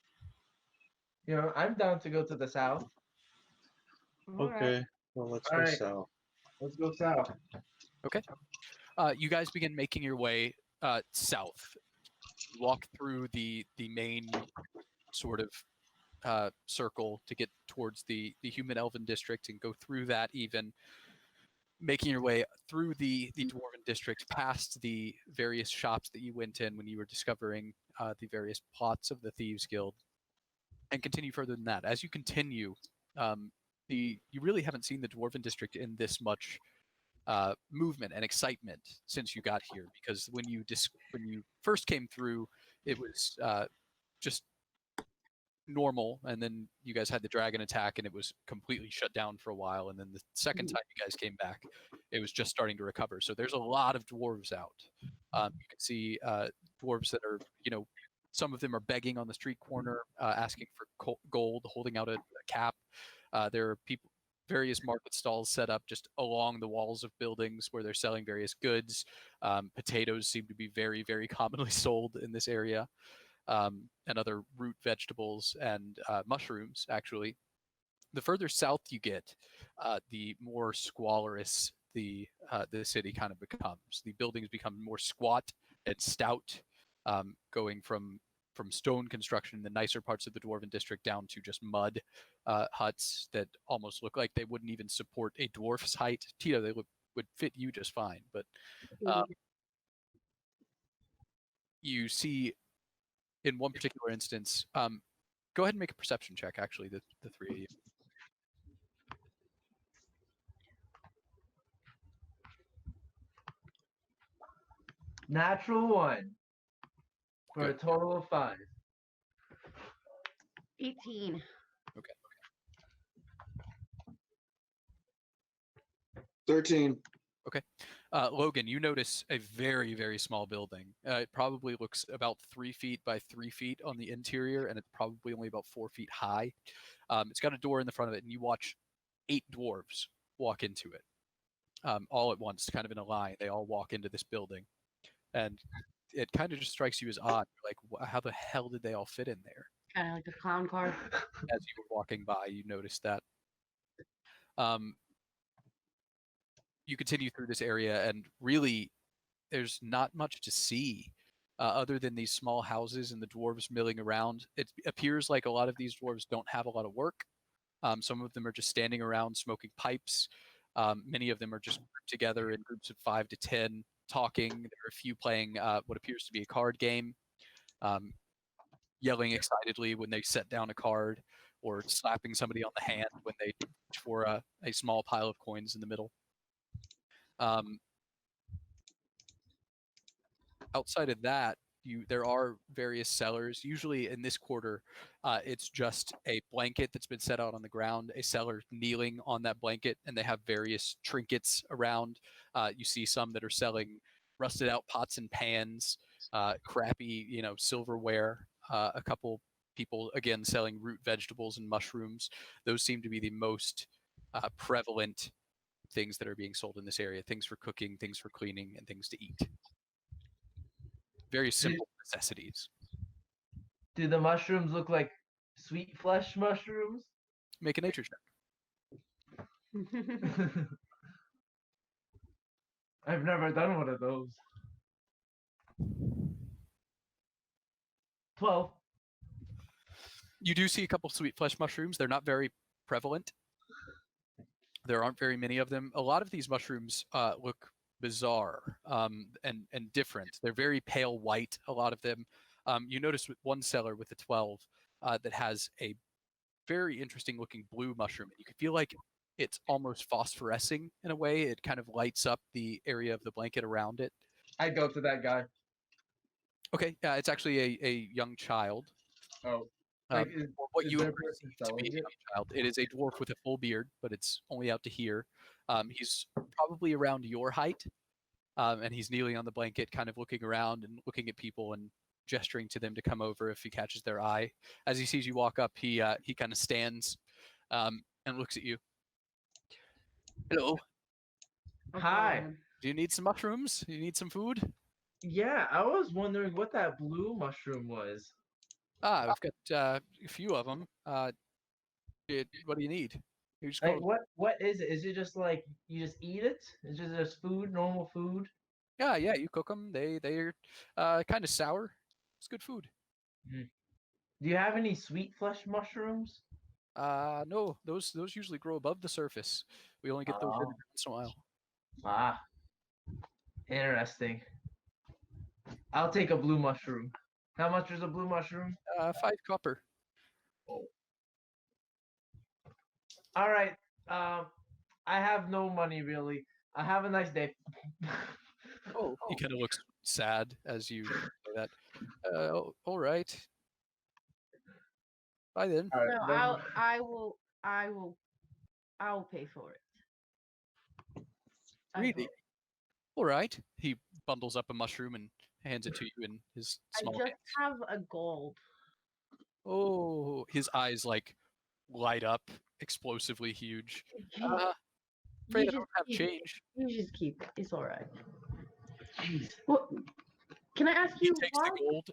You know, I'm down to go to the south. Okay, well let's All go right. south. Let's go south. Okay. You guys begin making your way south. You walk through the main sort of circle to get towards the human elven district and go through that, even making your way through the dwarven district, past the various shops that you went in when you were discovering the various plots of the Thieves Guild, and continue further than that. As you continue, you really haven't seen the dwarven district in this much movement and excitement since you got here, because when you first came through, it was just normal, and then you guys had the dragon attack and it was completely shut down for a while, and then the second time you guys came back, it was just starting to recover. So there's a lot of dwarves out. You can see dwarves that are, some of them are begging on the street corner, asking for gold, holding out a cap. There are various market stalls set up just along the walls of buildings where they're selling various goods. Potatoes seem to be very, very commonly sold in this area. And other root vegetables and mushrooms, actually. The further south you get, the more squalorous the city kind of becomes. The buildings become more squat and stout, going from stone construction in the nicer parts of the Dwarven District down to just mud huts that almost look like they wouldn't even support a dwarf's height. Tito, they would fit you just fine, but you see in one particular instance, go ahead and make a perception check, actually, the three of you. Natural 1 for Good. a total of 5. 18. Okay. 13. Okay. Logan, you notice a very, very small building. It probably looks about 3 feet by 3 feet on the interior, and it's probably only about 4 feet high. It's got a door in the front of it, and you watch 8 dwarves walk into it, all at once, kind of in a line. They all walk into this building, and it kind of just strikes you as odd. Like, how the hell did they all fit in there? Kind of like a clown car. As you were walking by, you noticed that. You continue through this area, and really, there's not much to see other than these small houses and the dwarves milling around. It appears like a lot of these dwarves don't have a lot of work. Some of them are just standing around smoking pipes. Many of them are just grouped together in groups of 5 to 10, talking. There are a few playing what appears to be a card game, yelling excitedly when they set down a card, or slapping somebody on the hand when they reach for a small pile of coins in the middle. Outside of that, there are various sellers. Usually in this quarter, it's just a blanket that's been set out on the ground, a seller kneeling on that blanket, and they have various trinkets around. You see some that are selling rusted out pots and pans, crappy, silverware. A couple people, again, selling root vegetables and mushrooms. Those seem to be the most prevalent things that are being sold in this area. Things for cooking, things for cleaning, and things to eat. Very simple necessities. Do the mushrooms look like sweet flesh mushrooms? Make a nature check. I've never done one of those. 12. You do see a couple sweet flesh mushrooms. They're not very prevalent. There aren't very many of them. A lot of these mushrooms look bizarre and different. They're very pale white, a lot of them. You notice with one cellar with a 12 that has a very interesting looking blue mushroom. You can feel like it's almost phosphorescing in a way. It kind of lights up the area of the blanket around it. I go to that guy. Okay, it's actually a young child. Oh. Or what is you there would a person perceive to be a selling it? young child. It is a dwarf with a full beard, but it's only out to here. He's probably around your height, and he's kneeling on the blanket, kind of looking around and looking at people and gesturing to them to come over if he catches their eye. As he sees you walk up, he kind of stands and looks at you. Hello. Hi. Do you need some mushrooms? Do you need some food? Yeah, I was wondering what that blue mushroom was. We've got a few of them. What do you need? You just Like, go. what is it? Is it just like you just eat it? Is it just food, normal food? Yeah, you cook them. They're kind of sour. It's good food. Do you have any sweet flesh mushrooms? No, those usually grow above the surface. We only get those every once in a while. Ah, interesting. I'll take a blue mushroom. How much is a blue mushroom? 5 copper. All right. I have no money really. Have a nice day. Oh, he kind of looks sad as you say that. All right. Bye then. All No, right, I will pay for it. Really? All right. He bundles up a mushroom and hands it to you in his I small just hands. have a gold. Oh, his eyes like light up, explosively huge. Afraid I don't have change. You just keep it. It's all right. Jeez. What? Can I ask He you takes why? the gold,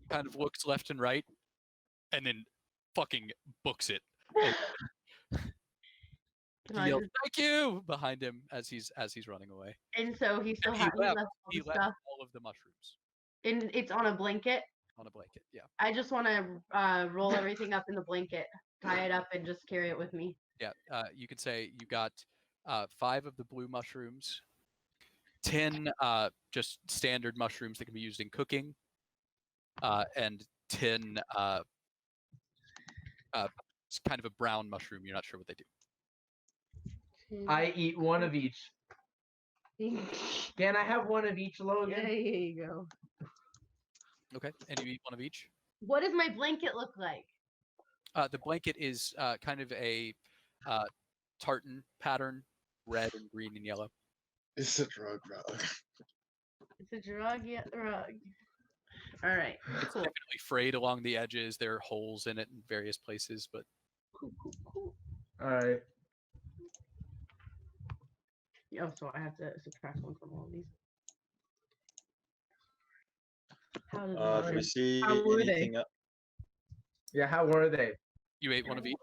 kind of looks left and right, and then fucking books it. And Can he I yells, just- "Thank you!" behind him as he's running away. And so he still And has left all the all stuff, of the mushrooms and it's on a blanket. on a blanket. Yeah. I just want to roll everything up in the blanket, tie it up, and just carry it with me. Yeah. You could say you got 5 of the blue mushrooms, 10 just standard mushrooms that can be used in cooking, and 10 it's kind of a brown mushroom. You're not sure what they do. I eat one of each. Can I have one of each, Logan? Yeah, here you go. Okay. And you eat one of each. What does my blanket look like? The blanket is kind of a tartan pattern, red and green and yellow. It's a drug rug. It's a drug, yeah, rug. All right, It's cool. definitely frayed along the edges. There are holes in it in various places, but Cool. All right. Oh, so I have to subtract one from all of these. How did Do we see How were they? anything else? Yeah, how were they? you ate one of each.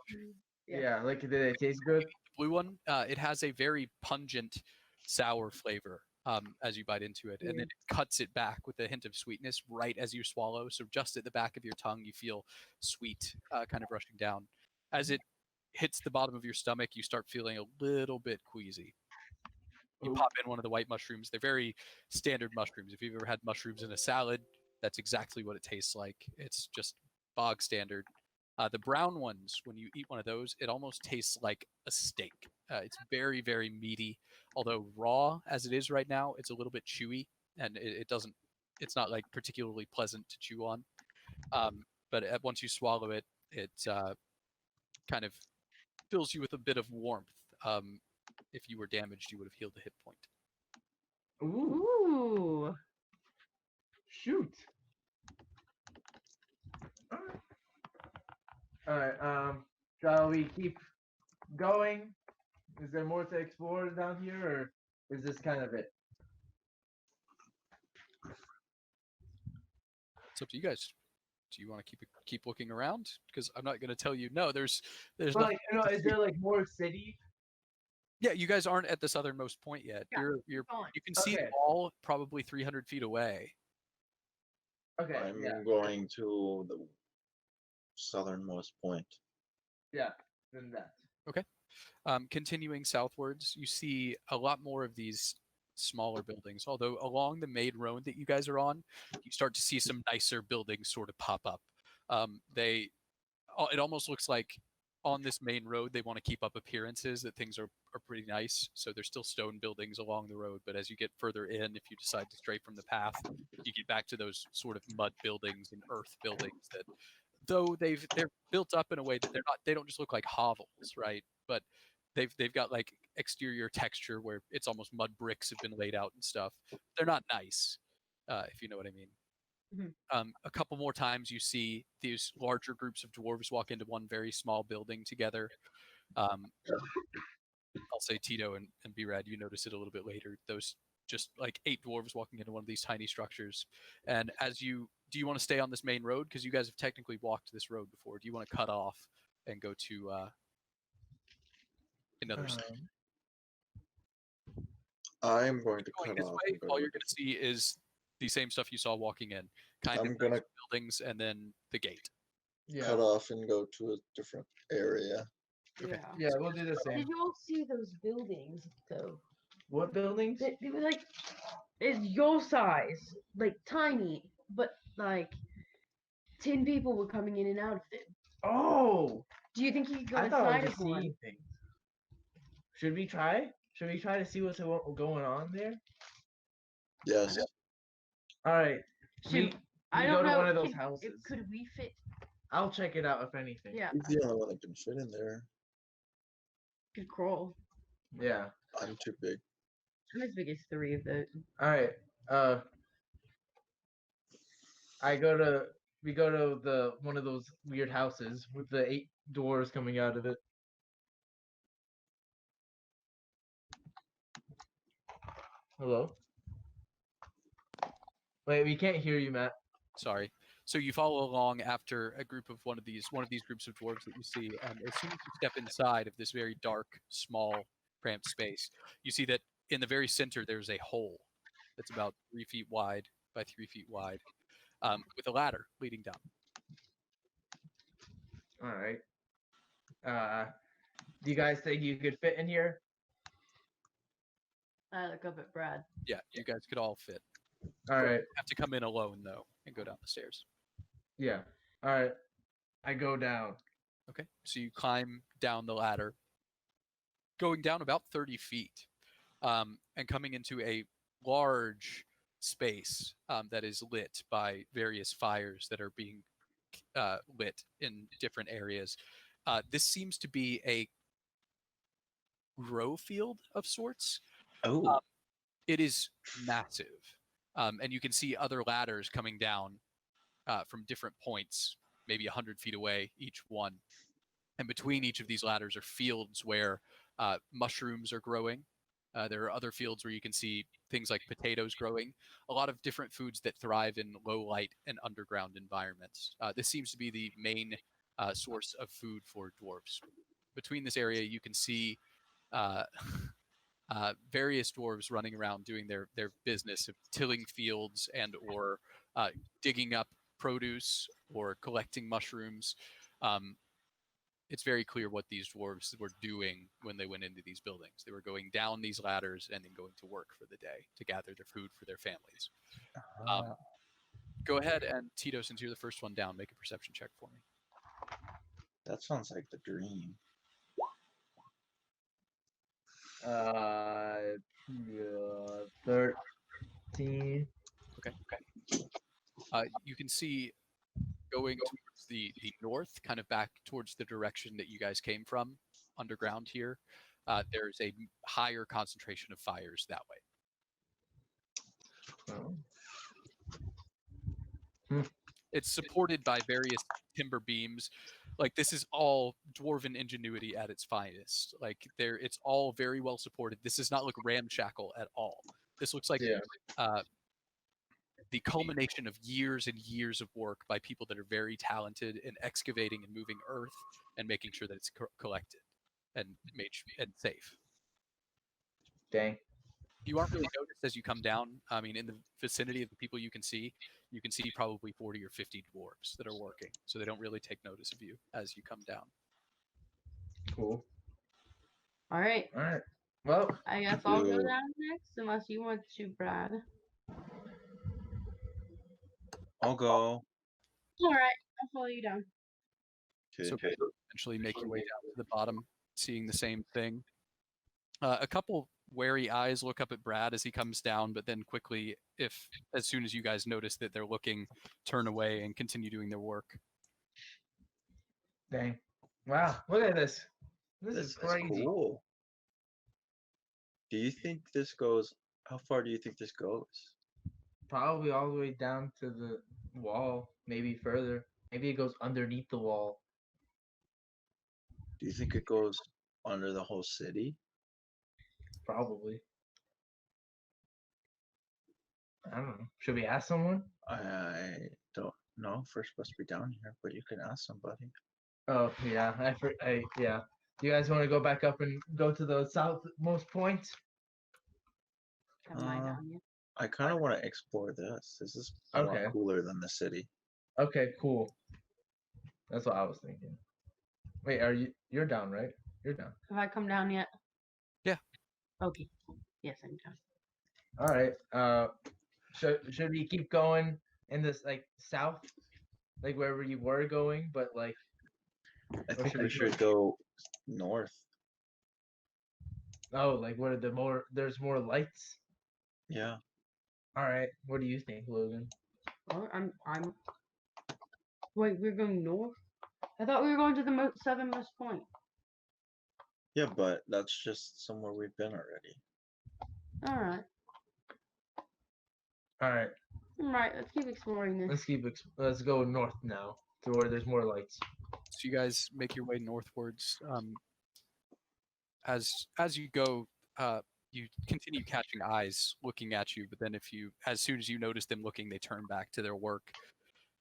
Yeah, like did they taste good? The blue one, it has a very pungent, sour flavor as you bite into it, and then it cuts it back with a hint of sweetness right as you swallow. So just at the back of your tongue, you feel sweet kind of rushing down. As it hits the bottom of your stomach, you start feeling a little bit queasy. You pop in one of the white mushrooms. They're very standard mushrooms. If you've ever had mushrooms in a salad, that's exactly what it tastes like. It's just bog standard. The brown ones, when you eat one of those, it almost tastes like a steak. It's very, very meaty. Although raw as it is right now, it's a little bit chewy, and it's not like particularly pleasant to chew on. But once you swallow it, it kind of fills you with a bit of warmth. If you were damaged, you would have healed a hit point. Ooh. Shoot. All right. Shall we keep going? Is there more to explore down here, or is this kind of it? It's up to you guys. Do you want to keep looking around? Because I'm not going to tell you. No, there's But nothing. is there like more city? Yeah, you guys aren't at the southernmost point yet. Yeah, You going. can see Okay. it all probably 300 feet away. Okay. I'm yeah. going to the southernmost point. Yeah, then that. Okay. Continuing southwards, you see a lot more of these smaller buildings. Although along the main road that you guys are on, you start to see some nicer buildings sort of pop up. It almost looks like on this main road they want to keep up appearances that things are pretty nice. So there's still stone buildings along the road, but as you get further in, if you decide to stray from the path, you get back to those sort of mud buildings and earth buildings that, though they're built up in a way that they don't just look like hovels, right? But they've got like exterior texture where it's almost mud bricks have been laid out and stuff. They're not nice, if you know what I mean. A couple more times you see these larger groups of dwarves walk into one very small building together. I'll say Tito and B-Rad, you notice it a little bit later. Those just like 8 dwarves walking into one of these tiny structures. And do you want to stay on this main road? Because you guys have technically walked this road before. Do you want to cut off and go to another side? I'm going to Going cut this off. way, and go all to you're a going to see is the same stuff you saw walking in. Kind I'm of gonna- nice buildings and then the gate. cut off and go to a different area. Okay. Yeah, we'll do the same. Did you all see those buildings though? What buildings? They were like, it's your size, like tiny, but like 10 people were coming in and out of them. Oh, Do you think you could go I thought I inside was of just one? seeing things. Should we try? Should we try to see what's going on there? Yes. All right. Should, I we don't go to know. one of those can- houses. Could we fit? I'll check it out if anything. Yeah, He's the only one that can fit in there. could crawl. Yeah. I'm too big. I'm as big as 3 of those. All right. We go to the one of those weird houses with the 8 doors coming out of it. Hello? Wait, we can't hear you, Matt. Sorry. So you follow along after a group of one of these groups of dwarves that you see, and as soon as you step inside of this very dark, small, cramped space, you see that in the very center there's a hole that's about 3 feet wide by 3 feet wide, with a ladder leading down. All right. Do you guys think you could fit in here? I look up at Brad. Yeah, you guys could all fit. All right. You have to come in alone though and go down the stairs. Yeah. All right. I go down. Okay, so you climb down the ladder, going down about 30 feet, and coming into a large space that is lit by various fires that are being lit in different areas. This seems to be a grow field of sorts. Oh. It is massive, and you can see other ladders coming down from different points, maybe 100 feet away, each one. And between each of these ladders are fields where mushrooms are growing. There are other fields where you can see things like potatoes growing, a lot of different foods that thrive in low light and underground environments. This seems to be the main source of food for dwarves. Between this area, you can see various dwarves running around doing their business of tilling fields and or digging up produce or collecting mushrooms. It's very clear what these dwarves were doing when they went into these buildings. They were going down these ladders and then going to work for the day to gather their food for their families. Go ahead and Tito, since you're the first one down, make a perception check for me. That sounds like the dream. Yeah, 13. Okay. You can see going towards the north, kind of back towards the direction that you guys came from, underground here. There's a higher concentration of fires that way. Oh. It's supported by various timber beams. Like, this is all dwarven ingenuity at its finest. Like, it's all very well supported. This does not look ramshackle at all. This looks like the culmination of years and years of work by people that are very talented in excavating and moving earth and making sure that it's collected and made and safe. Dang. You aren't really noticed as you come down. I mean, in the vicinity of the people you can see probably 40 or 50 dwarves that are working, so they don't really take notice of you as you come down. Cool. All right. All right. Well, I guess I'll go down next, unless you want to, Brad. I'll go. All right, I'll follow you down. So eventually make your way down to the bottom, seeing the same thing. A couple wary eyes look up at Brad as he comes down, but then quickly, as soon as you guys notice that they're looking, turn away and continue doing their work. Dang. Wow, look at this. This is crazy. Cool. Do you think this goes? How far do you think this goes? Probably all the way down to the wall, maybe further. Maybe it goes underneath the wall. Do you think it goes under the whole city? Probably. I don't know. Should we ask someone? I don't know. First supposed to be down here, but you can ask somebody. Oh yeah, yeah. You guys want to go back up and go to the southmost point? Am I down yet? I kind of want to explore this. This is a lot Okay. cooler than the city. Okay, cool. That's what I was thinking. Wait, you're down, right? You're down. Have I come down yet? Yeah. Okay. Yes, I'm down. All right. Should we keep going in this like south, like wherever you were going, but like? I think we should go north. Oh, like where there's more lights. Yeah. All right. What do you think, Logan? Well, I'm. Wait, we're going north. I thought we were going to the southernmost point. Yeah, but that's just somewhere we've been already. All right. All right. All right. Let's keep exploring this. Let's go north now to where there's more lights. So you guys make your way northwards. As you go, you continue catching eyes looking at you, but then as soon as you notice them looking, they turn back to their work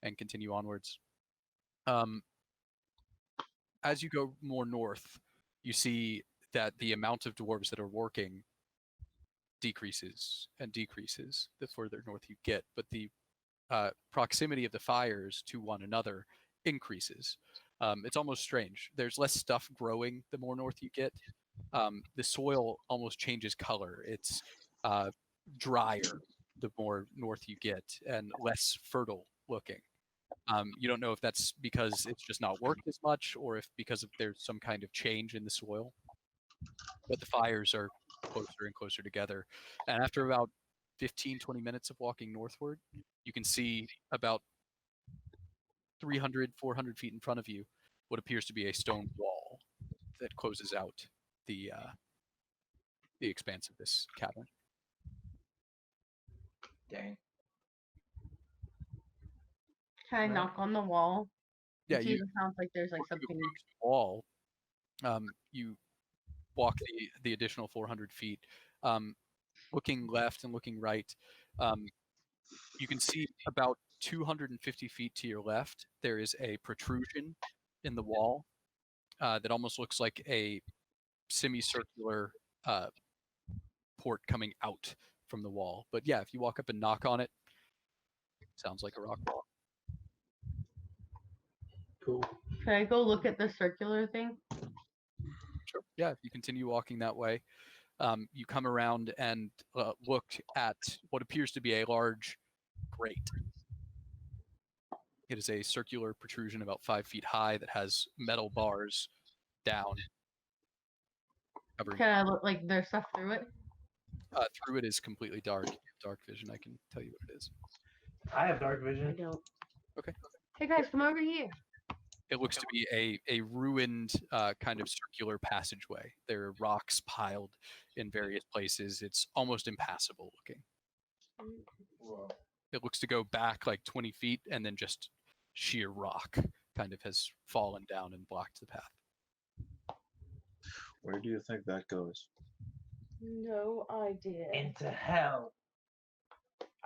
and continue onwards. As you go more north, you see that the amount of dwarves that are working decreases and decreases the further north you get, but the proximity of the fires to one another increases. It's almost strange. There's less stuff growing the more north you get. The soil almost changes color. It's drier the more north you get and less fertile looking. You don't know if that's because it's just not worked as much or if because there's some kind of change in the soil. But the fires are closer and closer together. And after about 15, 20 minutes of walking northward, you can see about 300, 400 feet in front of you what appears to be a stone wall that closes out the expanse of this cavern. Dang. Can I knock on the wall? Yeah, See if it sounds like there's like something. Wall. You walk the additional 400 feet, looking left and looking right. You can see about 250 feet to your left. There is a protrusion in the wall that almost looks like a semicircular port coming out from the wall. But yeah, if you walk up and knock on it, sounds like a rock wall. Cool. Can I go look at the circular thing? Sure. Yeah, if you continue walking that way, you come around and look at what appears to be a large grate. It is a circular protrusion about 5 feet high that has metal bars down. Can I look like there's stuff through it? Through it is completely dark. You have dark vision. I can tell you what it is. I have dark vision. I don't. Okay. Hey guys, come over here. It looks to be a ruined kind of circular passageway. There are rocks piled in various places. It's almost impassable looking. Whoa. It looks to go back like 20 feet and then just sheer rock kind of has fallen down and blocked the path. Where do you think that goes? No idea. Into hell.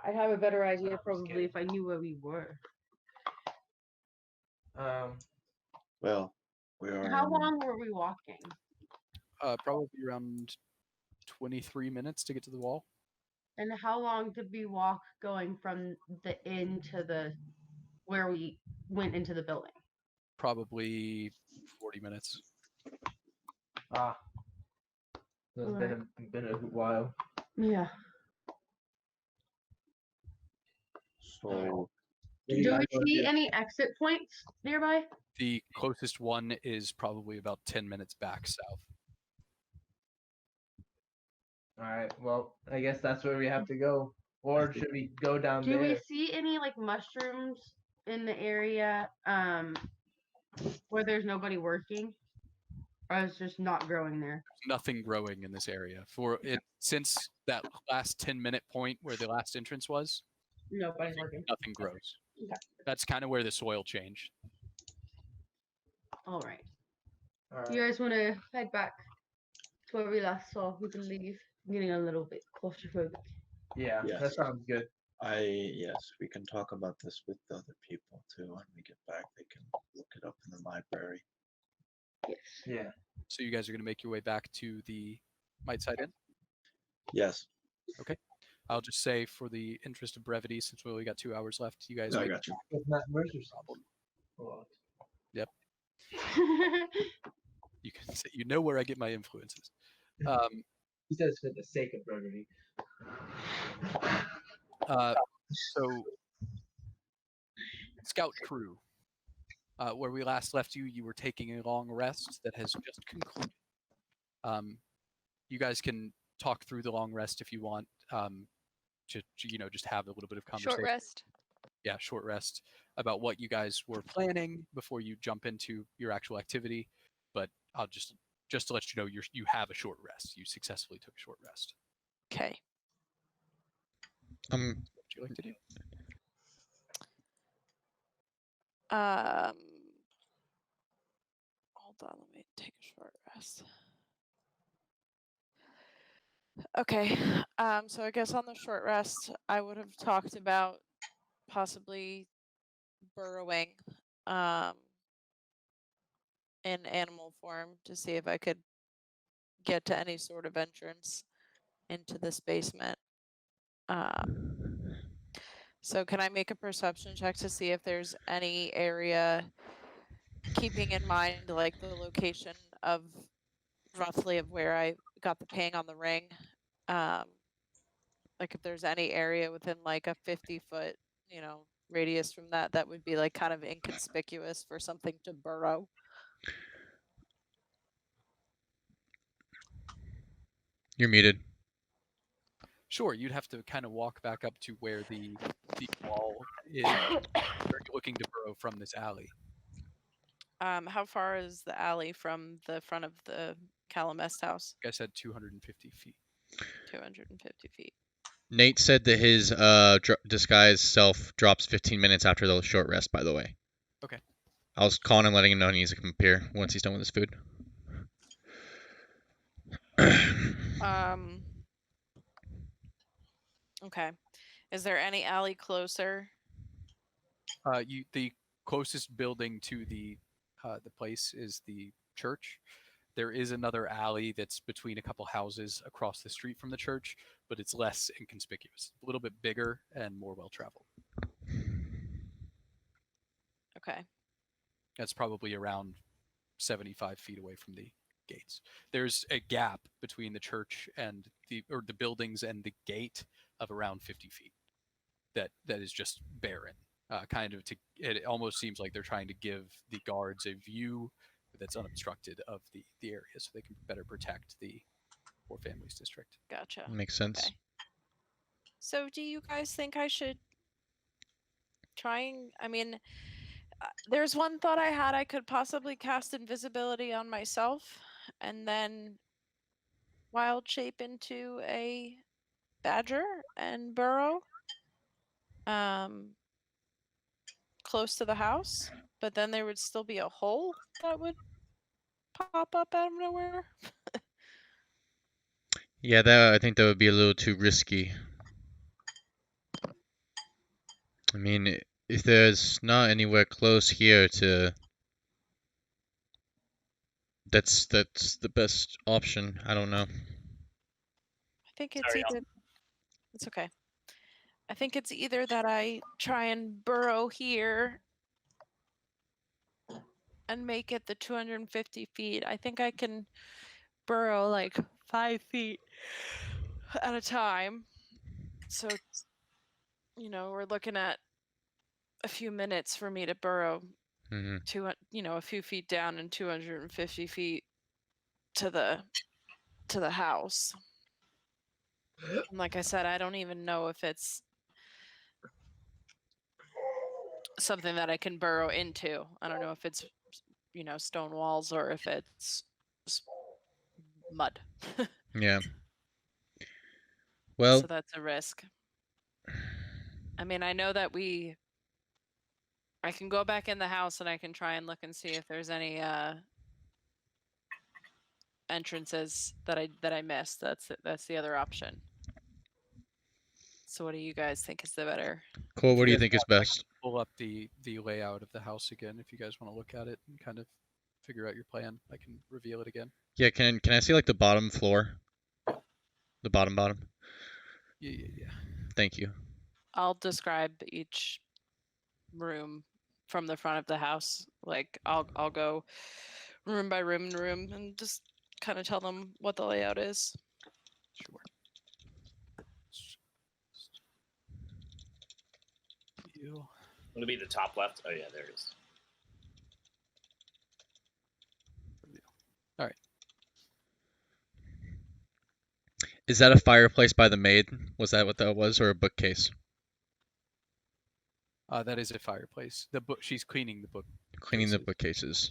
I'd have a better idea probably if I knew where we were. Well, we are. How long were we walking? Probably around 23 minutes to get to the wall. And how long did we walk going from the inn to the where we went into the building? Probably 40 minutes. Ah. So it's been a while. Yeah. So, Do we see any exit points nearby? The closest one is probably about 10 minutes back south. All right. Well, I guess that's where we have to go. Or should we go down Do there? we see any like mushrooms in the area where there's nobody working? Or it's just not growing there? Nothing growing in this area. For it since that last 10-minute point where the last entrance was, Nobody's working. nothing grows. Okay. That's kind of where the soil changed. All right. All Do you guys want to head back to where we last saw? We can leave. I'm getting a little bit claustrophobic. Yeah, Yes. that sounds good. Yes, we can talk about this with the other people too. When we get back, they can look it up in the library. Yes. Yeah. So you guys are going to make your way back to the Might Side Inn? Yes. Okay. I'll just say for the interest of brevity, since we only got 2 hours left, you guys I make got you. It's not Mercer's problem. fault. Yep. You can say, you know where I get my influences. He says for the sake of brevity. So, Scout Crew, where we last left you, you were taking a long rest that has just concluded. You guys can talk through the long rest if you want. Just have a little bit of conversation. Short rest. Yeah, short rest about what you guys were planning before you jump into your actual activity. But I'll just to let you know, you have a short rest. You successfully took a short rest. Okay. What would you like to do? Hold on, let me take a short rest. Okay. So I guess on the short rest, I would have talked about possibly burrowing in animal form to see if I could get to any sort of entrance into this basement. So can I make a perception check to see if there's any area, keeping in mind like the location of roughly of where I got the ping on the ring, like if there's any area within like a 50-foot, radius from that would be like kind of inconspicuous for something to burrow. You're muted. Sure, you'd have to kind of walk back up to where the wall is. Where you're looking to burrow from this alley. How far is the alley from the front of the Calamest house? Like I said, 250 feet. 250 feet. Nate said that his disguise self drops 15 minutes after the short rest, by the way. Okay. I was calling him, letting him know he needs to come up here once he's done with his food. Okay. Is there any alley closer? The closest building to the place is the church. There is another alley that's between a couple houses across the street from the church, but it's less inconspicuous. A little bit bigger and more well-traveled. Okay. That's probably around 75 feet away from the gates. There's a gap between the church and the buildings and the gate of around 50 feet. That is just barren. It almost seems like they're trying to give the guards a view that's unobstructed of the area, so they can better protect the Poor Families District. Gotcha. Makes sense. Okay. So do you guys think I should there's one thought I had. I could possibly cast invisibility on myself and then wild shape into a badger and burrow close to the house, but then there would still be a hole that would pop up out of nowhere. Yeah, I think that would be a little too risky. I mean, if there's not anywhere close here that's the best option. I don't know. think it's Sorry, either. It's okay. I think it's either that I try and burrow here and make it the 250 feet. I think I can burrow like 5 feet at a time. So, we're looking at a few minutes for me to burrow Mm-hmm. a few feet down and 250 feet to the house. And like I said, I don't even know if it's something that I can burrow into. I don't know if it's stone walls or if it's mud. Yeah. Well, so that's a risk. I mean, I know that I can go back in the house and I can try and look and see if there's any entrances that I missed. That's the other option. So what do you guys think is the better? Cole, what do you guys think is want, I can best? pull up the layout of the house again if you guys want to look at it and kind of figure out your plan. I can reveal it again. Yeah, can I see like the bottom floor? Yeah. The bottom. Yeah. Thank you. I'll describe each room from the front of the house. Like I'll go room by room and just kind of tell them what the layout is. Sure. It'll be the top left. Oh yeah, there it is. All right. Is that a fireplace by the maid? Was that what that was, or a bookcase? That is a fireplace. The book. She's cleaning the book. Cleaning the bookcases.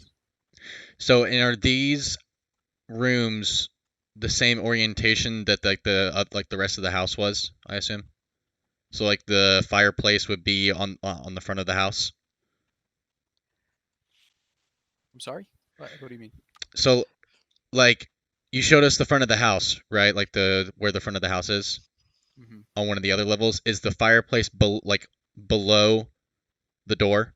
So, and are these rooms the same orientation that like the rest of the house was? I assume. So like the fireplace would be on the front of the house. I'm sorry. What do you mean? So, like, you showed us the front of the house, right? Like where the front of the house is. Mm-hmm. On one of the other levels, is the fireplace below the door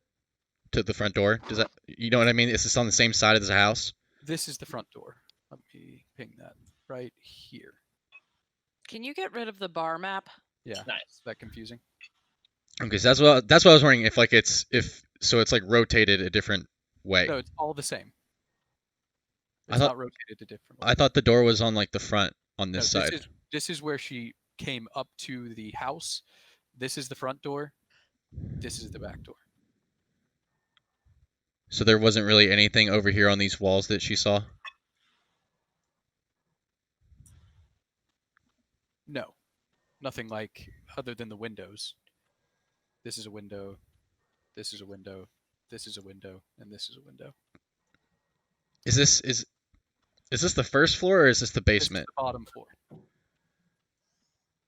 to the front door? Does that, you know what I mean? Is this on the same side as the house? This is the front door. Let me ping that right here. Can you get rid of the bar map? Yeah. Nice. Is that confusing? Okay, so that's what I was wondering, if like it's like rotated a different way. No, it's all the same. I It's thought- not rotated a different way. I thought the door was on like the front on this No, side. This is where she came up to the house. This is the front door. This is the back door. So there wasn't really anything over here on these walls that she saw? No, nothing like other than the windows. This is a window. This is a window. This is a window, and this is a window. Is this the first floor, or is this the This is basement? the bottom floor.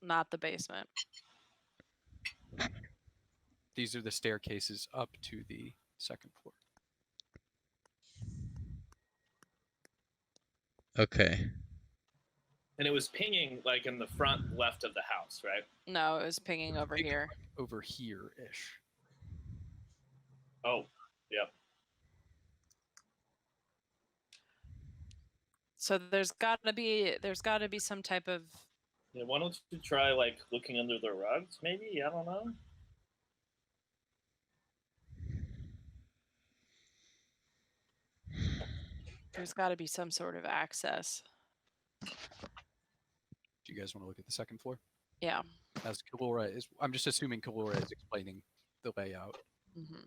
Not the basement. These are the staircases up to the second floor. Okay. And it was pinging like in the front left of the house, right? No, it was pinging over here. Over here-ish. Oh, yep. So there's got to be some type of. Yeah, why don't you try like looking under the rugs? Maybe, I don't know. There's got to be some sort of access. Do you guys want to look at the second floor? Yeah. As Kalora is, I'm just assuming Kalora is explaining the layout. Mm-hmm.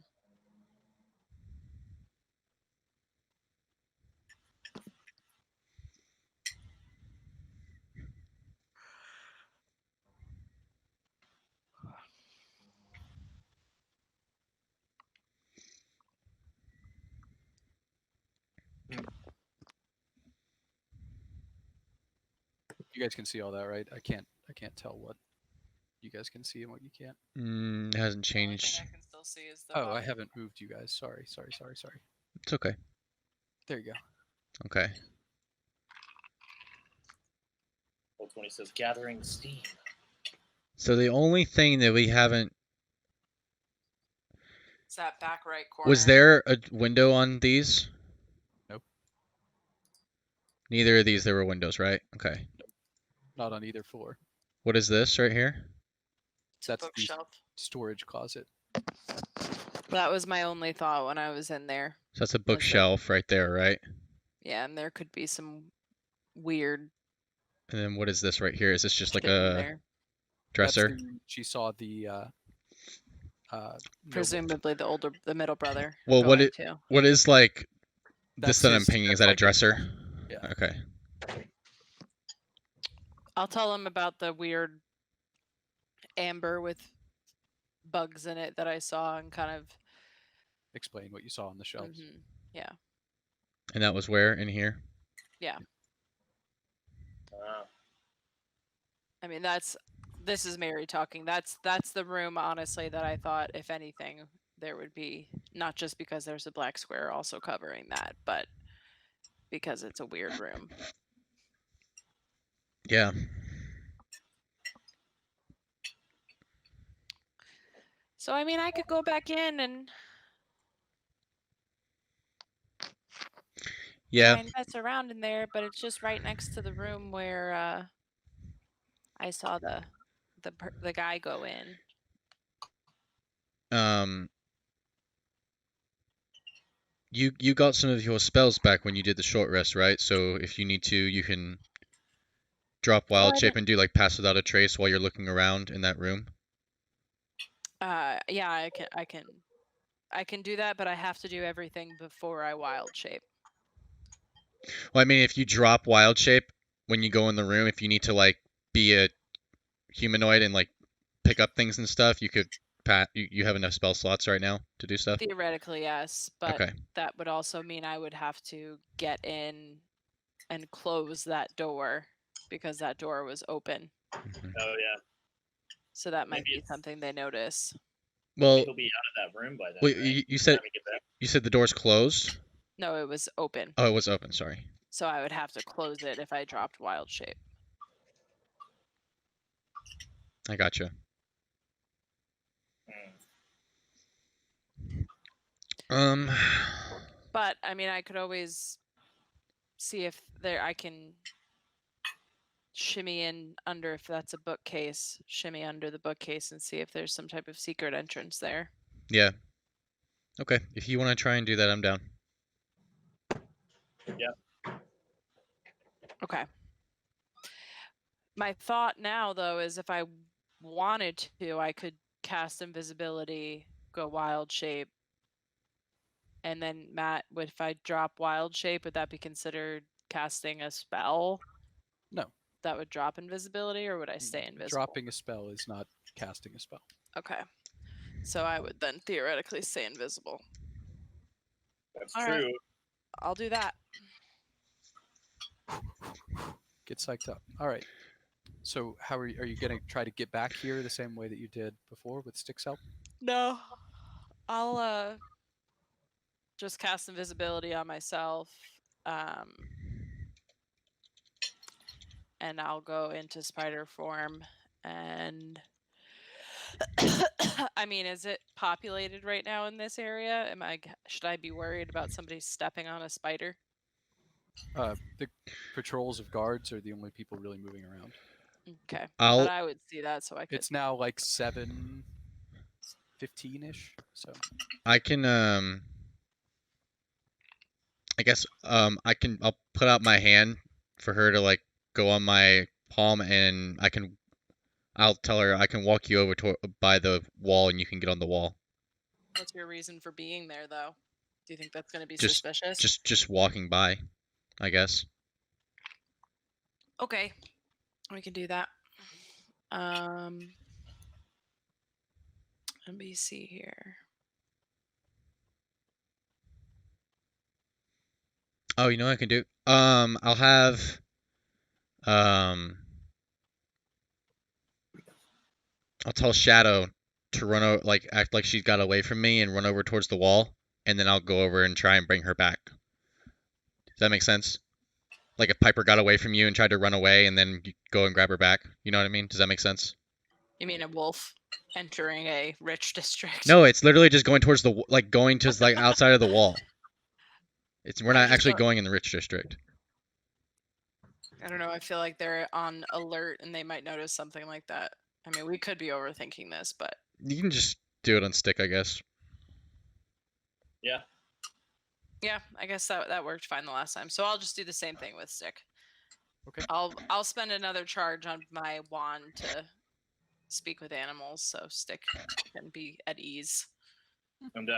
You guys can see all that, right? I can't tell what you guys can see and what you can't. It hasn't changed. I can still see is the Oh, bottom. I haven't moved you guys. Sorry. It's okay. There you go. Okay. Old 20 says gathering steam. So the only thing that we haven't, It's that back right corner. was there a window on these? Nope. Neither of these there were windows, right? Okay. not on either floor. What is this right here? It's a That's the bookshelf. storage closet. That was my only thought when I was in there. So that's a that- bookshelf right there, right? Yeah, and there could be some weird And then what is this right here? Is this just like shit in a there. dresser? She saw the noble. Presumably the middle brother. Well, going to. what is like this That's that I'm his- pinging? Is that's that a like his dresser? shelf. Yeah. Okay. I'll tell him about the weird amber with bugs in it that I saw and kind of Explain what you saw on the shelves. yeah. And that was where in here? Yeah. Wow. I mean this is Mary talking. That's the room honestly that I thought if anything there would be, not just because there's a black square also covering that, but because it's a weird room. Yeah. So I mean I could go back in and Yeah. try and mess around in there, but it's just right next to the room where I saw the guy go in. You got some of your spells back when you did the short rest, right? So if you need to, you can drop wild shape and do like pass without a trace while you're looking around in that room. Yeah, I can do that, but I have to do everything before I wild shape. Well, I mean, if you drop wild shape when you go in the room, if you need to like be a humanoid and like pick up things and stuff, you could you have enough spell slots right now to do stuff. Theoretically, yes, but Okay. that would also mean I would have to get in and close that door because that door was open. Oh yeah. So that might Maybe be something they notice. Well, he'll be out of that room by then. wait, right? you By the said time we get back. you said the door's closed? No, it was open. Oh, it was open. Sorry. So I would have to close it if I dropped wild shape. I gotcha. But I mean, I could always see if I can shimmy in under, if that's a bookcase, shimmy under the bookcase and see if there's some type of secret entrance there. Yeah. Okay. If you want to try and do that, I'm down. Yeah. Okay. My thought now, though, is if I wanted to, I could cast invisibility, go wild shape, and then Matt, if I drop wild shape, would that be considered casting a spell? No. That would drop invisibility, or would I stay invisible? Dropping a spell is not casting a spell. Okay. So I would then theoretically stay invisible. That's All true. right. I'll do that. Get psyched up. All right. So how are you going to try to get back here the same way that you did before with Styx help? No. I'll just cast invisibility on myself. And I'll go into spider form and I mean, is it populated right now in this area? Should I be worried about somebody stepping on a spider? The patrols of guards are the only people really moving around. Okay. But I would see that, so I could. It's now like 7:15-ish, so I can I guess I'll put out my hand for her to like go on my palm, and I'll tell her I can walk you over by the wall and you can get on the wall. What's your reason for being there, though? Do you think that's going to be suspicious? Just walking by, I guess. Okay, we can do that. Let me see here. Oh, you know what I can do? I'll have I'll tell Shadow to run over, like act like she's got away from me and run over towards the wall, and then I'll go over and try and bring her back. Does that make sense? Like if Piper got away from you and tried to run away, and then you go and grab her back. You know what I mean? Does that make sense? You mean a wolf entering a rich district? No, it's literally just going towards going to like outside of the wall. We're not actually going in the rich district. I don't know. I feel like they're on alert and they might notice something like that. I mean, we could be overthinking this, but You can just do it on stick, I guess. Yeah. yeah, I guess that worked fine the last time. So I'll just do the same thing with stick. Okay. I'll spend another charge on my wand to speak with animals, so stick can be at ease. And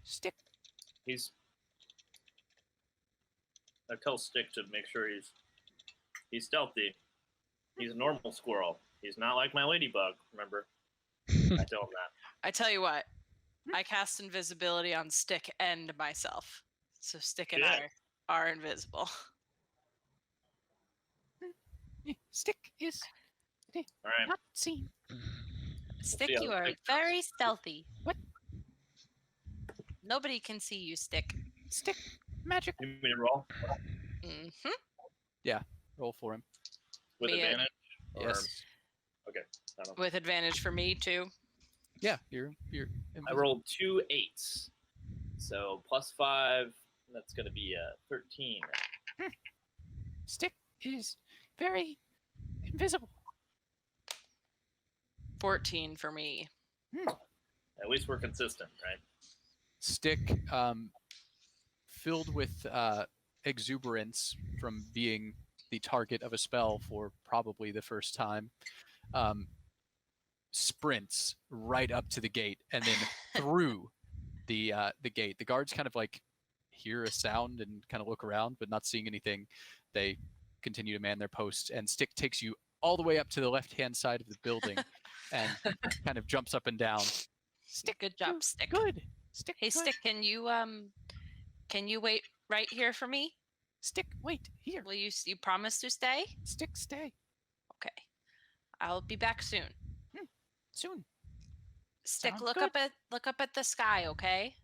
Stick. I tell Stick to make sure he's stealthy. He's a normal squirrel. He's not like my ladybug, remember? I tell him that. I tell you what, I cast invisibility on Stick and myself. So Stick and I are invisible. Stick is All right. not seen. Stick, see how you the are stick very stealthy. What? Nobody can see you, Stick. Stick magic. You mean roll Mm-hmm. Yeah, roll for him. with Me, advantage? Or... Yes. Okay. I don't know. With advantage for me too. Yeah, you're. I rolled 2 8s. So +5, that's going to be 13. Stick is very invisible. 14 for me. At least we're consistent, right? Stick, filled with exuberance from being the target of a spell for probably the first time, sprints right up to the gate and then through the gate. The guards kind of like hear a sound and kind of look around, but not seeing anything. They continue to man their posts, and Stick takes you all the way up to the left-hand side of the building and kind of jumps up and down. Stick, good job, Stick. Good. Stick. Hey, good. Stick, can you wait right here for me? Stick, wait here. Will you promise to stay? Stick, stay. Okay. I'll be back soon. Soon. Stick, Sounds look good. up at the sky, okay?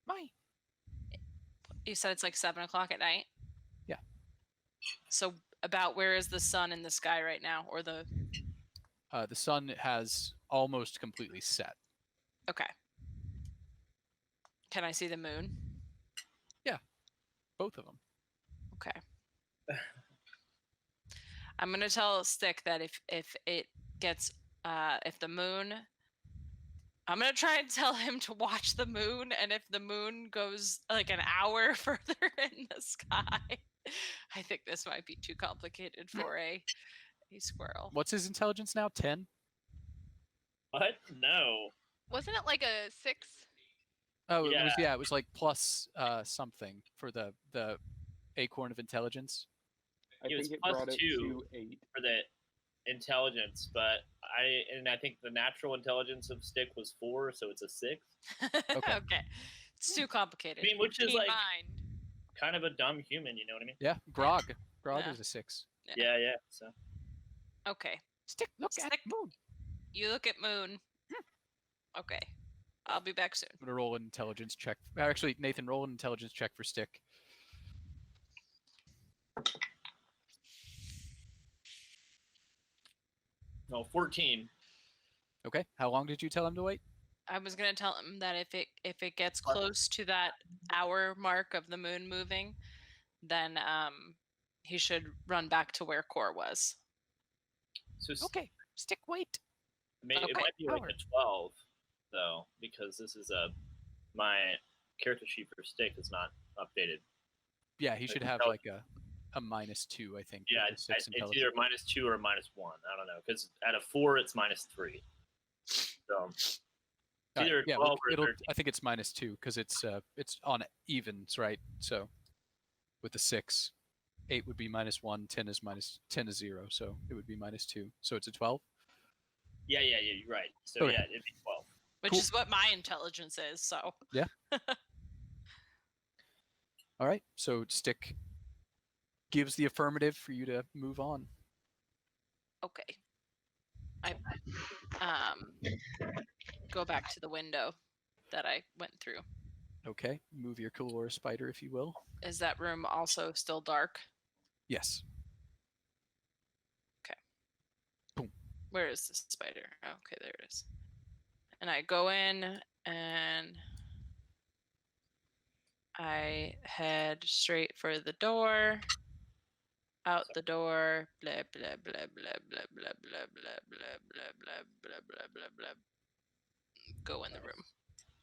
Why? You said it's like 7 o'clock at night. Yeah. So about where is the sun in the sky right now, or the? The sun has almost completely set. Okay. Can I see the moon? Yeah, both of them. Okay. I'm gonna tell Stick that if it gets if the moon, I'm gonna try and tell him to watch the moon, and if the moon goes like an hour further in the sky, I think this might be too complicated for a squirrel. What's his intelligence now? 10? What? No. Wasn't it like a 6? Oh, it was like plus something for the acorn of intelligence. I was think it plus brought it 2 to 8. for the intelligence, but I think the natural intelligence of Stick was 4, so it's a 6. Okay. Okay. It's too complicated. I mean, which is Keep like mind. kind of a dumb human, you know what I mean? Yeah, Grog. Grog Yeah. is a 6. Yeah, yeah. So Okay. Stick, look at Stick. moon. You look at moon. Okay. I'll be back soon. I'm gonna roll an intelligence check. Actually, Nathan, roll an intelligence check for Stick. no, 14. Okay. How long did you tell him to wait? I was gonna tell him that if it gets close to that hour mark of the moon moving, then he should run back to where Core was. So Okay. Stick, wait. it Okay. might be like Hour. a 12 though, because this is my character sheet for Stick is not updated. Yeah, he should have like a -2, I think. Yeah, with the 6 it's intelligence. either -2 or -1. I don't know, because at a 4 it's -3. So it's All right, either yeah, 12 or 13. I think it's -2 because it's on evens, right? So with the 6, 8 would be -1, 10 is 0, so it would be -2. So it's a 12. Yeah, you're right. So Okay. yeah, it'd be 12. Which Cool. is what my intelligence is, so. Yeah. All right. So Stick gives the affirmative for you to move on. Okay. I go back to the window that I went through. Okay. Move your Kalora spider, if you will. Is that room also still dark? Yes. Where is the spider? Oh, okay, there it is. And I go in and I head straight for the door. out the door, blah blah blah blah blah blah blah blah blah blah blah blah blah blah blah. Go in the room.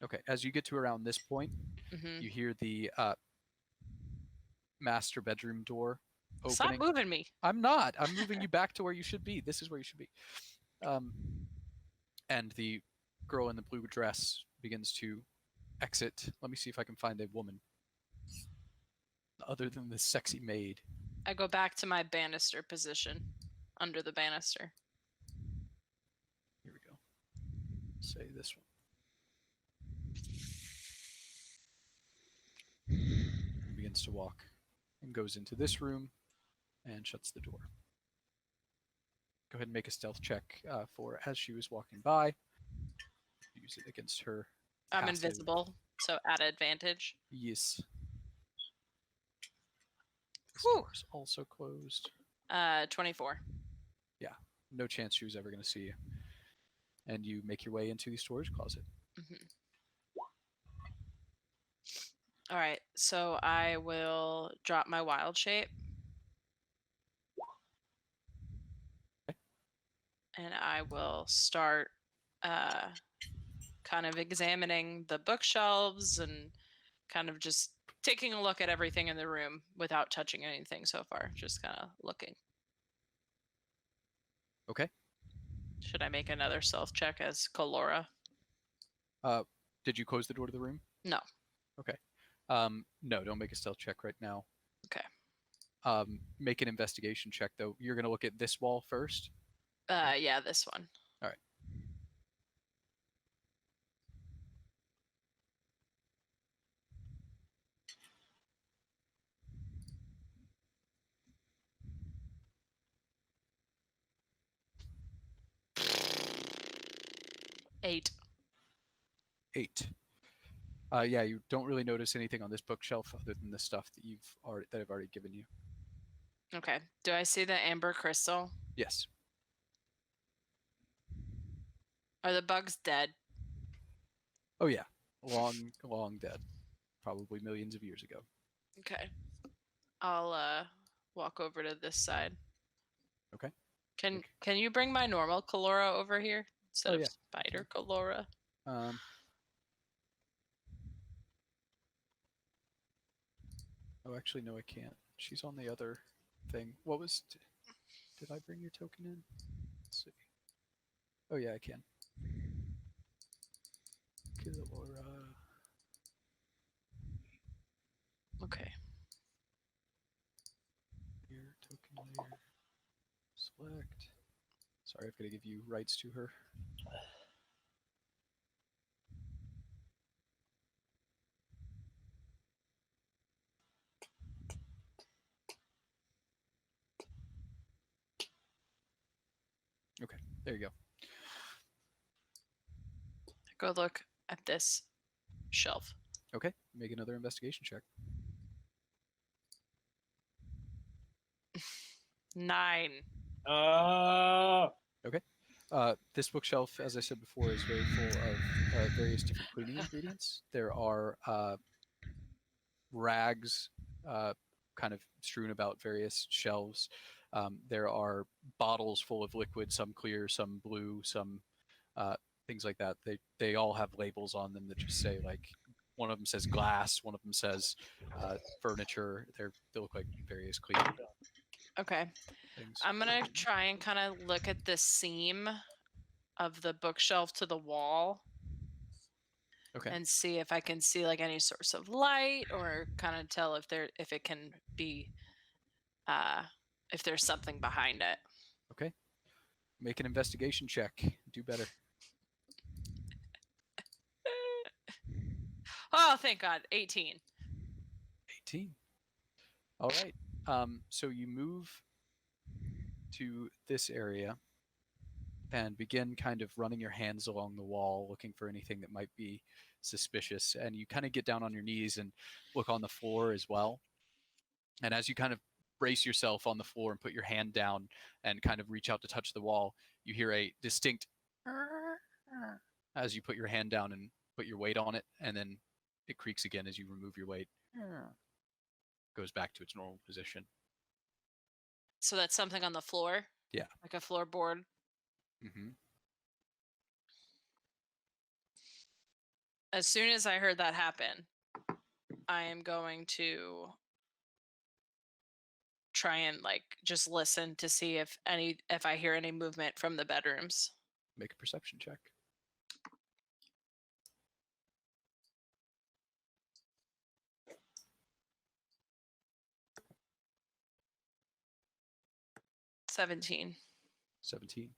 Okay, as you get to around this point, Mm-hmm. you hear the master bedroom door Stop opening. moving me. I'm not. I'm moving you back to where you should be. This is where you should be. And the girl in the blue dress begins to exit. Let me see if I can find a woman other than the sexy maid. I go back to my banister position, under the banister. Here we go. Say this one. And begins to walk and goes into this room and shuts the door. Go ahead and make a stealth check for as she was walking by. Use it against her. I'm passive. invisible, so at advantage. Yes. This Whew. door's also closed. 24. Yeah, no chance she was ever going to see you. And you make your way into the storage closet. Mm-hmm. All right, so I will drop my wild shape. Okay. And I will start kind of examining the bookshelves and kind of just taking a look at everything in the room without touching anything so far. Just kind of looking. Okay. Should I make another stealth check as Colora? Did you close the door to the room? No. Okay. No, don't make a stealth check right now. Okay. Make an investigation check, though. You're going to look at this wall first? Yeah, this one. All right. Eight. 8. Yeah, you don't really notice anything on this bookshelf other than the stuff that I've already given you. Okay. Do I see the amber crystal? Yes. Are the bugs dead? Oh yeah, long dead, probably millions of years ago. Okay. I'll walk over to this side. Okay. Can you bring my normal Colora over here instead of yeah. spider Colora? Oh, actually, no, I can't. She's on the other thing. What was? Did I bring your token in? Let's see. Oh yeah, I can. Colora. Okay. Here, token layer. Select. Sorry, I've got to give you rights to her. Okay, there you go. Go look at this shelf. Okay, make another investigation check. 9. Okay. This bookshelf, as I said before, is very full of various different cleaning ingredients. There are rags kind of strewn about various shelves. There are bottles full of liquid, some clear, some blue, some things like that. They all have labels on them that just say, like, one of them says glass, one of them says furniture. They look like various cleaning Okay. things. I'm going to try and kind of look at the seam of the bookshelf to the wall. Okay. And see if I can see like any source of light or kind of tell if it can be if there's something behind it. Okay. Make an investigation check. Do better. Oh, thank God. 18. 18. All right. So you move to this area and begin kind of running your hands along the wall, looking for anything that might be suspicious. And you kind of get down on your knees and look on the floor as well. And as you kind of brace yourself on the floor and put your hand down and kind of reach out to touch the wall, you hear a distinct as you put your hand down and put your weight on it, and then it creaks again as you remove your weight. Goes back to its normal position. So that's something on the floor? Yeah. Like a floorboard? Mm-hmm. As soon as I heard that happen, I am going to try and like just listen to see if I hear any movement from the bedrooms. Make a perception check. $17. 17.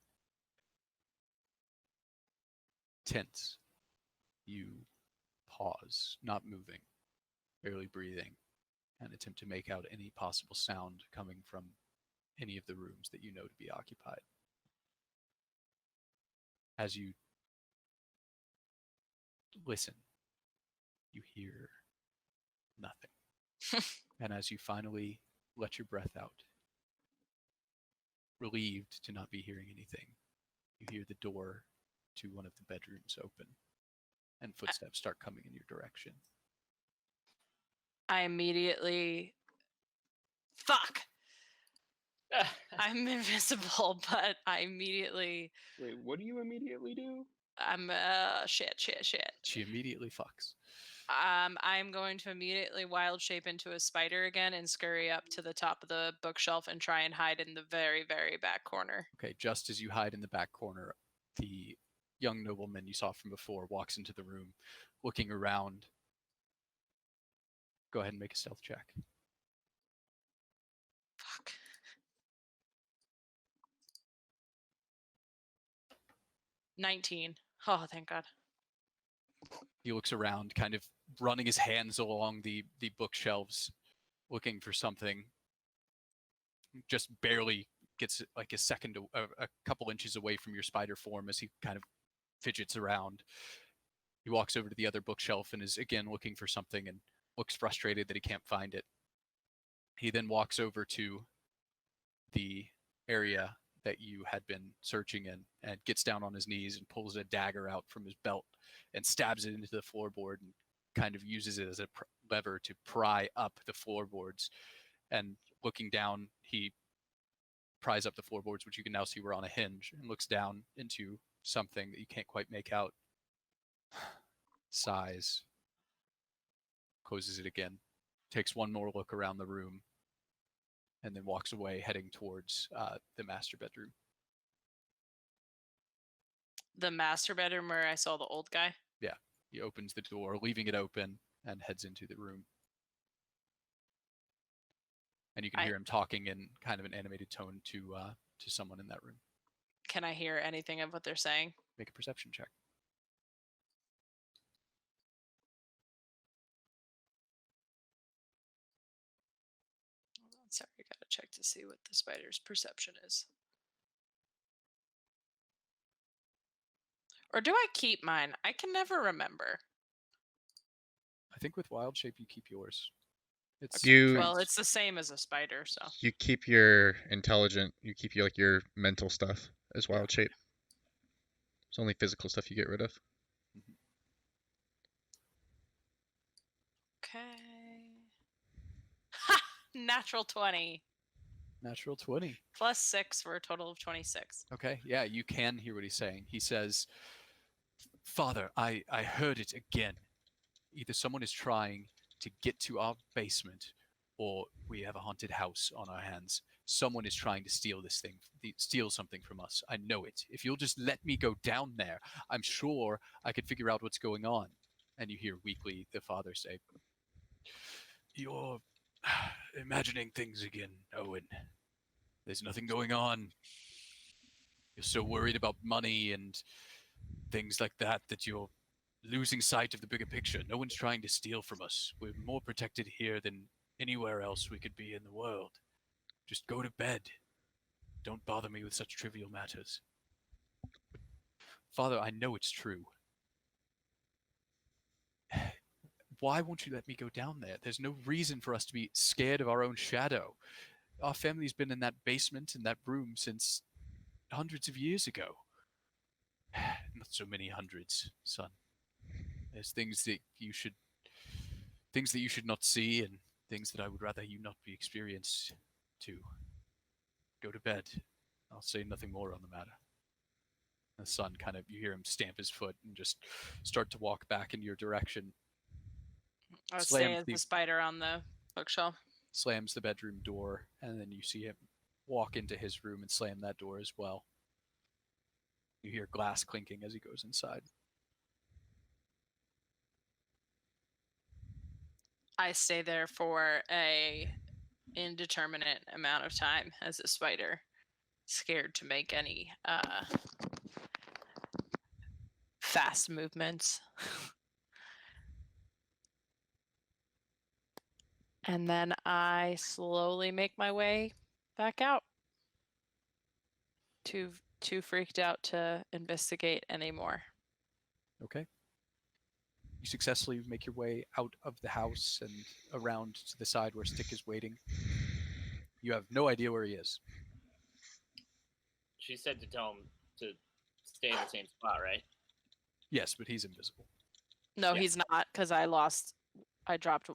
Tense. You pause, not moving, barely breathing, and attempt to make out any possible sound coming from any of the rooms that you know to be occupied. As you listen, you hear nothing. And as you finally let your breath out, relieved to not be hearing anything, you hear the door to one of the bedrooms open and footsteps start coming in your direction. I immediately fuck. I'm invisible, but I immediately Wait, what do you immediately do? I'm shit. She immediately fucks. I'm going to immediately wild shape into a spider again and scurry up to the top of the bookshelf and try and hide in the very, very back corner. Okay, just as you hide in the back corner, the young nobleman you saw from before walks into the room, looking around. Go ahead and make a stealth check. Fuck. 19. Oh, thank God. He looks around, kind of running his hands along the bookshelves, looking for something. Just barely gets like a couple inches away from your spider form as he kind of fidgets around. He walks over to the other bookshelf and is again looking for something and looks frustrated that he can't find it. He then walks over to the area that you had been searching in and gets down on his knees and pulls a dagger out from his belt and stabs it into the floorboard and kind of uses it as a lever to pry up the floorboards. And looking down, he pries up the floorboards, which you can now see were on a hinge, and looks down into something that you can't quite make out. Sighs, closes it again, takes one more look around the room, and then walks away, heading towards the master bedroom. The master bedroom where I saw the old guy? Yeah, he opens the door, leaving it open, and heads into the room. And you can hear him talking in kind of an animated tone to someone in that room. Can I hear anything of what they're saying? Make a perception check. Sorry, I gotta check to see what the spider's perception is. Or do I keep mine? I can never remember. I think with wild shape you keep yours. It's well, it's the same as a spider, so. You keep your intelligent. You keep your your mental stuff as wild shape. It's only physical stuff you get rid of. Okay. Ha! Natural 20. Natural 20. Plus 6 for a total of 26. Okay, yeah, you can hear what he's saying. He says, "Father, I heard it again. Either someone is trying to get to our basement, or we have a haunted house on our hands. Someone is trying to steal this thing, steal something from us. I know it. If you'll just let me go down there, I'm sure I could figure out what's going on." And you hear weakly the father say, "You're imagining things again, Owen. There's nothing going on. You're so worried about money and things like that that you're losing sight of the bigger picture. No one's trying to steal from us. We're more protected here than anywhere else we could be in the world. Just go to bed. Don't bother me with such trivial matters." Father, I know it's true. Why won't you let me go down there? There's no reason for us to be scared of our own shadow. Our family's been in that basement, in that room, since hundreds of years ago. Not so many hundreds, son. There's things that you should not see, and things that I would rather you not be experienced to. Go to bed. I'll say nothing more on the matter. The son kind of, you hear him stamp his foot and just start to walk back in your direction. I would Slams stay as the the spider on the bookshelf. slams the bedroom door, and then you see him walk into his room and slam that door as well. You hear glass clinking as he goes inside. I stay there for a indeterminate amount of time as a spider, scared to make any fast movements. And then I slowly make my way back out. Too freaked out to investigate anymore. Okay. You successfully make your way out of the house and around to the side where Stick is waiting. You have no idea where he is. She said to tell him to stay in the same spot, right? Yes, but he's invisible. No, Yeah. he's not, because I dropped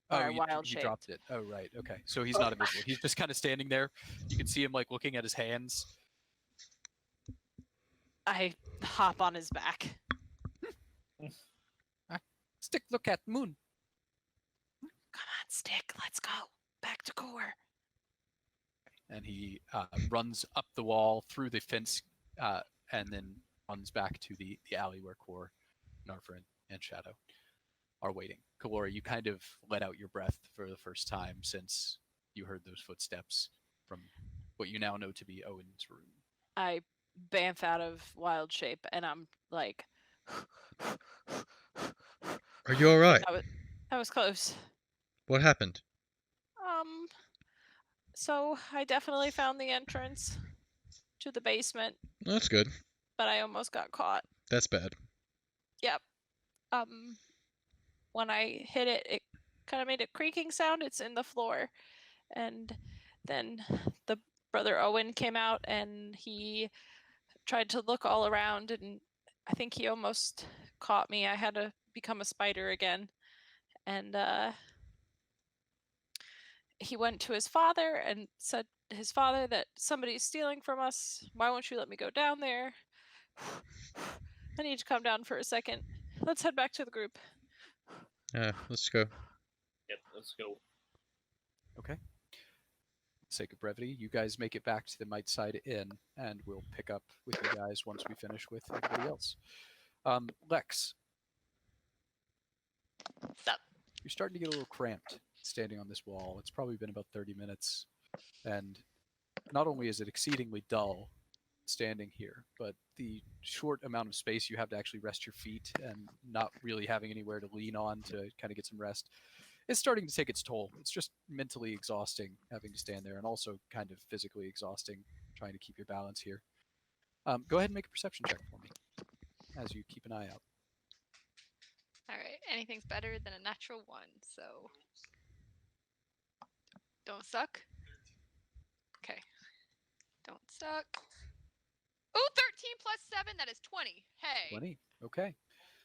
my wild you shape. dropped it. Oh, right. Okay. So he's not invisible. He's just kind of standing there. You can see him like looking at his hands. I hop on his back. Stick, look at moon. Come on, Stick, let's go. Back to core. And he runs up the wall through the fence and then runs back to the alley where Core, Narfrin, and Shadow are waiting. Kalora, you kind of let out your breath for the first time since you heard those footsteps from what you now know to be Owen's room. I bamf out of wild shape, and I'm like... Are you all right? That was close. What happened? So I definitely found the entrance to the basement, That's good. but I almost got caught. That's bad. Yep. When I hit it, it kind of made a creaking sound. It's in the floor. And then the brother Owen came out and he tried to look all around, and I think he almost caught me. I had to become a spider again. And he went to his father and said to his father that somebody's stealing from us. Why won't you let me go down there? I need to calm down for a second. Let's head back to the group. Let's go. Yep, let's go. Okay. For the sake of brevity, you guys make it back to the Might Side Inn, and we'll pick up with you guys once we finish with everybody else. Lex. Sup? You're starting to get a little cramped standing on this wall. It's probably been about 30 minutes. And not only is it exceedingly dull standing here, but the short amount of space you have to actually rest your feet and not really having anywhere to lean on to kind of get some rest, it's starting to take its toll. It's just mentally exhausting having to stand there, and also kind of physically exhausting trying to keep your balance here. Go ahead and make a perception check for me as you keep an eye out. All right, anything's better than a natural 1, so don't suck. Okay, don't suck. Oh, 13 plus 7, that is 20. Hey. 20. Okay.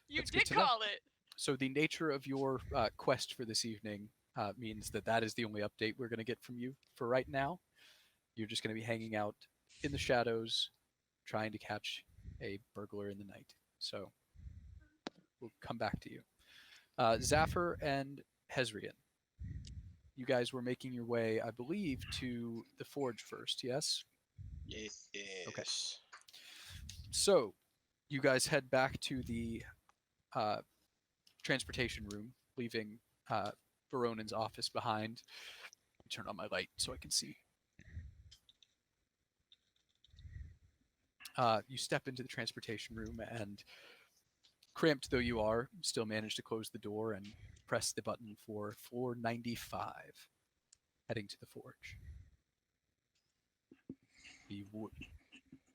You That's good did to know. call it. So the nature of your quest for this evening means that is the only update we're going to get from you for right now. You're just going to be hanging out in the shadows, trying to catch a burglar in the night. So we'll come back to you. Zafir and Hezrian, you guys were making your way, I believe, to the forge first, yes? Yes. Okay. So you guys head back to the transportation room, leaving Baronin's office behind. Turn on my light so I can see. You step into the transportation room, and cramped though you are, still manage to close the door and press the button for floor 95, heading to the forge. The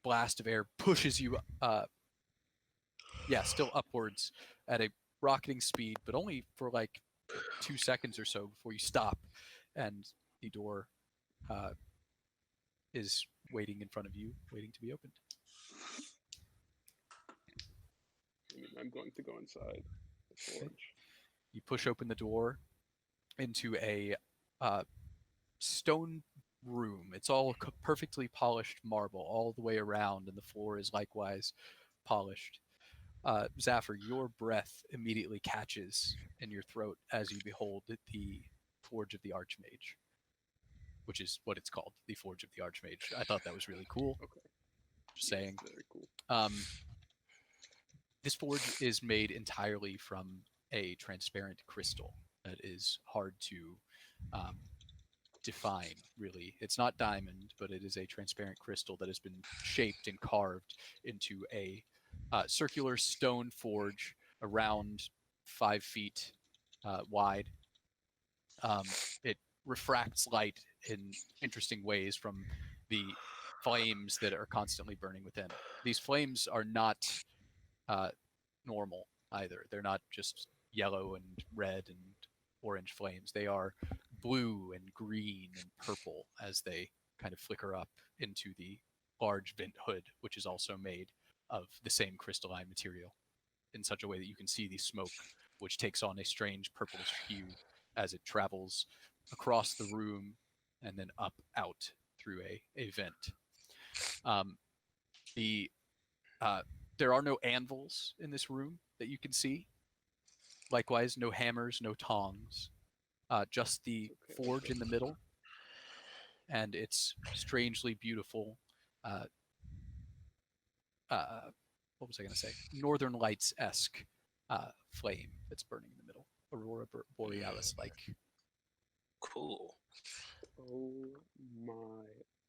blast of air pushes you, still upwards at a rocketing speed, but only for like 2 seconds or so before you stop, and the door is waiting in front of you, waiting to be opened. I'm going to go inside the forge. Okay. You push open the door into a stone room. It's all perfectly polished marble all the way around, and the floor is likewise polished. Zafir, your breath immediately catches in your throat as you behold the Forge of the Archmage, which is what it's called, the Forge of the Archmage. I thought that was really cool. Okay. Just Yes, saying. very cool. This forge is made entirely from a transparent crystal that is hard to define, really. It's not diamond, but it is a transparent crystal that has been shaped and carved into a circular stone forge around 5 feet wide. It refracts light in interesting ways from the flames that are constantly burning within. These flames are not normal either. They're not just yellow and red and orange flames. They are blue and green and purple as they kind of flicker up into the large vent hood, which is also made of the same crystalline material in such a way that you can see the smoke, which takes on a strange purplish hue as it travels across the room and then up out through a vent. The There are no anvils in this room that you can see. Likewise, no hammers, no tongs. Just the forge in the middle, and its strangely beautiful. What was I going to say? Northern Lights-esque flame that's burning in the middle. Aurora Borealis-like. Cool. Oh my.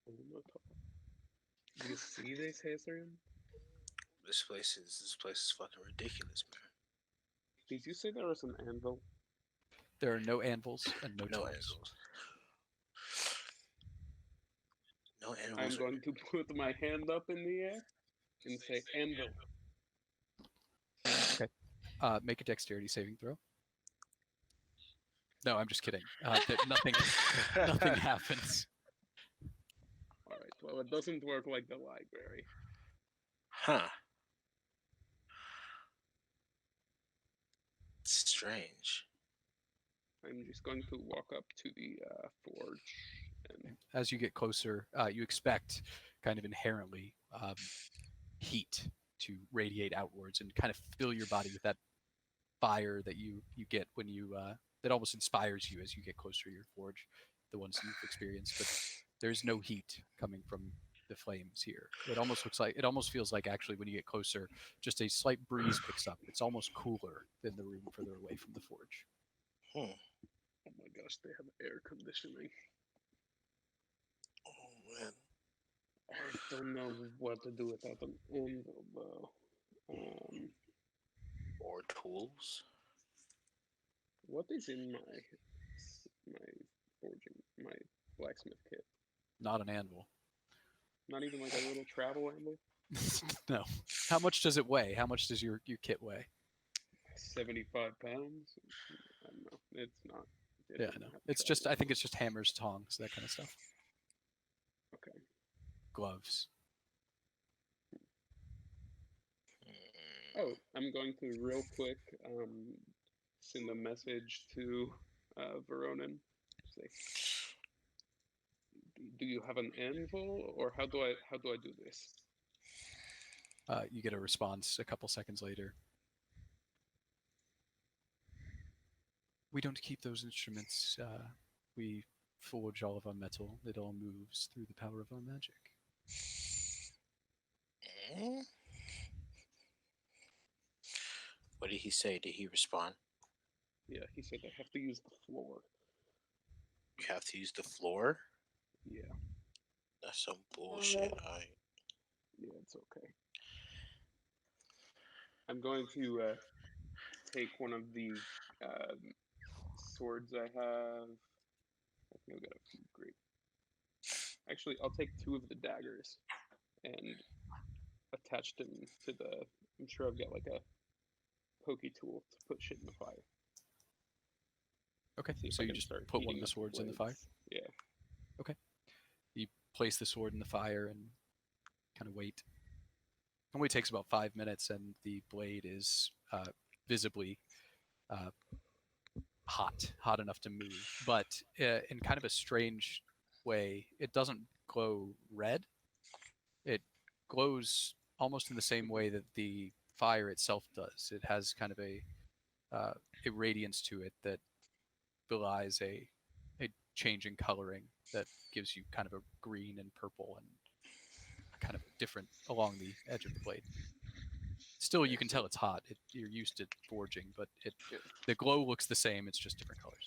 Oh my god. You see this, Hazarian? This place is fucking ridiculous, man. Did you say there was an anvil? There are no anvils and no No tongs. anvils. No I'm anvils. going to put my hand up in the air and say anvil. Okay. Make a dexterity saving throw. No, I'm just kidding. Nothing happens. All right. Well, it doesn't work like the library. Huh. Strange. I'm just going to walk up to the forge. And As you get closer, you expect kind of inherently heat to radiate outwards and kind of fill your body with that fire that you get when you that almost inspires you as you get closer to your forge, the ones you've experienced. But there's no heat coming from the flames here. It almost feels like actually when you get closer, just a slight breeze picks up. It's almost cooler than the room further away from the forge. Hmm. oh my gosh, they have air conditioning. Oh man. I don't know what to do without an anvil though. Or tools. What is in my forging, my blacksmith kit? Not an anvil. Not even like a little travel anvil? No. How much does it weigh? How much does your kit weigh? 75 pounds? I don't know. It's not. Yeah, I know. It's just, I think it's just hammers, tongs, that kind of stuff. Okay. Gloves. Oh, I'm going to real quick send a message to Veronin. Say, do you have an anvil, or how do I do this? You get a response a couple seconds later. We don't keep those instruments. We forge all of our metal. It all moves through the power of our magic. What did he say? Did he respond? Yeah, he said I have to use the floor. You have to use the floor? Yeah. That's some bullshit. Yeah, it's okay. I'm going to take one of the swords I have. I think I've got a few great. Actually, I'll take 2 of the daggers and attach them to the. I'm sure I've got like a pokey tool to put shit in the fire. Okay, See if so I you can just start put one heating of the up swords in the fire? blades. Yeah. Okay. You place the sword in the fire and kind of wait. It only takes about 5 minutes, and the blade is visibly hot enough to move, but in kind of a strange way, it doesn't glow red. It glows almost in the same way that the fire itself does. It has kind of a radiance to it that belies a change in coloring that gives you kind of a green and purple and kind of different along the edge of the blade. Still, you can tell it's hot. You're used to forging, but the glow looks the same. It's just different colors.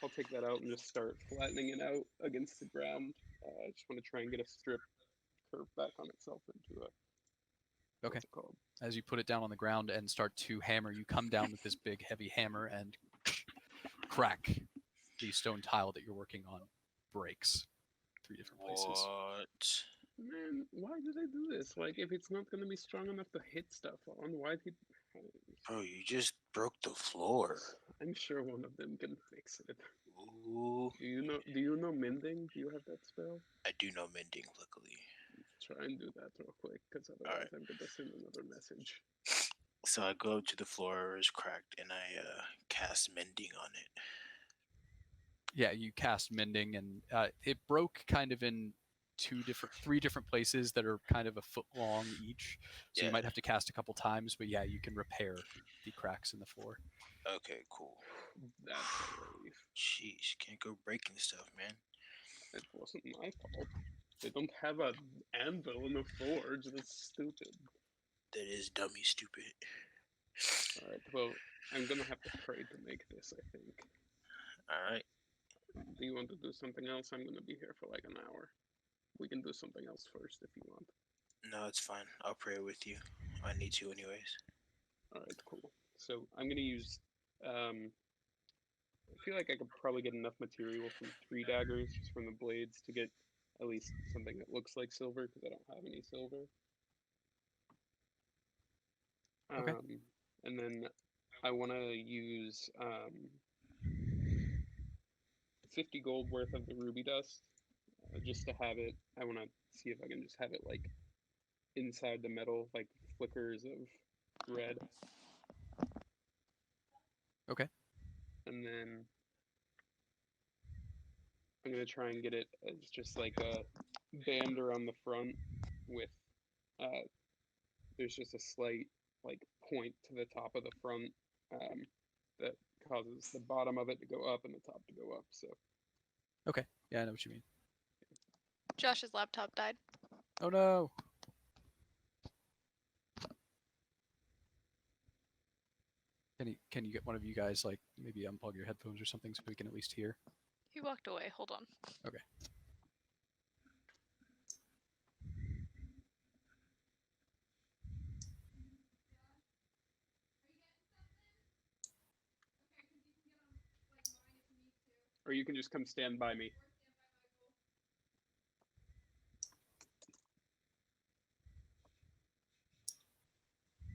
I'll take that out and just start flattening it out against the ground. I just want to try and get a strip curve back on itself into a. Okay. What's it called? As you put it down on the ground and start to hammer, you come down with this big, heavy hammer and crack. The stone tile that you're working on breaks 3 different places. What? Man, why do they do this? Like, if it's not gonna be strong enough to hit stuff on, why did? Bro, you just broke the floor. I'm sure one of them can fix it. Ooh. Do you know mending? Do you have that spell? I do know mending, luckily. Try and do that real quick, because otherwise I'm gonna send another message. So I go up to the floor, it's cracked, and I cast mending on it. Yeah, you cast mending, and it broke kind of in 3 different places that are kind of a foot long each. So you might have to cast a couple times, but yeah, you can repair the cracks in the floor. Okay, cool. That's a relief. Jeez, can't go breaking stuff, man. It wasn't my fault. They don't have an anvil in a forge. That's stupid. That is dummy stupid. Alright, well, I'm gonna have to pray to make this, I think. Alright. Do you want to do something else? I'm gonna be here for like an hour. We can do something else first if you want. No, it's fine. I'll pray with you. I need to anyways. Alright, cool. So I'm gonna use I feel like I could probably get enough material from 3 daggers, just from the blades, to get at least something that looks like silver, because I don't have any silver. Okay. And then I want to use 50 gold worth of the ruby dust, just to have it. I want to see if I can just have it like inside the metal, like flickers of red. Okay. And then I'm gonna try and get it as just like a band around the front with there's just a slight like point to the top of the front that causes the bottom of it to go up and the top to go up. So Okay. Yeah, I know what you mean. Josh's laptop died. Oh no. Can you get one of you guys like maybe unplug your headphones or something so we can at least hear? He walked away. Hold on. Okay. or you can just come stand by me.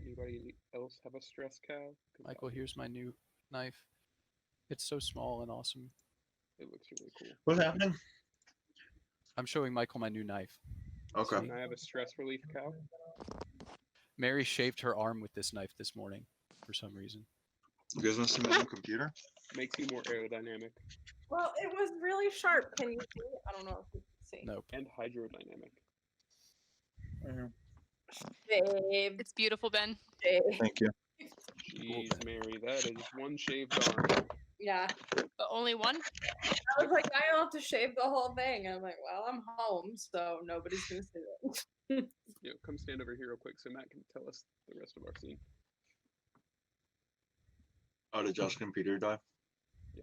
Anybody else have a stress cow? Michael, here's my new knife. It's so small and awesome. It looks really cool. What's happening? I'm showing Michael my new knife. Okay. Can I have a stress relief cow? Mary shaved her arm with this knife this morning for some reason. You guys want to see my new computer? Makes you more aerodynamic. Well, it was really sharp. Can you see? I don't know if you can see. Nope. And hydrodynamic. Babe. It's beautiful, Ben. Thank you. Jeez, Mary, that is one shaved arm. Yeah. But only one? I was like, I don't have to shave the whole thing. And I'm like, well, I'm home, so nobody's gonna see it. Come stand over here real quick so Matt can tell us the rest of our scene. Oh, did Josh's computer die? Yeah.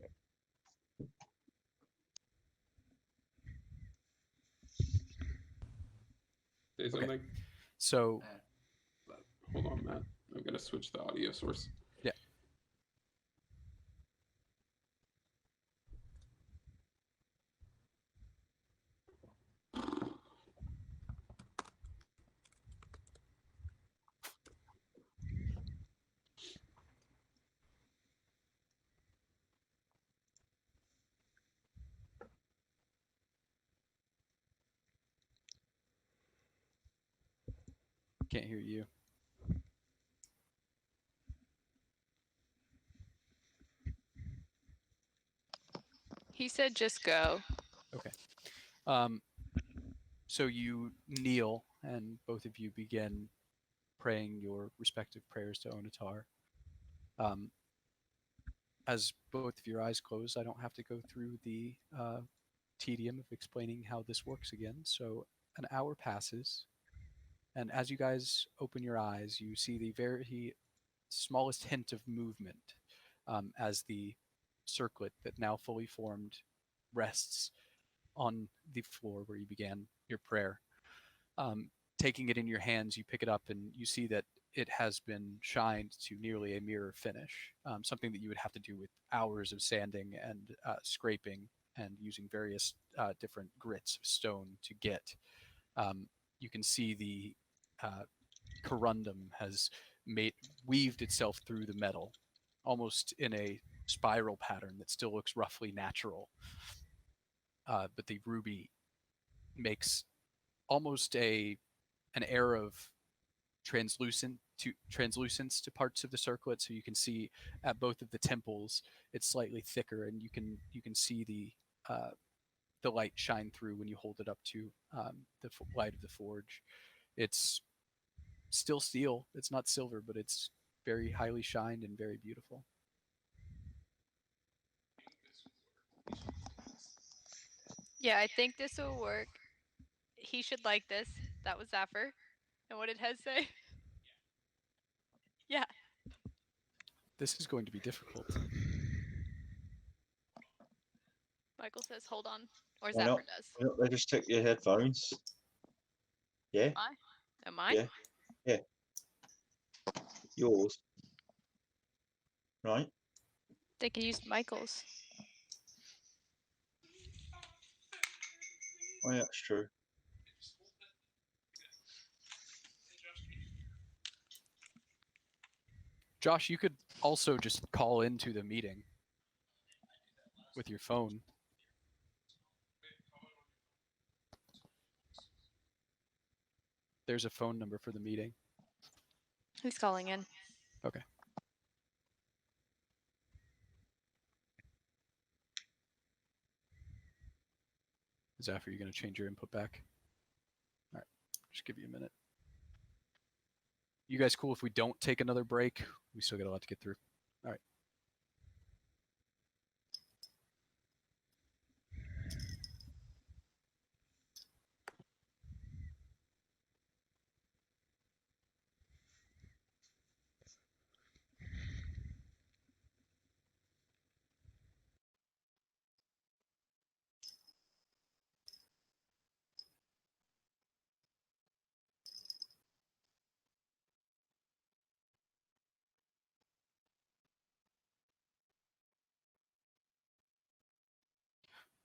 Say something. So, hold on, Matt. I'm gonna switch the audio source. Yeah. Can't hear you. He said just go. Okay. So you kneel, and both of you begin praying your respective prayers to Onatar. As both of your eyes close, I don't have to go through the tedium of explaining how this works again. So an hour passes, and as you guys open your eyes, you see the very smallest hint of movement as the circlet that now fully formed rests on the floor where you began your prayer. Taking it in your hands, you pick it up and you see that it has been shined to nearly a mirror finish, something that you would have to do with hours of sanding and scraping and using various different grits of stone to get. You can see the corundum has weaved itself through the metal, almost in a spiral pattern that still looks roughly natural. But the ruby makes almost an air of translucence to parts of the circlet, so you can see at both of the temples it's slightly thicker, and you can see the light shine through when you hold it up to the light of the forge. It's still steel. It's not silver, but it's very highly shined and very beautiful. Yeah, I think this will work. He should like this. That was Zaffer. And what did Hez say? Yeah. This is going to be difficult. Michael says, hold on. Or Why Zaffer not? does. Why not they just take your headphones? Yeah, Am I? yeah, yeah. Yours, right? They can use Michael's. Oh, yeah, that's true. Josh, you could also just call into the meeting with your phone. There's a phone number for the meeting. He's calling in. Okay. Zaffer, you going to change your input back? All right. Just give you a minute. You guys cool if we don't take another break? We still got a lot to get through. All right.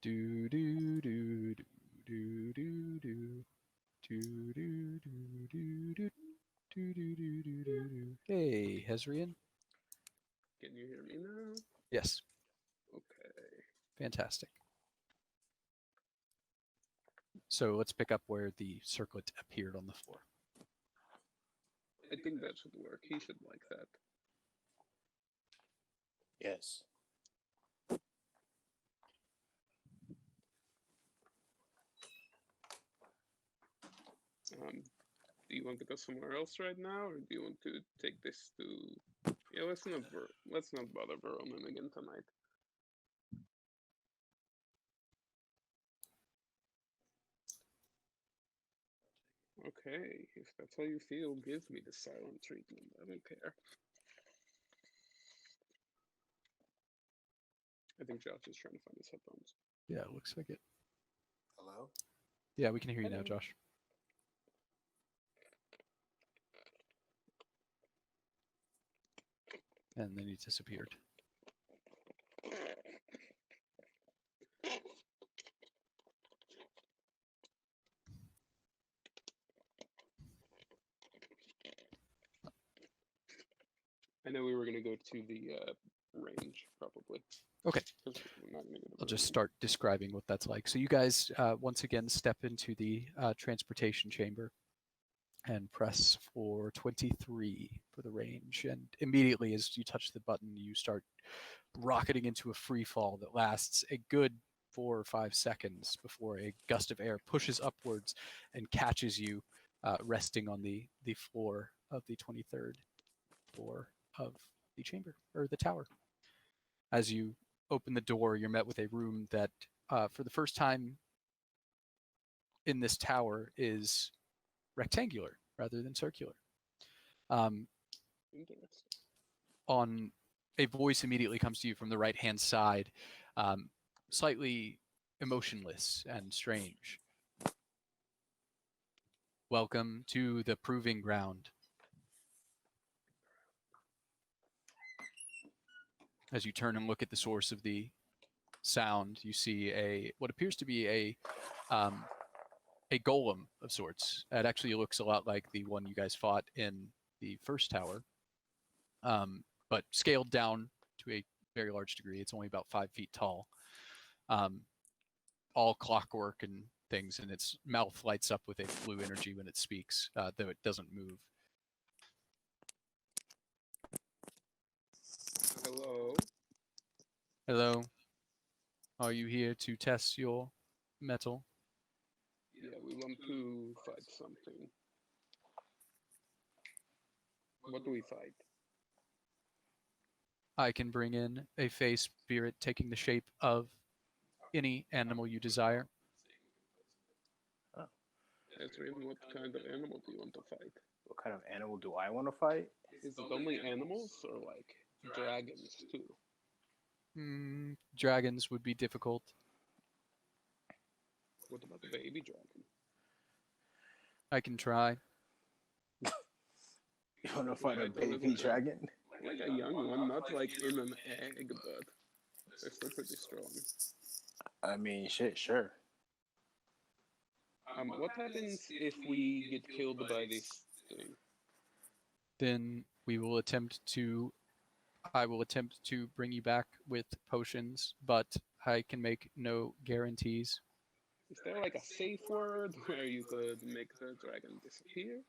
Do do do do do do do do do do do do do do do do do. Hey, Hezrian. Can you hear me now? Yes. Okay. Fantastic. So let's pick up where the circlet appeared on the floor. I think that should work. He should like that. Yes. Do you want to go somewhere else right now, or do you want to take this to? Yeah, let's not bother Veronin again tonight. Okay, if that's how you feel, give me the silent treatment. I don't care. I think Josh is trying to find his headphones. Yeah, it looks like it. Hello? Yeah, we can hear you now, Hello. Josh. And then he disappeared. I know we were gonna go to the range probably. Okay. We're not gonna go to I'll just Veronin. start describing what that's like. So you guys once again step into the transportation chamber and press for 23 for the range. And immediately as you touch the button, you start rocketing into a free fall that lasts a good 4 or 5 seconds before a gust of air pushes upwards and catches you, resting on the floor of the 23rd floor of the chamber or the tower. As you open the door, you're met with a room that, for the first time in this tower, is rectangular rather than circular. Interesting. On a voice immediately comes to you from the right hand side, slightly emotionless and strange. Welcome to the proving ground. As you turn and look at the source of the sound, you see what appears to be a golem of sorts. It actually looks a lot like the one you guys fought in the first tower, but scaled down to a very large degree. It's only about 5 feet tall. All clockwork and things, and its mouth lights up with a blue energy when it speaks, though it doesn't move. Hello. Hello. Are you here to test your metal? Yeah, we want to fight something. What do we fight? I can bring in a fey spirit taking the shape of any animal you desire. Ezreal, what kind of animal do you want to fight? What kind of animal do I want to fight? Is it only animals or like dragons too? Dragons would be difficult. What about the baby dragon? I can try. You want to fight a baby dragon? Like a young one, not like in an egg, but they're still pretty strong. I mean, shit, sure. What happens if we get killed by this thing? Then I will attempt to bring you back with potions, but I can make no guarantees. Is there like a safe word where you could make the dragon disappear?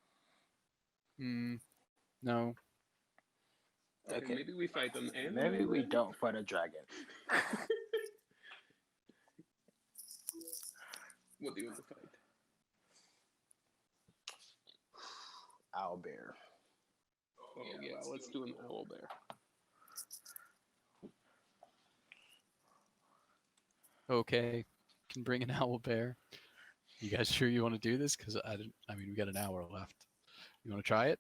No. Okay, maybe we fight an animal. Maybe we don't fight a dragon. What do you want to fight? Owlbear. Oh yeah, let's do an owlbear. Okay, can bring an owlbear. You guys sure you want to do this? Because I mean, we got an hour left. You want to try it?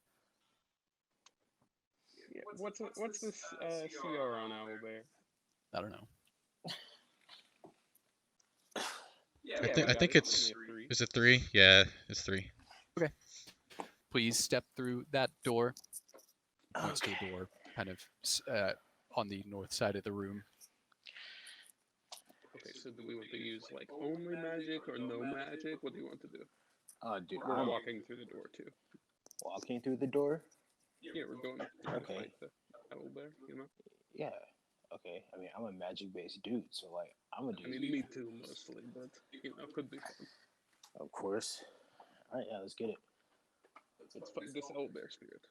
Yeah. What's this CR on owlbear? I don't know. I think it's is it 3? Yeah, it's 3. Okay. Please step through that door. Points to a door, kind of on the north side of the room. Okay, so do we want to use like only magic or no magic? What do you want to do? Dude, We're walking through the door too. Walking through the door? Yeah, we're going to fight the owlbear, you know? Yeah. Okay. I mean, I'm a magic-based dude, so like, I'm gonna do. I mean, me too, mostly, but you know, could be fun. Of course. All right, yeah, let's get it. Let's fight this owlbear spirit.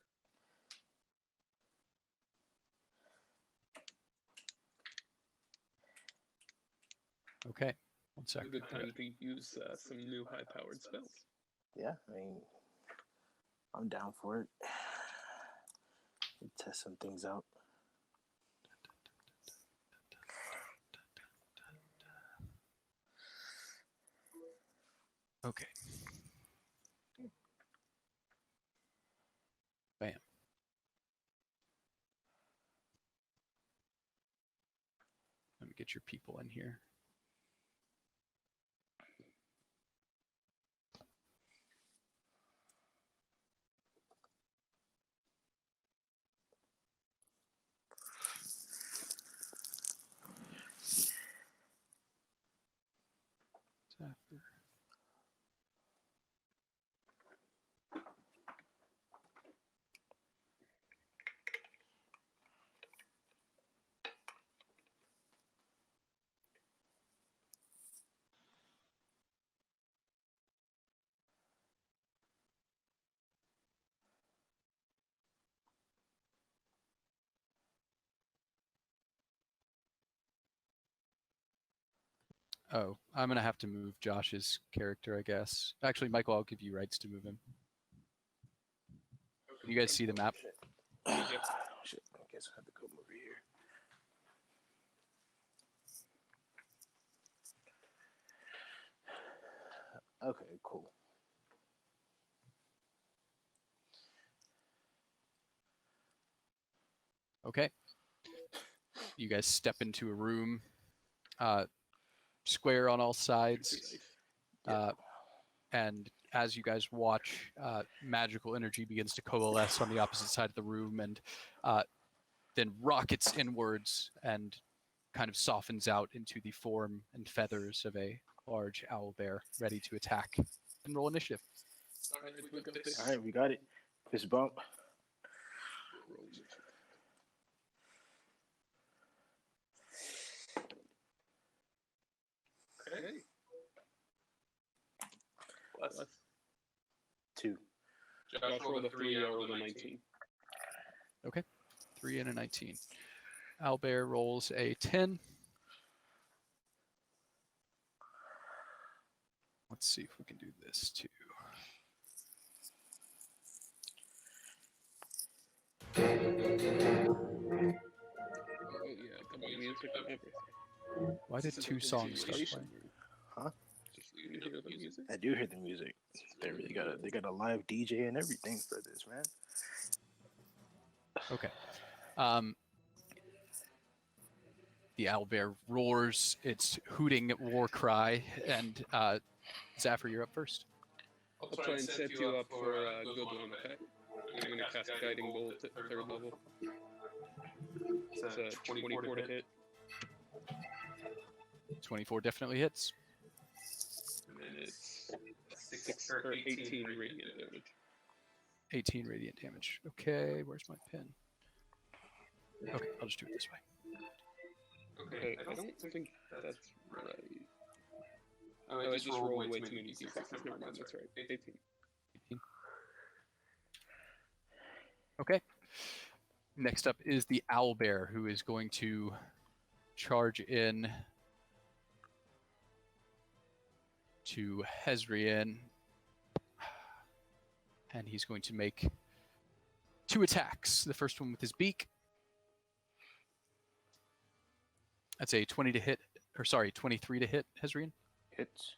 Okay. 1 second. A good time to use some new high-powered spells. Yeah, I mean, I'm down for it. Test some things out. Okay. Bam. Let me get your people in here. Zephyr. Oh, I'm gonna have to move Josh's character, I guess. Actually, Michael, I'll give you rights to move him. Can you guys see the map? Shit. Shit. I guess I have to come over here. Okay, cool. Okay. You guys step into a room, square on all sides, and as you guys watch, magical energy begins to coalesce on the opposite side of the room, and then rockets inwards and kind of softens out into the form and feathers of a large owl bear ready to attack. And roll initiative. All right, we got this. All right, we got it. Fist bump. Okay. Plus 2. Josh rolled a 3, I rolled a 19. Okay. 3 and a 19. Owlbear rolls a 10. Let's see if we can do this too. Yeah, got my music and everything. Why did two songs start playing? Huh? You hear the music? I do hear the music. They got a live DJ and everything for this, man. Okay. The owlbear roars its hooting war cry, and Zafir, you're up first. I'll try and set you up for a good one, okay? I'm gonna cast Guiding Bolt at 3rd level. It's a 24 to hit. 24 definitely hits. And then it's 18 radiant damage. 18 radiant damage. Okay, where's my pin? Okay, I'll just do it this way. Okay, I don't think that's right. Oh, I just rolled way too many d6s. Never mind, that's right. 18. 18. Okay. Next up is the owlbear, who is going to charge in to Hezrian, and he's going to make 2 attacks. The first one with his beak. That's a 20 to hit, or sorry, 23 to hit, Hezrian. Hits.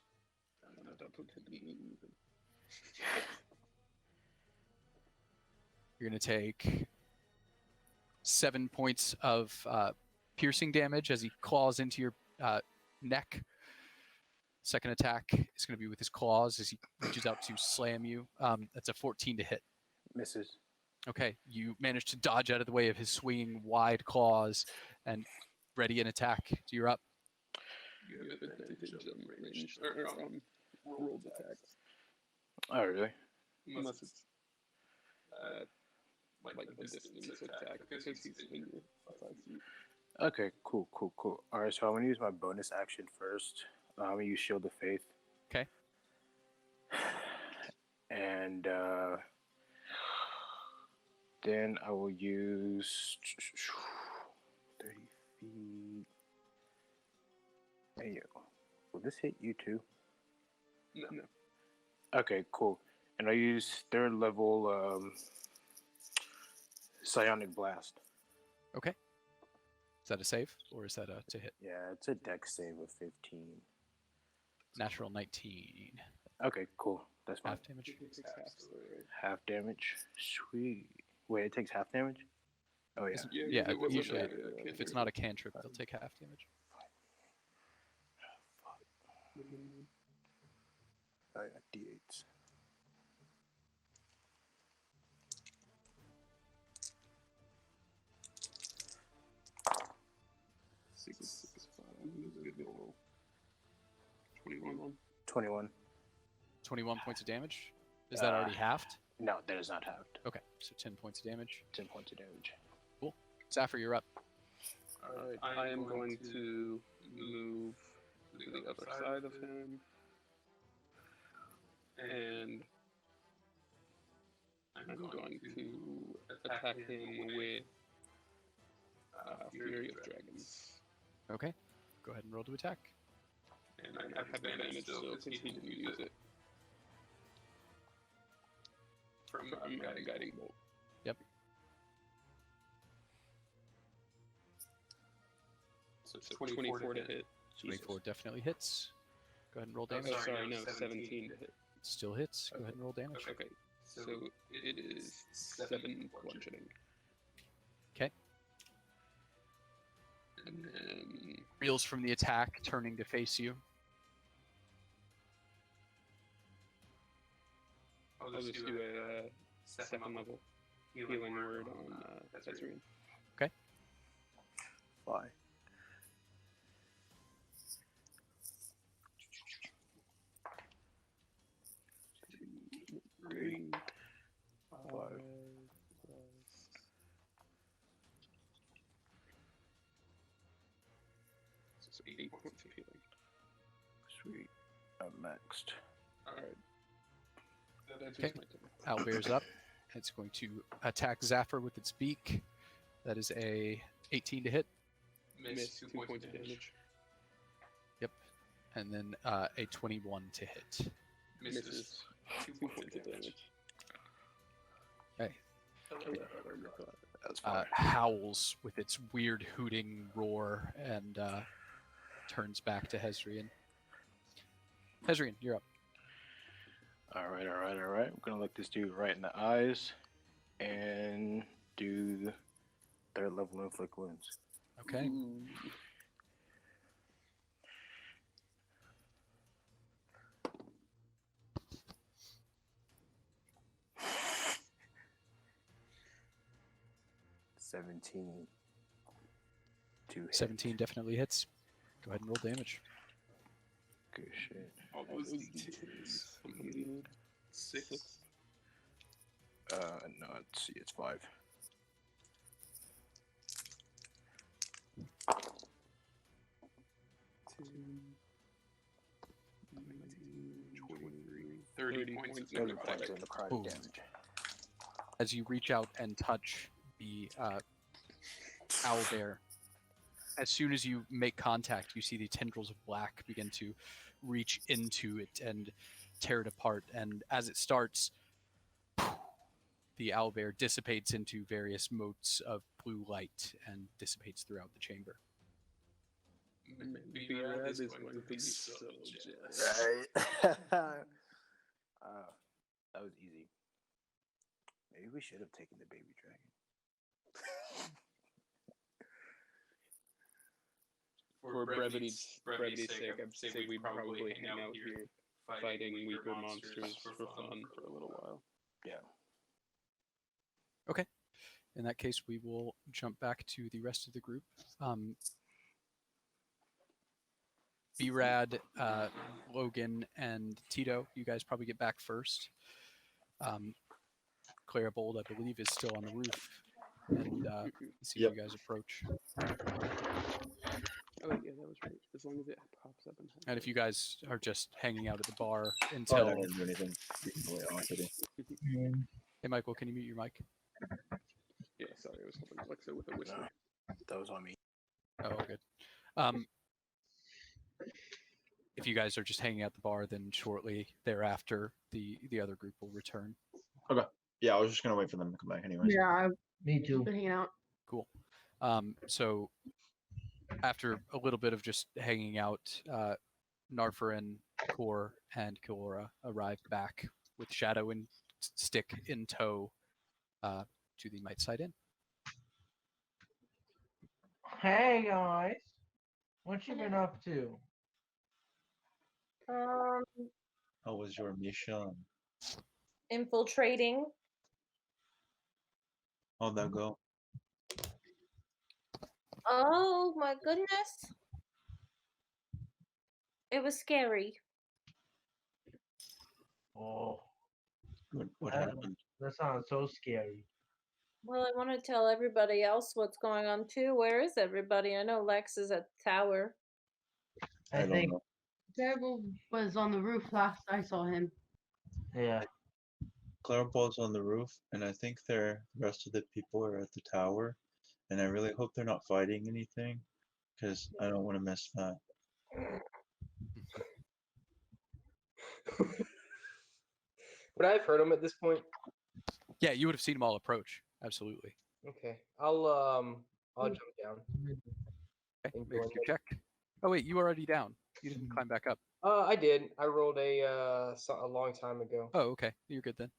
You're going to take 7 points of piercing damage as he claws into your neck. Second attack is going to be with his claws as he reaches out to slam you. That's a 14 to hit. Misses. Okay, you manage to dodge out of the way of his swinging wide claws and ready an attack. So you're up. You have advantage on ranged, or rolled attacks. Oh, really? Unless it's like a distance attack, because he's in your 5 feet. Okay, cool. All right, so I'm gonna use my bonus action first. I'm gonna use Shield of Faith. Okay. And then I will use 30 feet. Hey, will this hit you too? No. Okay, cool. And I use 3rd level Psionic Blast. Okay. Is that a save, or is that a to hit? Yeah, it's a dex save of 15. Natural 19. Okay, cool. That's fine. Half damage. Half damage. Sweet. Wait, it takes half damage? Oh, yeah. Yeah, usually if it's not a cantrip, they'll take half damage. Oh, yeah, D8s. Six, 21. 21. 21 points of damage? Is that already halved? No, that is not halved. Okay, so 10 points of damage. 10 points of damage. Cool. Zafir, you're up. Alright, I am going to move to the other side of him. And I'm going to attack him with Fury of Dragons. Okay. Go ahead and roll to attack. And I have advantage still because he didn't use it. From guiding bolt. Yep. So it's 24 to hit. 24 definitely hits. Go ahead and roll damage. Oh, sorry, no, 17 to hit. Still hits. Go ahead and roll damage. Okay, so it is 7 bludgeoning. Okay. And then Reels from the attack, turning to face you. I'll just do a second level healing word on Ezreal. Okay. Fly. Three, 5 plus. So 8 points of healing. Sweet. I'm maxed. Alright. That's Okay. just my turn. Owlbear's up. It's going to attack Zafir with its beak. That is a 18 to hit. Miss 2 points of damage. Yep. And then a 21 to hit. Misses 2 points of damage. Okay. That's fine. Howls with its weird hooting roar and turns back to Hezrian. Hezrian, you're up. All right. I'm gonna look this dude right in the eyes and do third level inflict wounds. Okay. $17 to hit. 17 definitely hits. Go ahead and roll damage. Good shit. All those d10s. How many do you need? 6. No, let's see, it's 5. Two, 19, 23, 30 points of necrotic. Ooh. As you reach out and touch the owlbear, as soon as you make contact, you see the tendrils of black begin to reach into it and tear it apart. And as it starts, the owlbear dissipates into various motes of blue light and dissipates throughout the chamber. B-Rad is going to be so jealous. Right. That was easy. Maybe we should have taken the baby dragon. For brevity's sake, I'd say we probably hang out here fighting weaker monsters for fun for a little while. Yeah. Okay. In that case, we will jump back to the rest of the group. B-Rad, Logan, and Tito, you guys probably get back first. Clara Bold, I believe, is still on the roof. And see you guys approach. Oh, yeah, that was right. As long as it pops up. And if you guys are just hanging out at the bar I until... don't want to do anything. You can go on today. Hey, Michael, can you mute your mic? Yeah, sorry, I was helping Alexa with a whisper. No, that was on me. Oh, good. If you guys are just hanging out at the bar, then shortly thereafter, the other group will return. Okay. Yeah, I was just gonna wait for them to come back anyway. Yeah, Me too. been hanging out. Cool. So after a little bit of just hanging out, Narfarin, Kor, and Kilora arrive back with Shadow and Stick in tow to the Might Side Inn. Hey guys, what you been up to? How was your mission? Infiltrating. How'd that go? Oh my goodness. It was scary. Oh, What that, happened? that sounds so scary. Well, I want to tell everybody else what's going on too. Where is everybody? I know Lex is at the tower. I don't think, know. Terrible was on the roof last I saw him. yeah. Claraball's on the roof, and I think the rest of the people are at the tower. And I really hope they're not fighting anything, because I don't want to miss that. Would I have heard them at this point? Yeah, you would have seen them all approach. Absolutely. Okay, I'll jump down. Okay, and make join your them. check. Oh wait, you were already down. You didn't climb back up. I did. I rolled a long time ago. Oh, okay. You're good then.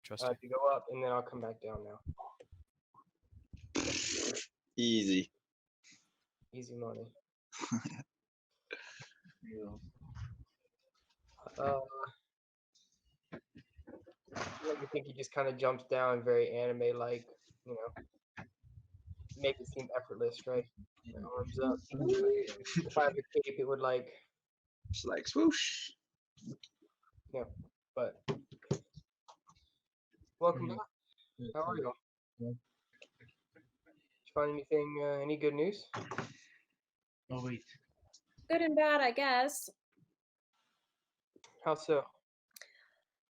Trust you. To go up, and then I'll come back down now. Easy. Easy money. I think he just kind of jumps down, very anime like, you know, make it seem effortless, right? Arms up. If I have a cape, it would like. It's like swoosh. Yeah, but welcome back. How are you? Did you find anything? Any good news? Oh wait. Good and bad, I guess. How so?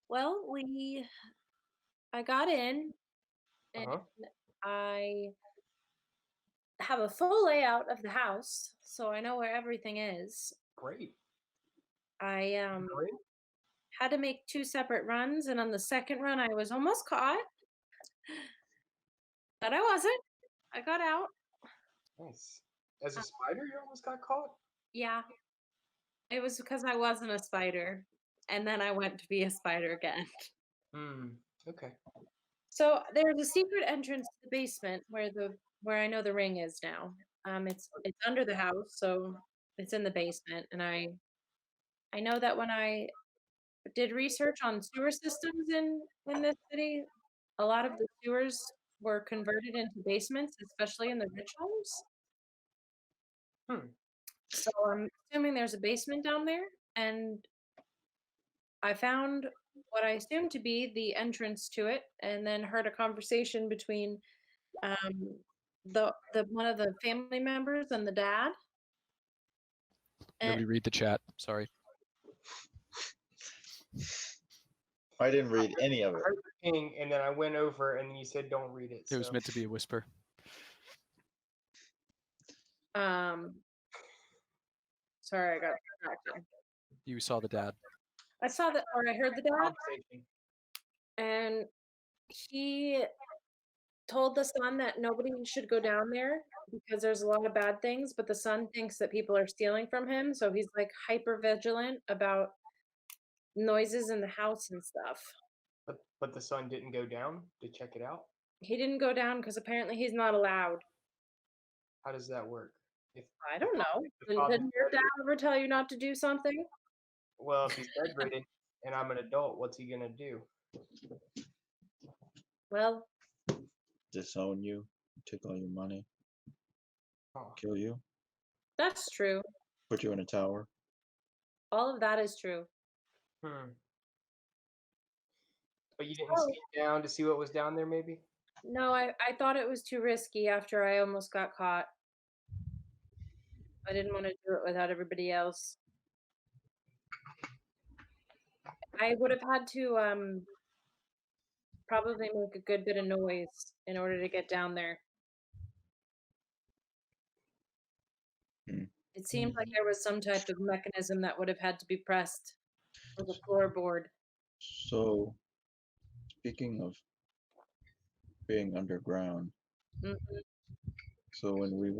Well, I got in and Uh-huh. I have a full layout of the house, so I know where everything is. Great. I had to make 2 separate runs, and on the second run I was almost caught. But I wasn't. I got out. Nice. As a spider, you almost got caught? Yeah. It was because I wasn't a spider, and then I went to be a spider again. Okay. So there's a secret entrance to the basement where I know the ring is now. It's under the house, so it's in the basement, and I know that when I did research on sewer systems in this city, a lot of the sewers were converted into basements, especially in the rich homes. So I'm assuming there's a basement down there, and I found what I assumed to be the entrance to it, and then heard a conversation between the one of the family members and the dad. Let me read the chat. Sorry. I didn't read any of I it. heard the ping, and then I went over, and then you said don't read it. It was so- meant to be a whisper. Sorry, I got distracted. You saw the dad. I saw that, or I heard the dad, and he told the son that nobody should go down there because there's a lot of bad things, but the son thinks that people are stealing from him, so he's like hyper vigilant about noises in the house and stuff. But the son didn't go down to check it out? He didn't go down because apparently he's not allowed. How does that work? If I don't know. the father's Didn't your dad ever tell you not to do something? Well, if he's bedridden and I'm an adult, what's he gonna do? Well, Disown you, take all your money, kill you, that's true. put you in a tower. All of that is true. But you didn't sneak down to see what was down there, maybe? No, I thought it was too risky after I almost got caught. I didn't want to do it without everybody else. I would have had to probably make a good bit of noise in order to get down there. It seemed like there was some type of mechanism that would have had to be pressed for the floorboard. So, speaking of being underground, so when we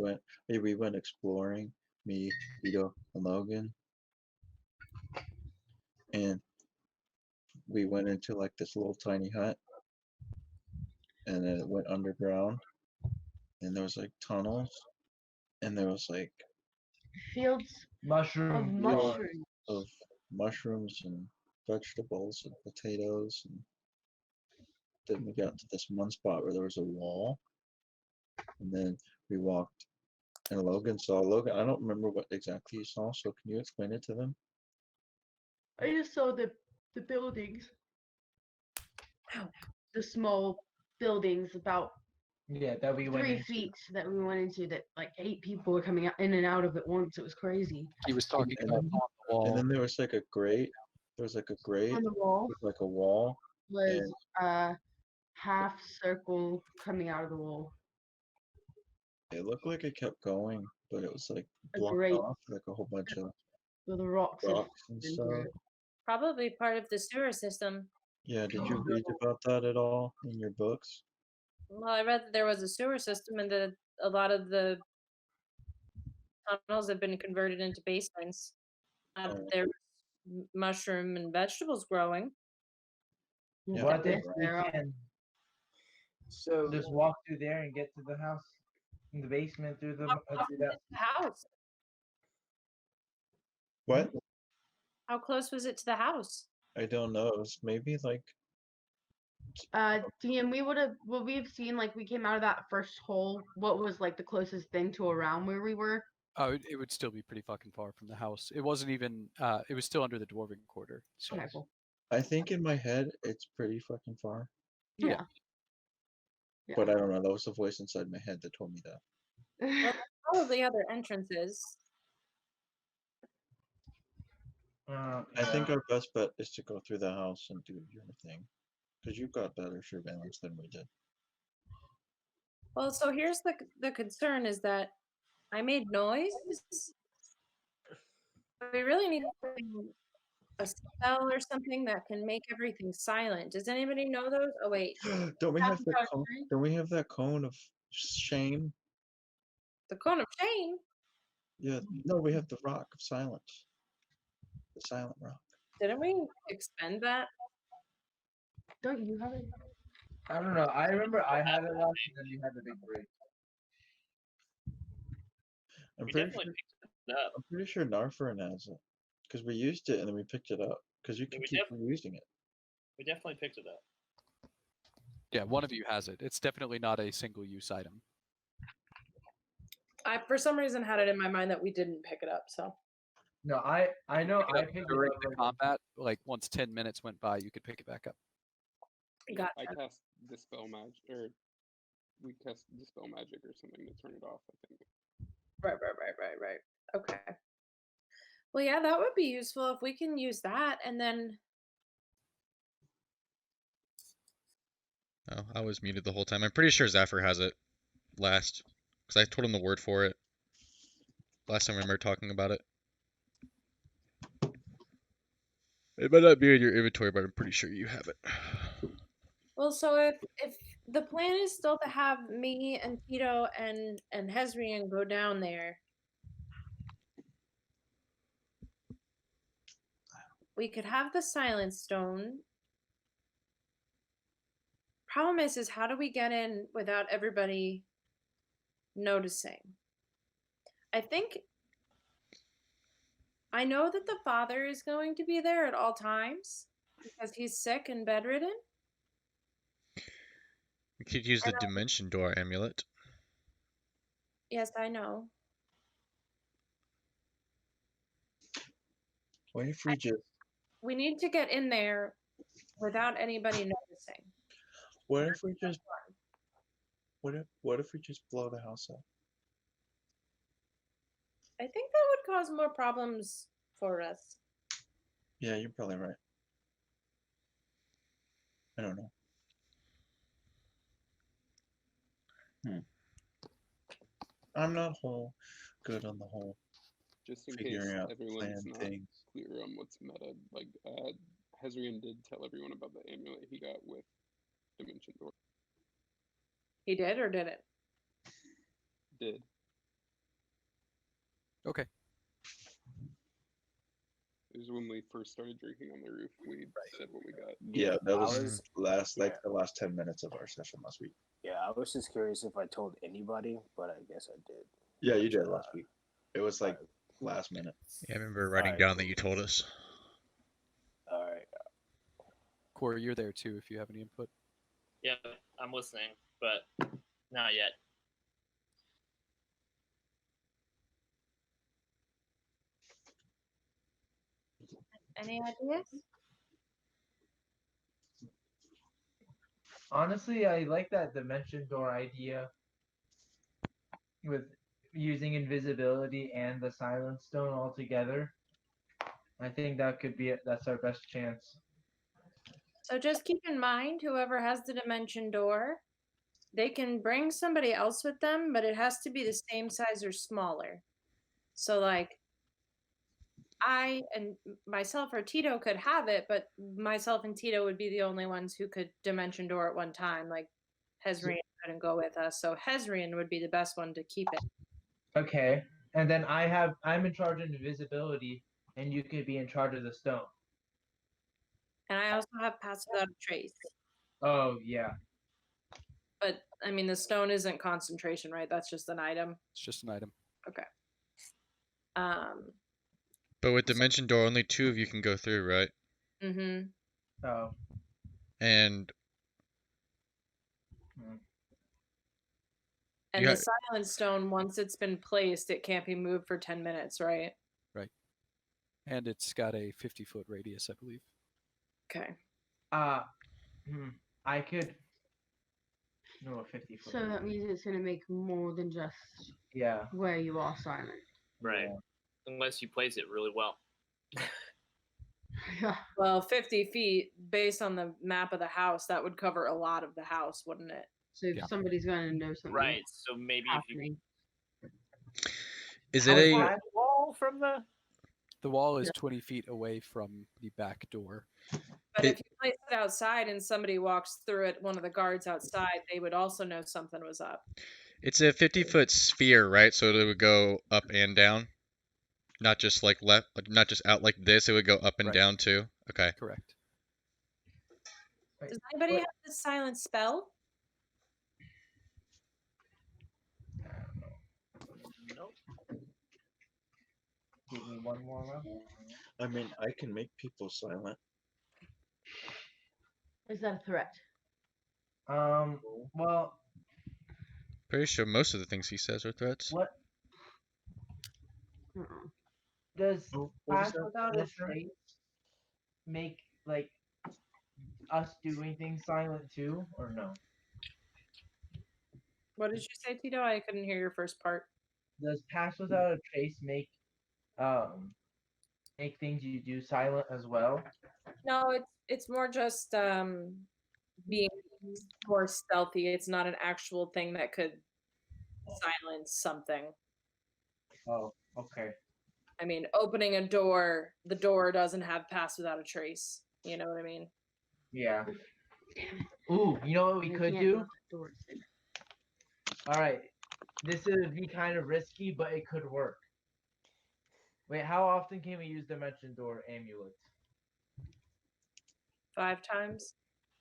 went exploring, me, Vito, and Logan, and we went into like this little tiny hut, and then it went underground, and there was like tunnels, and there was like Fields Mushroom of fields mushrooms. of mushrooms and vegetables and potatoes, and then we got to this one spot where there was a wall, and then we walked, and Logan saw Logan. I don't remember what exactly you saw, so can you explain it to them? I just saw the buildings. The small buildings about Yeah, that we went 3 into. feet that we went into that like 8 people were coming out in and out of at once. It was crazy. He was talking And about then, on the wall. and then there was like a grate. There was like a grate On the wall with like a wall. was And a half circle coming out of the wall. it looked like it kept going, but it was like A blocked grate off like a whole bunch of with the rocks rocks and into stuff. it. Probably part of the sewer system. Yeah, did you read about that at all in your books? Well, I read that there was a sewer system and that a lot of the tunnels have been converted into basements. Not that there's mushroom and vegetables growing. Yeah, What they're if we right. can So just walk through there and get to the house in the basement through the through that? The house. What? How close was it to the house? I don't know. It's maybe like DM, would we have seen like we came out of that first hole? What was like the closest thing to around where we were? Oh, it would still be pretty fucking far from the house. It wasn't even. It was still under the dwarven quarter. So. Okay, cool. I think in my head it's pretty fucking far. Yeah. But I don't know. That was the voice inside my head that told me that. Well, probably other entrances. I think our best bet is to go through the house and do your thing, because you've got better surveillance than we did. Well, so here's the concern is that I made noise. We really need a spell or something that can make everything silent. Does anybody know those? Oh wait. Don't we have that cone? Don't we have that cone of shame? The cone of shame? Yeah. No, we have the rock of silence. The silent rock. Didn't we expend that? Don't you have it? I don't know. I remember I had it last, and then you had the big break. I'm We pretty definitely sure. picked it up. I'm pretty sure Narfern has it, because we used it and then we picked it up. Because you can we keep using it. We definitely picked it up. Yeah, one of you has it. It's definitely not a single-use item. I for some reason had it in my mind that we didn't pick it up. So No, I know Pick it I up picked it during up. the combat. Like once 10 minutes went by, you could pick it back up. Gotcha. I cast Dispel Magic, or we cast Dispel Magic or something to turn it off, I think. Right. Okay. Well, yeah, that would be useful if we can use that, and then Oh, I was muted the whole time. I'm pretty sure Zafir has it last, because I told him the word for it last time I remember talking about it. It might not be in your inventory, but I'm pretty sure you have it. well, so if the plan is still to have me and Tito and Hezrian go down there, we could have the Silence Stone. Problem is how do we get in without everybody noticing? I think I know that the father is going to be there at all times because he's sick and bedridden. We could use the Dimension Door amulet. Yes, I know. What if we just? We need to get in there without anybody noticing. What if we just? What if we just blow the house up? I think that would cause more problems for us. Yeah, you're probably right. I don't know. I'm not good on the whole. Just in case figuring out everyone's plan not things. clear on what's meta, like Hezrian did tell everyone about the amulet he got with Dimension Door. He did or didn't? Did. Okay. It was when we first started drinking on the roof. We said what we got. Yeah, that was, was- the last 10 minutes of our session last week. Yeah, I was just curious if I told anybody, but I guess I did. Yeah, you did last week. It was like last minute. Yeah, I remember writing down that you told us. All right. Corey, you're there too if you have any input. Yeah, I'm listening, but not yet. Any ideas? Honestly, I like that Dimension Door idea with using invisibility and the Silence Stone all together. I think that could be it. That's our best chance. So just keep in mind, whoever has the dimension door, they can bring somebody else with them, but it has to be the same size or smaller. So like I and myself or Tito could have it, but myself and Tito would be the only ones who could dimension door at one time. Like Hezrian couldn't go with us, so Hezrian would be the best one to keep it. Okay. And then I'm in charge of invisibility, and you could be in charge of the stone. And I also have pass without a trace. Oh yeah. But I mean, the stone isn't concentration, right? That's just an item. It's just an item. Okay. But with dimension door, only 2 of you can go through, right? Mm-hmm. Oh. And And You the silent stone, once it's been placed, it can't be moved for 10 minutes, right? Right. And it's got a 50-foot radius, I believe. Okay. I could. No, a 50-foot. So that means it's gonna make more than just Yeah. where you are silent. Right. Unless you place it really well. Well, 50 feet, based on the map of the house, that would cover a lot of the house, wouldn't it? So if somebody's gonna know something. Right. So maybe if you. Is How it far a is the wall from the? The wall is 20 feet away from the back door. But if you place it outside and somebody walks through it, one of the guards outside, they would also know something was up. It's a 50-foot sphere, right? So it would go up and down, not just like left, not just out like this. It would go up and Right. down too. Okay. Correct. Does anybody have the silent spell? Nope. Give me one more round. I mean, I can make people silent. Is that a threat? Well, Pretty sure most of the things he says are threats. what does Oh, what was pass that, without a Commissioner? trace make like us doing things silent too, or no? What did you say, Tito? I couldn't hear your first part. Does pass without a trace make things you do silent as well? No, it's more just being more stealthy. It's not an actual thing that could silence something. Oh, okay. I mean, opening a door, the door doesn't have pass without a trace. You know what I mean? Yeah. Ooh, you know what we could do? All right. This would be kind of risky, but it could work. Wait, how often can we use dimension door amulets? 5 times,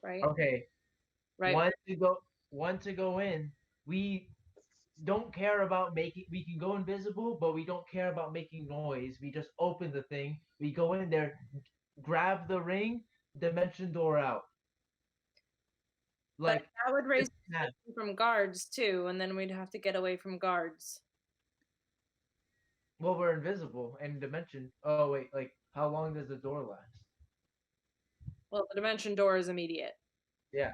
right? Okay. Right. One to go in. We don't care about making. We can go invisible, but we don't care about making noise. We just open the thing. We go in there, grab the ring, dimension door out. Like that would raise suspicion from guards too, and then we'd have to get away from guards. Well, we're invisible and dimension. Oh wait, like how long does the door last? Well, the dimension door is immediate. Yeah.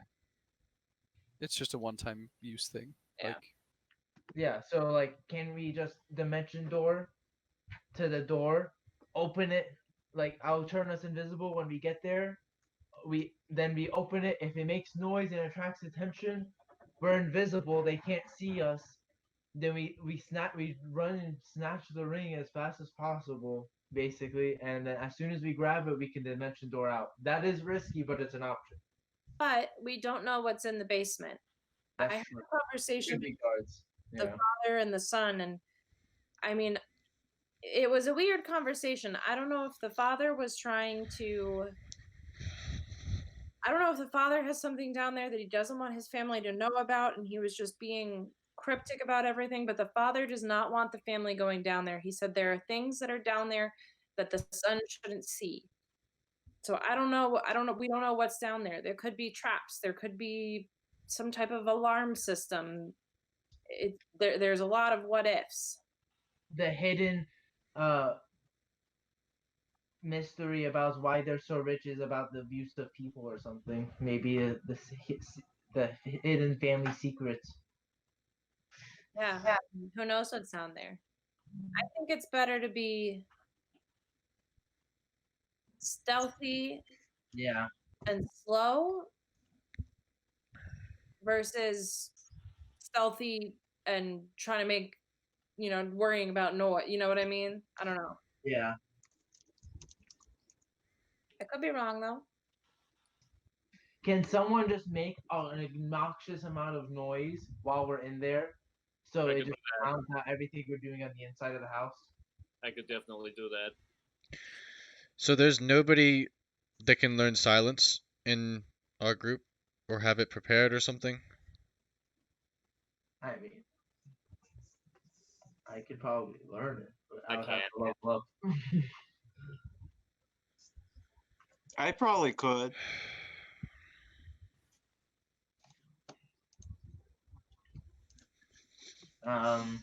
It's just a one-time use thing. Yeah. Like, Yeah. So like, can we just dimension door to the door, open it? Like I'll turn us invisible when we get there. We open it. If it makes noise and attracts attention, we're invisible. They can't see us. Then we run and snatch the ring as fast as possible, basically, and then as soon as we grab it, we can dimension door out. That is risky, but it's an option. But we don't know what's in the basement. That's I had true. a conversation Could be with guards. the father and the son, and I mean, it was a weird conversation. I don't know if the father was trying to. I don't know if the father has something down there that he doesn't want his family to know about, and he was just being cryptic about everything. But the father does not want the family going down there. He said there are things that are down there that the son shouldn't see. So I don't know. We don't know what's down there. There could be traps. There could be some type of alarm system. There's a lot of what ifs. The hidden mystery about why they're so rich is about the abuse of people or something. Maybe the hidden family secrets. Yeah. Who knows what's down there? I think it's better to be stealthy, yeah, and slow versus stealthy and trying to make, worrying about noise. You know what I mean? I don't know. Yeah. I could be wrong though. Can someone just make an obnoxious amount of noise while we're in there, so I it could just do that. drowns out everything we're doing on the inside of the house? I could definitely do that. So there's nobody that can learn silence in our group or have it prepared or something? I mean, I could probably learn it, but I I would have can't. to level up. I probably could. Hmm.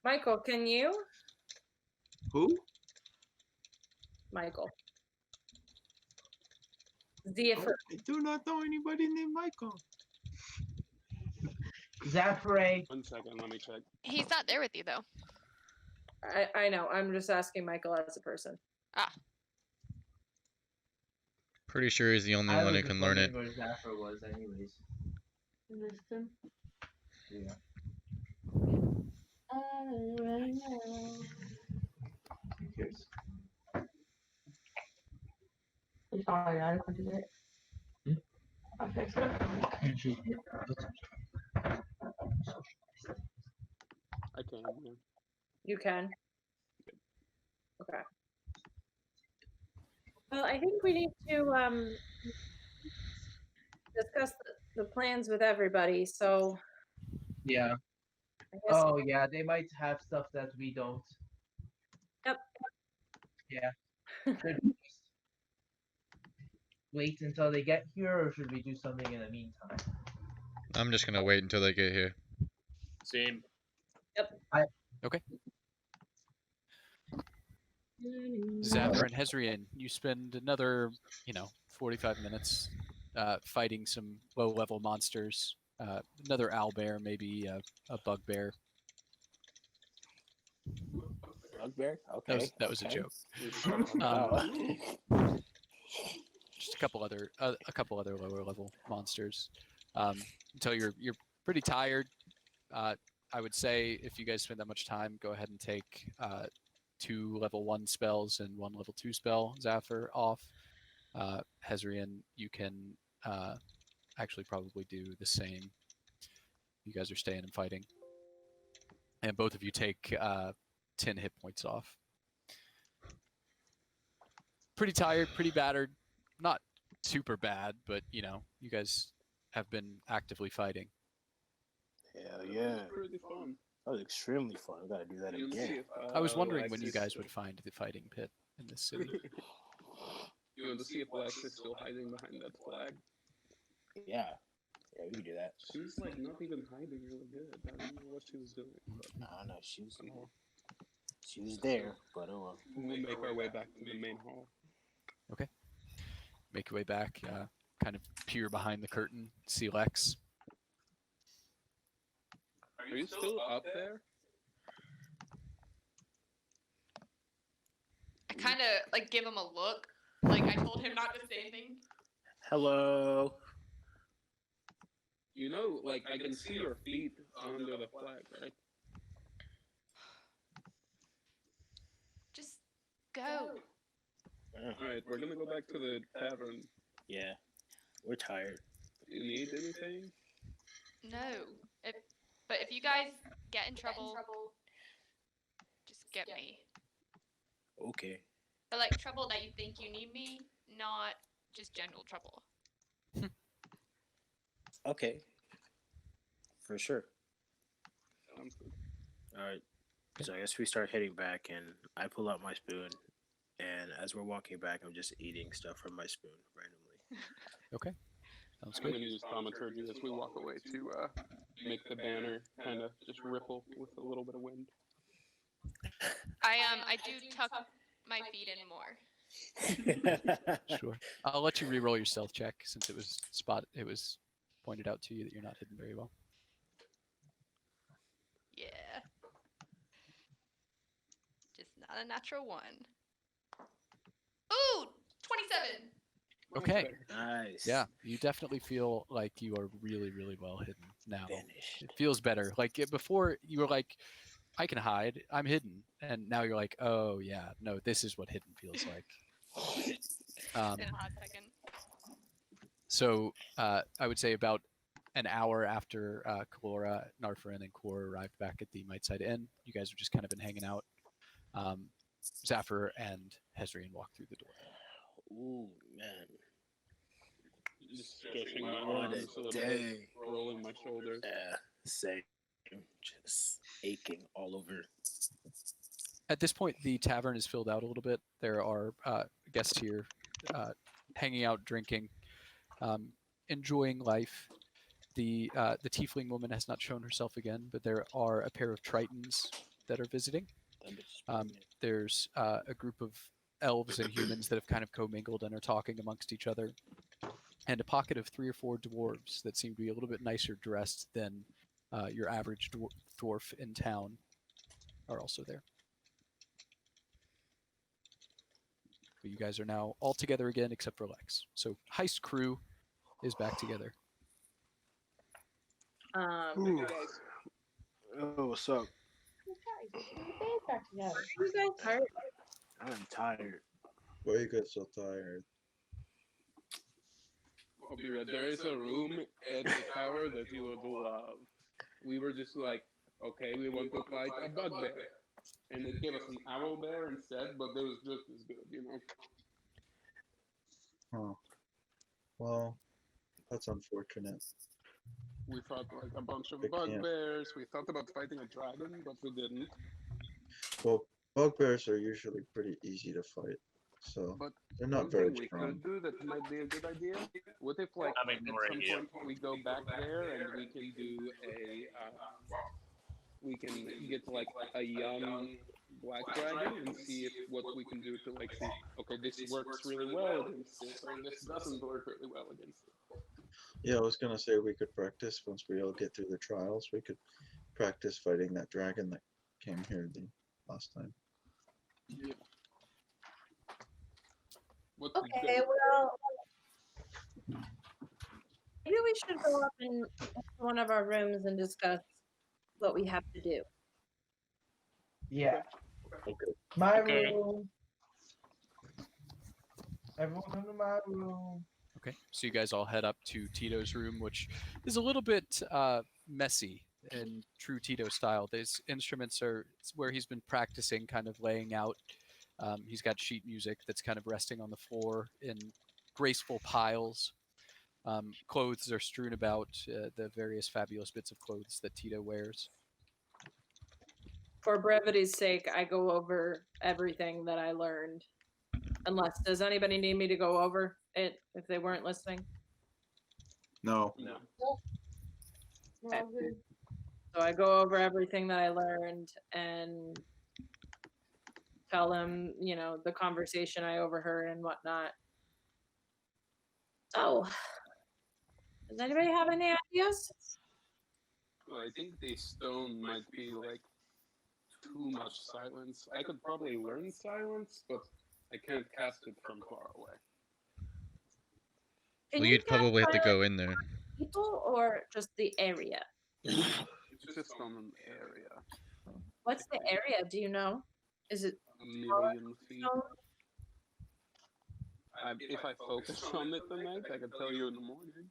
Michael, can you? Who? Michael. Zephyr. I do not know anybody named Michael. Zafre. 1 second, let me check. He's not there with you though. I know. I'm just asking Michael as a person. Ah. Pretty sure he's the only I one was who just can learn it. wondering where Zafre was, anyways. Listen. Yeah. Right now. Cheers. Sorry, I don't do it. Hmm? I'll fix it. I can. Yeah. You can. Okay. Well, I think we need to discuss the plans with everybody. So Yeah. I guess. Oh yeah, they might have stuff that we don't. Yep. Yeah. Should we just wait until they get here, or should we do something in the meantime? I'm just gonna wait until they get here. Same. Yep. Okay. Zafir and Hezrian, you spend another, 45 minutes fighting some low-level monsters. Another owlbear, maybe a bugbear. Bugbear? Okay. That was a okay. joke. Oh. Just a couple other lower-level monsters. Until you're pretty tired. I would say if you guys spend that much time, go ahead and take 2 level 1 spells and 1 level 2 spell, Zafir, off. Hezrian, you can actually probably do the same. You guys are staying and fighting. And both of you take 10 hit points off. Pretty tired, pretty battered. Not super bad, but, you guys have been actively fighting. Hell yeah. Pretty fun. That was extremely fun. I gotta do that You'll see again. if, I was wondering when you Alexis- guys would find the fighting pit in this city. You want to see if Lex is still hiding behind that flag? Yeah. Yeah, we can do that. She's like not even hiding really good. I don't know what she was doing. But No, she was there, but oh well. we'll make our way back to the main hall. Okay. Make your way back, kind of peer behind the curtain, see Lex. Are you still up there? I kind of give him a look. I told him not to say anything. Hello. You know, I can see your feet under the flag, right? Just go. Alright, we're gonna go back to the tavern. Yeah. We're tired. Do you need anything? No. But if you guys get in trouble, just get me. Okay. But trouble that you think you need me, not just general trouble. Okay. For sure. Sounds good. Alright. So I guess we start heading back, and I pull out my spoon, and as we're walking back, I'm just eating stuff from my spoon randomly. Okay. Sounds I'm good. gonna use thaumaturgy as we walk away to make the banner kind of just ripple with a little bit of wind. I do tuck my feet in more. Sure. I'll let you re-roll your stealth check since it was pointed out to you that you're not hidden very well. Yeah. Just not a natural 1. Ooh, 27. Okay. Nice. Yeah, you definitely feel like you are really, really well hidden now. Vanished. It feels better. Before you were like, I can hide, I'm hidden, and now you're like, oh yeah, no, this is what hidden feels like. Um, In a hot second. so I would say about an hour after Kalora, Narfarin, and Kor arrived back at the Mightside Inn, you guys have just kind of been hanging out. Zafir and Hezrian walk through the door. Ooh, man. Just stretching my What arms a little day. bit, rolling my shoulders. Yeah, same. Just aching all over. At this point, the tavern is filled out a little bit. There are guests here hanging out, drinking, enjoying life. The tiefling woman has not shown herself again, but there are a pair of tritons that are visiting. There's a group of elves and humans that have kind of commingled and are talking amongst each other, and a pocket of 3 or 4 dwarves that seem to be a little bit nicer dressed than your average dwarf in town are also there. But you guys are now all together again except for Lex. So Heist crew is back together. Ooh. Oh, what's up? Are you guys hurt? I'm tired. Why you guys so tired? I'll be right. There is a room at the tower that you would love. We were just like, okay, we want to fight a bugbear. And it gave us an owl bear instead, but it was just as good, you know? Huh. Well, that's unfortunate. We fought like a bunch of They can't. bugbears. We thought about fighting a dragon, but we didn't. Well, bugbears are usually pretty easy to fight, so But they're one not very thing we strong. could do that might be a good idea. What if, like, I'm at ignoring some you. point we go back there and we can do a, we can get like a young black dragon and see if what we can do to like see, okay, this works really well against it, or this doesn't work really well against it. Yeah, I was gonna say we could practice once we all get through the trials. We could practice fighting that dragon that came here the last time. Yeah. Okay, well, maybe we should go up in one of our rooms and discuss what we have to do. Yeah. Okay. My Okay. room. Everyone come to my room. Okay, so you guys all head up to Tito's room, which is a little bit messy in true Tito style. These instruments are it's where he's been practicing, kind of laying out. He's got sheet music that's kind of resting on the floor in graceful piles. Clothes are strewn about, the various fabulous bits of clothes that Tito wears. For brevity's sake, I go over everything that I learned. Unless, does anybody need me to go over it if they weren't listening? No. No. Okay. So I go over everything that I learned and tell them, you know, the conversation I overheard and whatnot. Oh, does anybody have any ideas? Well, I think the stone might be like too much silence. I could probably learn silence, but I can't cast it from far away. Well, you'd probably have to go in there. People or just the area? It's just on an area. What's the area? Do you know? Is it A million feet. If I focus on it tonight, I can tell you in the morning.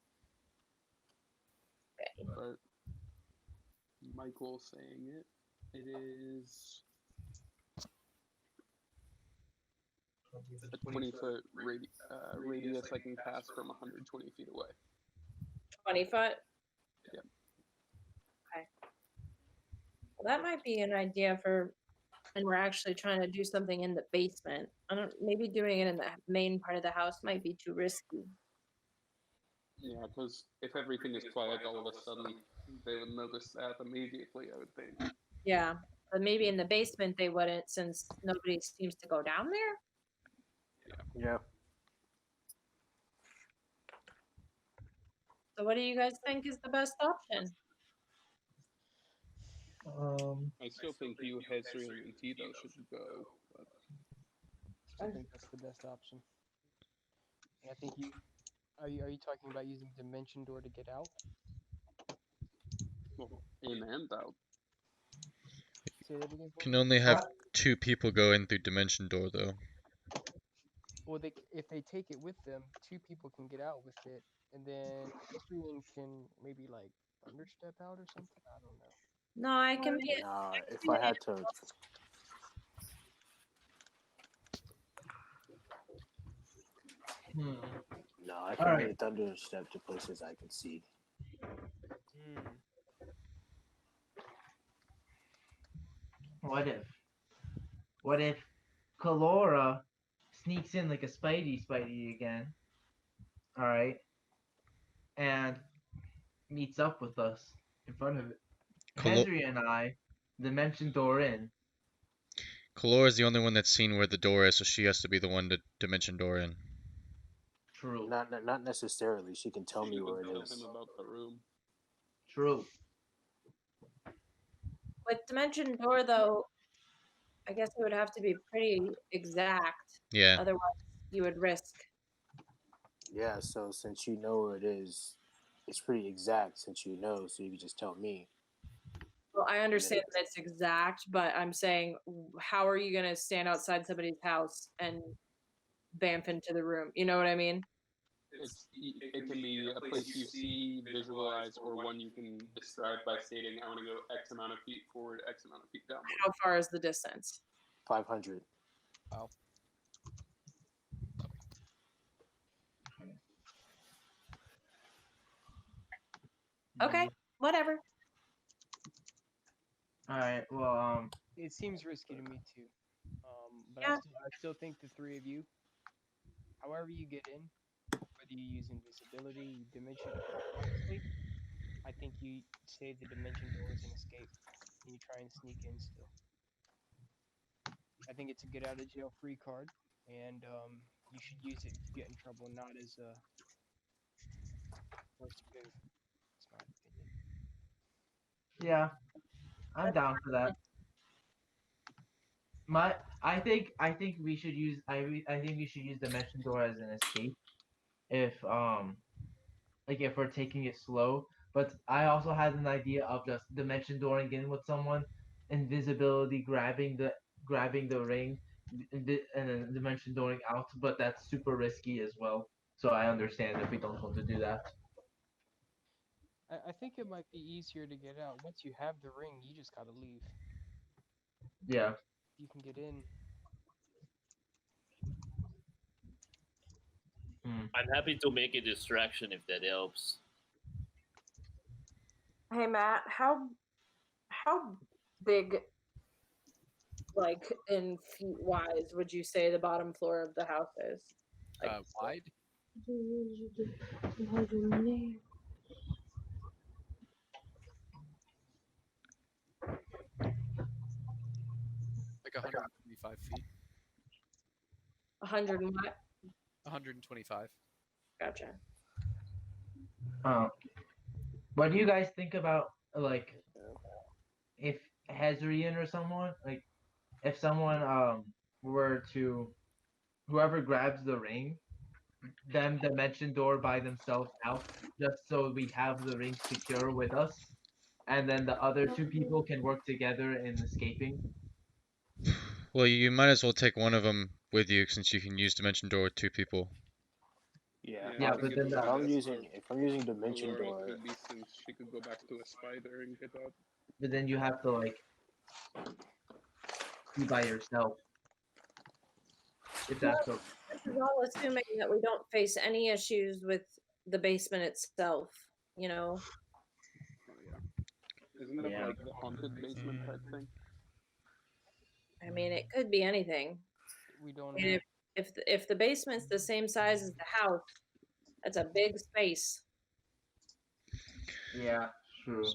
Okay. But Michael saying it. It is a 20-foot radius I can cast from 120 feet away. 20 foot? Yep. Okay. Well, that might be an idea for, and we're actually trying to do something in the basement. I don't, maybe doing it in the main part of the house might be too risky. Yeah, because if everything is quiet all of a sudden, they would notice that immediately, I would think. Yeah, but maybe in the basement they wouldn't, since nobody seems to go down there. Yeah. So what do you guys think is the best option? I still think you, Hezri, and Tito should go. But I think that's the best option. And I think you are you talking about using Dimension Door to get out? well, in and out. Say that again. Can only have 2 people go in through Dimension Door, though. Well, if they take it with them, two people can get out with it, and then Adrian can maybe like thunderstep out or something. I don't know. No, I can be. Nah, I can if be I an had to, Hmm. no, I All can right. only thunder step to places I can see. Hmm. What if Kalora sneaks in like a Spidey again? All right, and meets up with us in front of it. Hezri and I, dimension door in. Kalora is the only one that's seen where the door is, so she has to be the one to dimension door in. True. Not necessarily. She can tell She me could where it tell him is. about the room. True. With dimension door though, I guess it would have to be pretty exact. Yeah. Otherwise, you would risk. Yeah, so since you know where it is, it's pretty exact since you know, so you can just tell me. Well, I understand that it's exact, but I'm saying, how are you going to stand outside somebody's house and bamf into the room? You know what I mean? It can be a place you see, visualize, or one you can describe by stating, "I want to go X amount of feet forward, X amount of feet downward." How far is the distance? 500. Wow. Okay, whatever. All right. Well, It seems risky to me too. But Yeah. I still think the three of you, however you get in, whether you use invisibility, dimension, honestly, I think you save the dimension doors and escape, and you try and sneak in still. I think it's a get out of jail free card, and you should use it if you get in trouble, not as a worst move. That's my opinion. yeah, I'm down for that. I think we should use I think we should use dimension door as an escape if like if we're taking it slow. But I also had an idea of just dimension dooring in with someone, invisibility grabbing the ring, and then dimension dooring out. But that's super risky as well. So I understand if we don't want to do that. I think it might be easier to get out. Once you have the ring, you just gotta leave. Yeah. You can get in. I'm happy to make a distraction if that helps. Hey Matt, how big, like in feet wise, would you say the bottom floor of the house is? Like Wide? Like 125 feet. 100 and what? 125. Gotcha. What do you guys think about like if Hezrian or someone like if someone were to whoever grabs the ring, them dimension door by themselves out, just so we have the ring secure with us, and then the other two people can work together in escaping. Well, you might as well take one of them with you since you can use dimension door with two people. Yeah, Yeah, but then if I'm using dimension Laura door, could be, since she could go back to a spider and get up. but then you have to like be by yourself. If that's Well, okay. this is all assuming that we don't face any issues with the basement itself, you know. Oh yeah. Isn't that like the haunted basement type thing? I mean, it could be anything. We don't I know. mean, if the basement's the same size as the house, that's a big space. Yeah, true.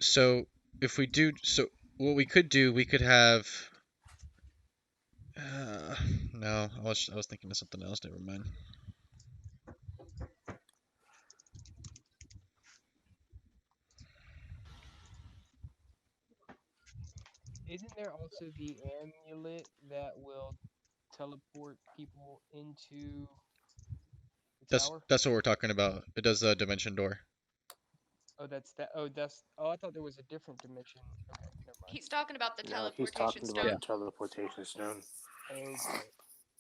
So if we do, so what we could do, we could have. No, I was thinking of something else. Never mind. Isn't there also the amulet that will teleport people into the tower? That's what we're talking about. It does a dimension door. Oh, that's that. Oh, that's. Oh, I thought there was a different dimension. Okay, never mind. He's talking about the no, he's teleportation talking about stone. the teleportation stone. Okay.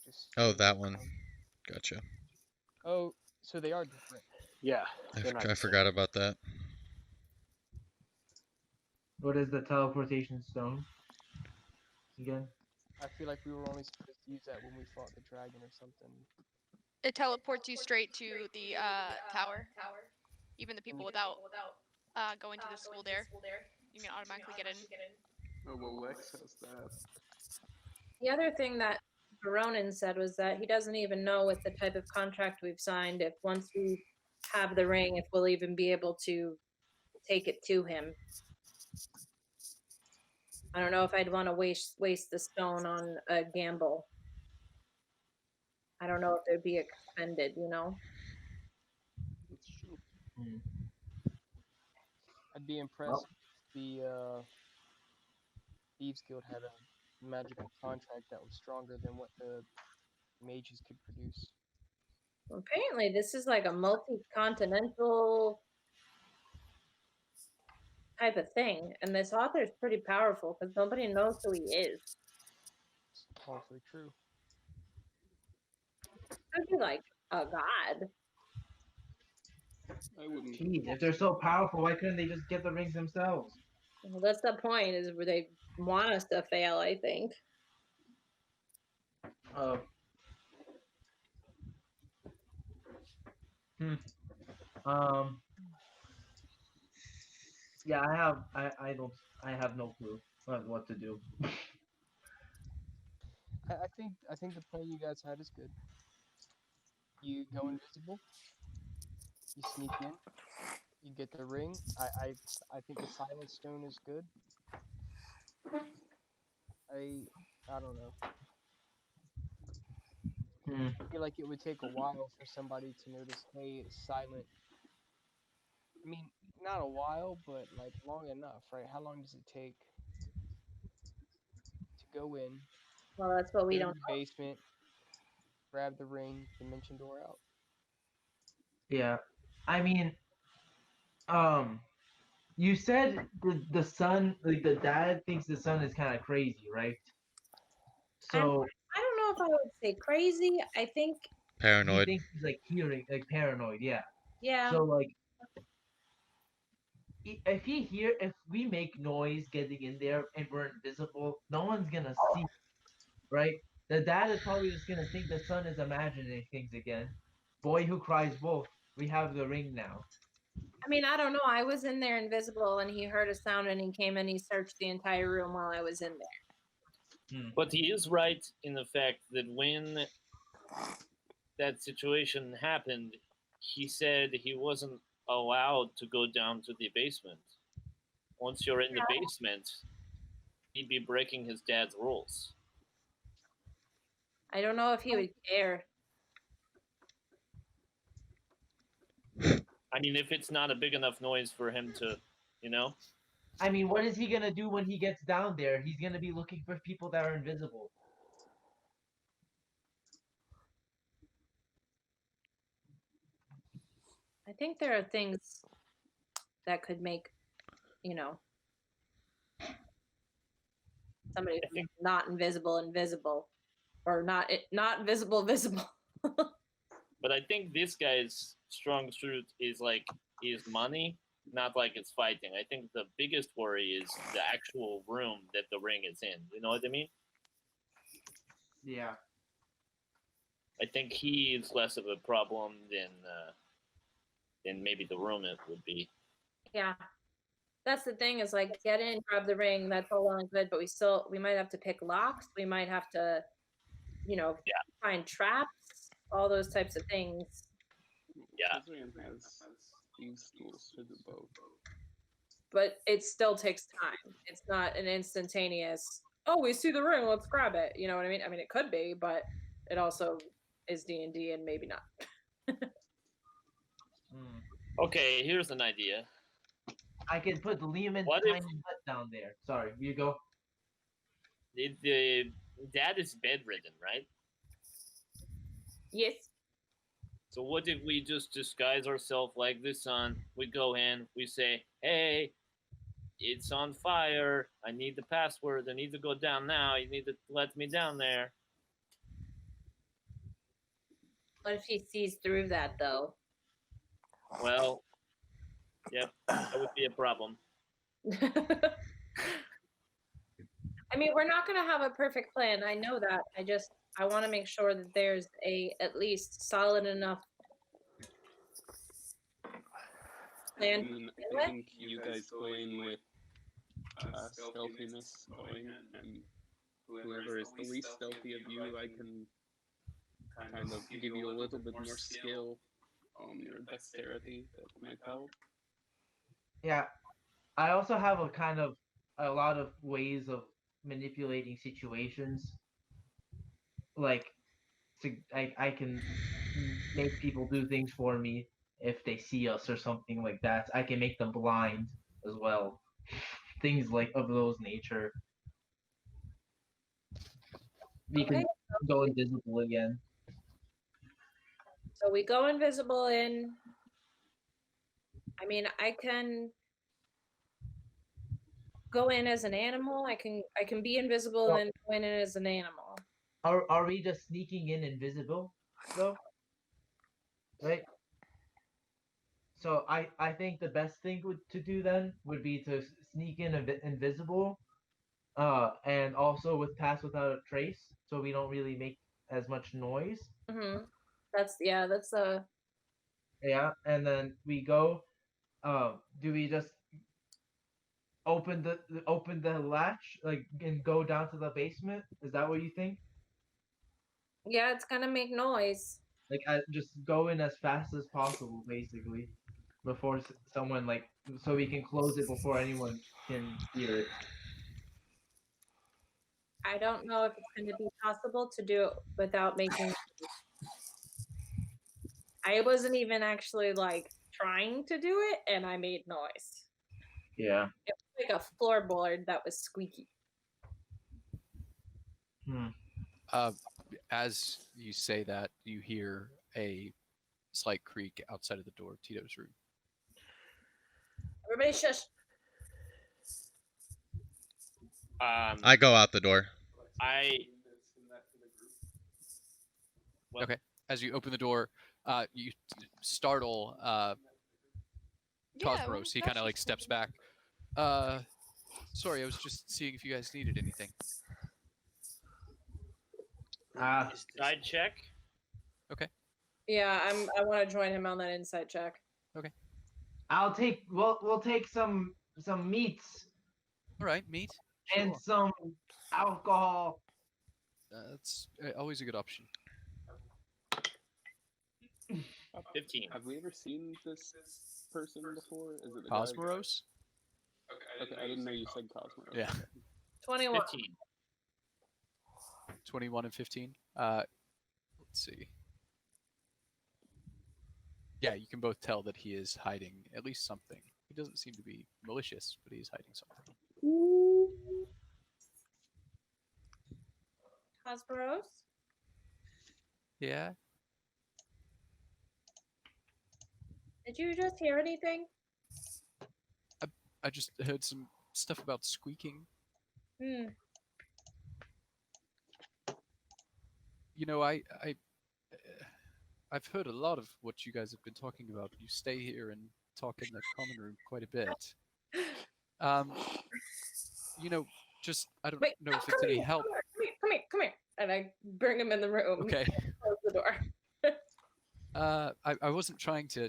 Just Oh, that one. Gotcha. Oh, so they are different. Yeah, I, they're not I the same. forgot about that. What is the teleportation stone? Again? I feel like we were only supposed to use that when we fought the dragon or something. It teleports you straight to the tower. Even the people without going to the school there, you can automatically get in. Oh well, Lex has that. The other thing that Baronin said was that he doesn't even know with the type of contract we've signed if once we have the ring, if we'll even be able to take it to him. I don't know if I'd want to waste the stone on a gamble. I don't know if it'd be expended, you know? That's true. I'd be impressed if the Thieves Guild had a magical contract that was stronger than what the mages could produce. Apparently, this is like a multi-continental type of thing, and this author is pretty powerful because nobody knows who he is. It's awfully true. Could be like a god. I wouldn't. Jeez, if they're so powerful, why couldn't they just get the rings themselves? Well, that's the point, is where they want us to fail, I think. Oh. Yeah, I have no clue of what to do. I think the plan you guys had is good. You go invisible, you sneak in, you get the ring. I think the silent stone is good. I don't know. I feel like it would take a while for somebody to notice, hey, it's silent. I mean, not a while, but like long enough, right? How long does it take to go in? Well, that's what we go to don't the know. basement, grab the ring, dimension door out. Yeah, I mean, you said the son, like the dad, thinks the son is kind of crazy, right? So I don't know if I would say crazy. I think he Paranoid. thinks he's like hearing, like paranoid. Yeah. yeah. So like, if we make noise getting in there and we're invisible, no one's gonna see, right? The dad is probably just gonna think the son is imagining things again. Boy who cries wolf. We have the ring now. I mean, I don't know. I was in there invisible and he heard a sound and he came and he searched the entire room while I was in there. But he is right in the fact that when that situation happened, he said he wasn't allowed to go down to the basement. Once you're in the basement, he'd be breaking his dad's rules. I don't know if he would care. I mean, if it's not a big enough noise for him to, you know? I mean, what is he gonna do when he gets down there? He's gonna be looking for people that are invisible. I think there are things that could make, you know, somebody who's not invisible, or not visible. But I think this guy's strong suit is money, not like it's fighting. I think the biggest worry is the actual room that the ring is in. You know what I mean? Yeah. I think he is less of a problem than maybe the room it would be. Yeah. That's the thing, is like, get in, grab the ring, that's all well and good, but we might have to pick locks, we might have to, you know, find traps, all those types of things. Yeah. Kazarian has thieves tools to do both. But it still takes time. It's not an instantaneous, oh, we see the ring, let's grab it. You know what I mean? I mean, it could be, but it also is D&D and maybe not. Okay, here's an idea. I could put Lehman's What tiny if hut down there. Sorry, you go. the dad is bedridden, right? Yes. So what if we just disguise ourselves like the son? We go in, we say, "Hey, it's on fire. I need the password. I need to go down now. You need to let me down there." What if he sees through that, though? Well, yep, that would be a problem. I mean, we're not going to have a perfect plan. I know that. I want to make sure that there's at least solid enough I plan. mean, I think you guys go in with stealthiness going, and whoever is the least stealthy of you, I can kind of give you a little bit more skill on your dexterity that might help. Yeah, I also have a lot of ways of manipulating situations. Like, I can make people do things for me if they see us or something like that. I can make them blind as well. Things like of those nature. We can go invisible again. So we go invisible in. I mean, I can go in as an animal. I can be invisible and then go in as an animal. Are we just sneaking in invisible though? Right. So I think the best thing to do then would be to sneak in invisible, and also with pass without a trace, so we don't really make as much noise. That's a. Yeah, and then we go. Do we just open the latch and go down to the basement? Is that what you think? Yeah, it's gonna make noise. Just go in as fast as possible, basically, before someone so we can close it before anyone can hear it. I don't know if it's going to be possible to do it without making. I wasn't even actually trying to do it, and I made noise. Yeah. It was like a floorboard that was squeaky. As you say that, you hear a slight creak outside of the door of Tito's room. Everybody shush. I go out the door. Okay. As you open the door, you startle Cosmos. He kind of steps back. Sorry, I was just seeing if you guys needed anything. Side check. Okay. Yeah, I want to join him on that inside check. Okay. We'll take some meats. All right, meat. And Sure. some alcohol. That's always a good option. 15. Have we ever seen this person before? Is it Cosmos? Okay, I didn't know you said Cosmos. Yeah. 21. 15. 21 and 15. Let's see. Yeah, you can both tell that he is hiding at least something. He doesn't seem to be malicious, but he's hiding something. Cosmos? Yeah. Did you just hear anything? I just heard some stuff about squeaking. You know, I've heard a lot of what you guys have been talking about. You stay here and talk in the common room quite a bit. You know, just I don't know if it's any help. Come here. And I bring him in the room. Okay. Close the door. I wasn't trying to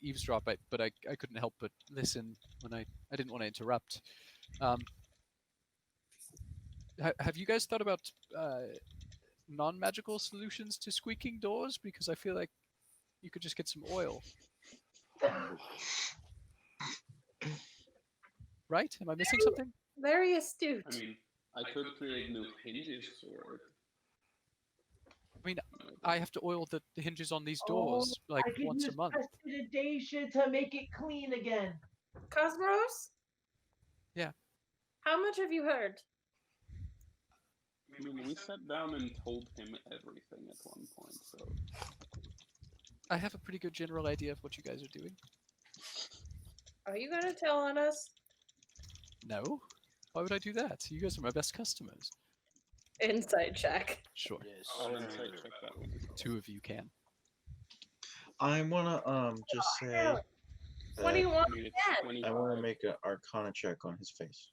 eavesdrop, but I couldn't help but listen when I didn't want to interrupt. Have you guys thought about non-magical solutions to squeaking doors? Because I feel like you could just get some oil. Right? Am I missing something? Very astute. I mean, I could create new hinges for it. I mean, I have to oil the hinges on these doors once a month. Prestidigitation to make it clean again. Cosmos? Yeah. How much have you heard? I mean, we sat down and told him everything at one point, so... I have a pretty good general idea of what you guys are doing. Are you going to tell on us? No? Why would I do that? You guys are my best customers. Insight check. Sure. I'll insight check that one. 2 of you can. I wanna just say What do you that want I mean, it's again? I wanna 25. make an Arcana check on his face.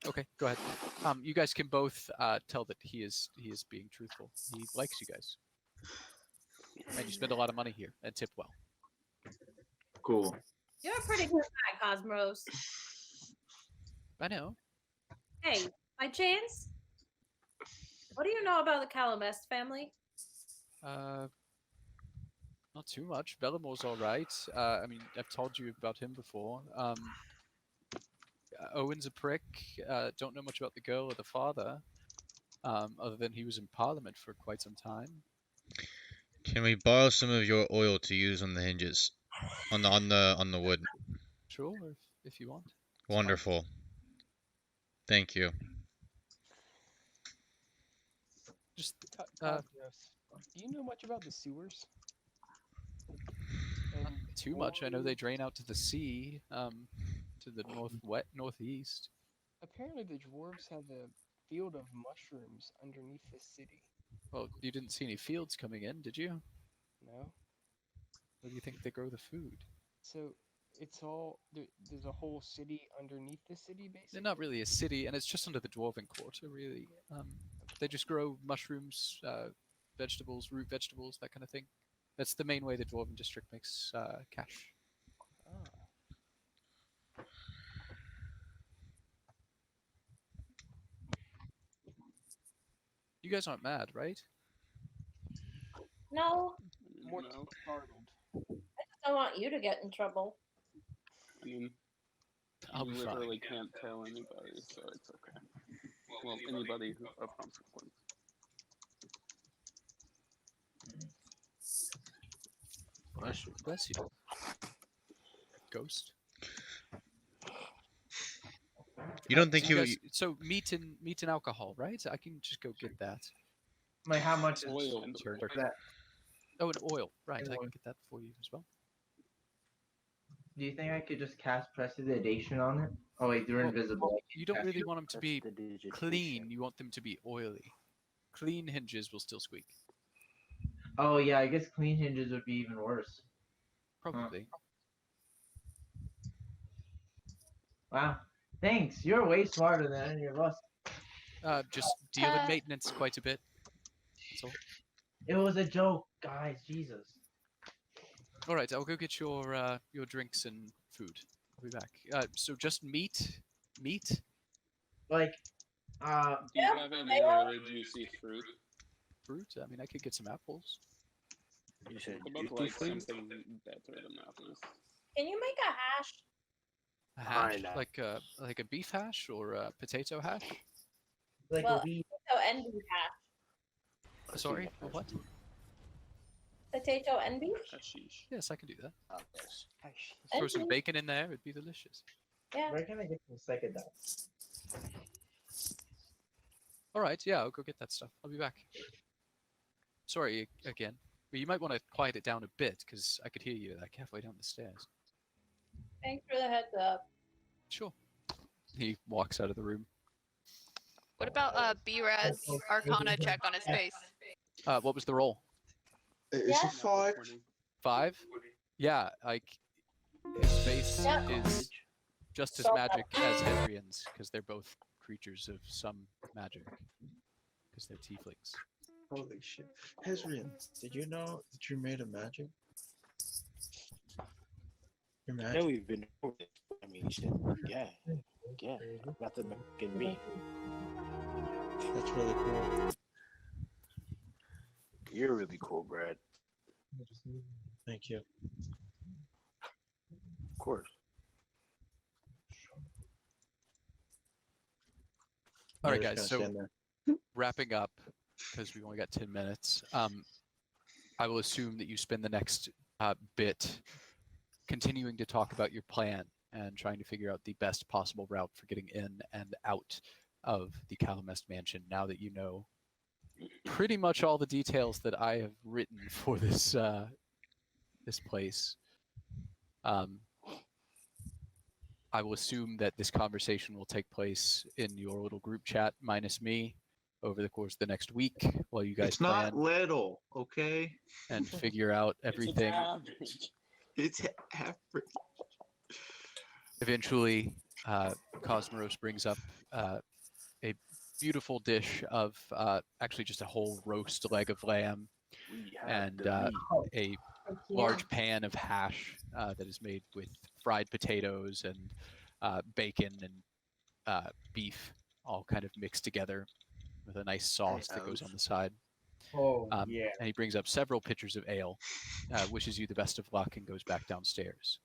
Okay, go ahead. You guys can both tell that he is being truthful. He likes you guys, and you spend a lot of money here and tip well. Cool. You're a pretty good guy, Cosmos. I know. Hey, by chance, what do you know about the Calamest family? Not too much. Bellamore's all right. I mean, I've told you about him before. Owen's a prick. Don't know much about the girl or the father, other than he was in Parliament for quite some time. Can we borrow some of your oil to use on the hinges, on the wood? Sure, if you want. It's fine. Wonderful. Thank you. Just Cosmos, do you know much about the sewers? not too much. I know they drain out to the sea, to the northeast. Apparently, the dwarves have a field of mushrooms underneath the city. Well, you didn't see any fields coming in, did you? No. Where do you think they grow the food? So it's all there's a whole city underneath the city, basically. They're not really a city, and it's just under the Dwarven Quarter, really. They just grow mushrooms, vegetables, root vegetables, that kind of thing. That's the main way the Dwarven District makes cash. Ah. You guys aren't mad, right? No, More No. startled. I just don't want you to get in trouble. I mean, I'll you be fine. literally can't tell anybody, so it's okay. Well, anybody of consequence. Bless you. Bless you. Ghost. You don't think so he you would? guys, so meat and alcohol, right? I can just go get that. Like how much is Oil. Sure. that? Oh, and oil, right? And I oil. can get that for you as well. Do you think I could just cast prestidigitation on it? Oh wait, they're Well, invisible. You don't really want them to be Prestidigitation. clean. You want them to be oily. Clean hinges will still squeak. Oh yeah, I guess clean hinges would be even worse. Probably. Wow. Thanks. You're way smarter than any of us. Just deal in maintenance quite a bit. That's all. It was a joke, guys. Jesus. All right, I'll go get your drinks and food. I'll be back. So just meat. Like, Do you have any really juicy fruit? Fruit. I mean, I could get some apples. You said What about like something better than apples? Can you make a hash? A hash, Pineapple. like a beef hash or a potato hash. Like Well, a weed. potato and beef hash. Sorry, a what? Potato and beef? Hashish. Yes, I can do that. Yes. Throw some beef. bacon in there. It'd be delicious. Yeah. Where can I get some psychedelics? All right, yeah, I'll go get that stuff. I'll be back. Sorry again, but you might want to quiet it down a bit because I could hear you like halfway down the stairs. Thanks for the heads up. Sure. He walks out of the room. What about B-Raz Arcana check on his face? What was the roll? It's a 5. 5? Yeah, like his face is just as magic as Hezrian's because they're both creatures of some magic because they're tieflings. Holy shit. Hezrian, did you know that you're made of magic? You're I know magic. we've been over this. I mean, yeah, not the making me. That's really cool. You're really cool, Brad. Thank you. Of course. All right, just guys. gonna So stand there. wrapping up because we've only got 10 minutes. I will assume that you spend the next bit continuing to talk about your plan and trying to figure out the best possible route for getting in and out of the Calamest mansion now that you know pretty much all the details that I have written for this this place. I will assume that this conversation will take place in your little group chat minus me. over the course of the next week while you guys It's plan not little, okay? and figure out everything. It's average. Eventually, Cosmos brings up a beautiful dish of actually just a whole roast leg of lamb We have and the meat. a large pan of hash that is made with fried potatoes and bacon and beef, all kind of mixed together with a nice sauce that goes on the side. Oh yeah. And he brings up several pitchers of ale, wishes you the best of luck, and goes back downstairs.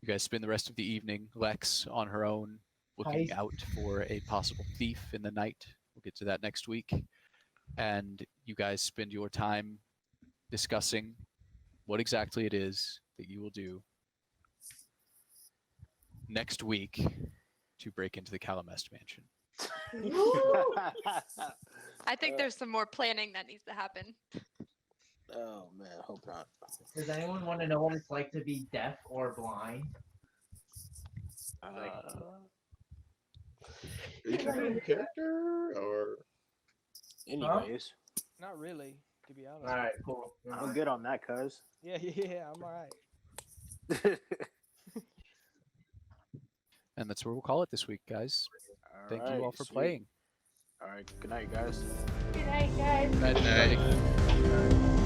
You guys spend the rest of the evening, Lex on her own, looking Heist. out for a possible thief in the night. We'll get to that next week. And you guys spend your time discussing what exactly it is that you will do next week to break into the Calamest mansion. I think there's some more planning that needs to happen. Oh man, hope not. Does anyone want to know what it's like to be deaf or blind? Are you talking in character or? Anyways, Not really, to be honest. All right, cool. I'm good on that, cuz. Yeah, I'm all right. And that's where we'll call it this week, guys. Thank you all for sweet. playing. All right, good night, guys. Good night, guys. Good night, everybody.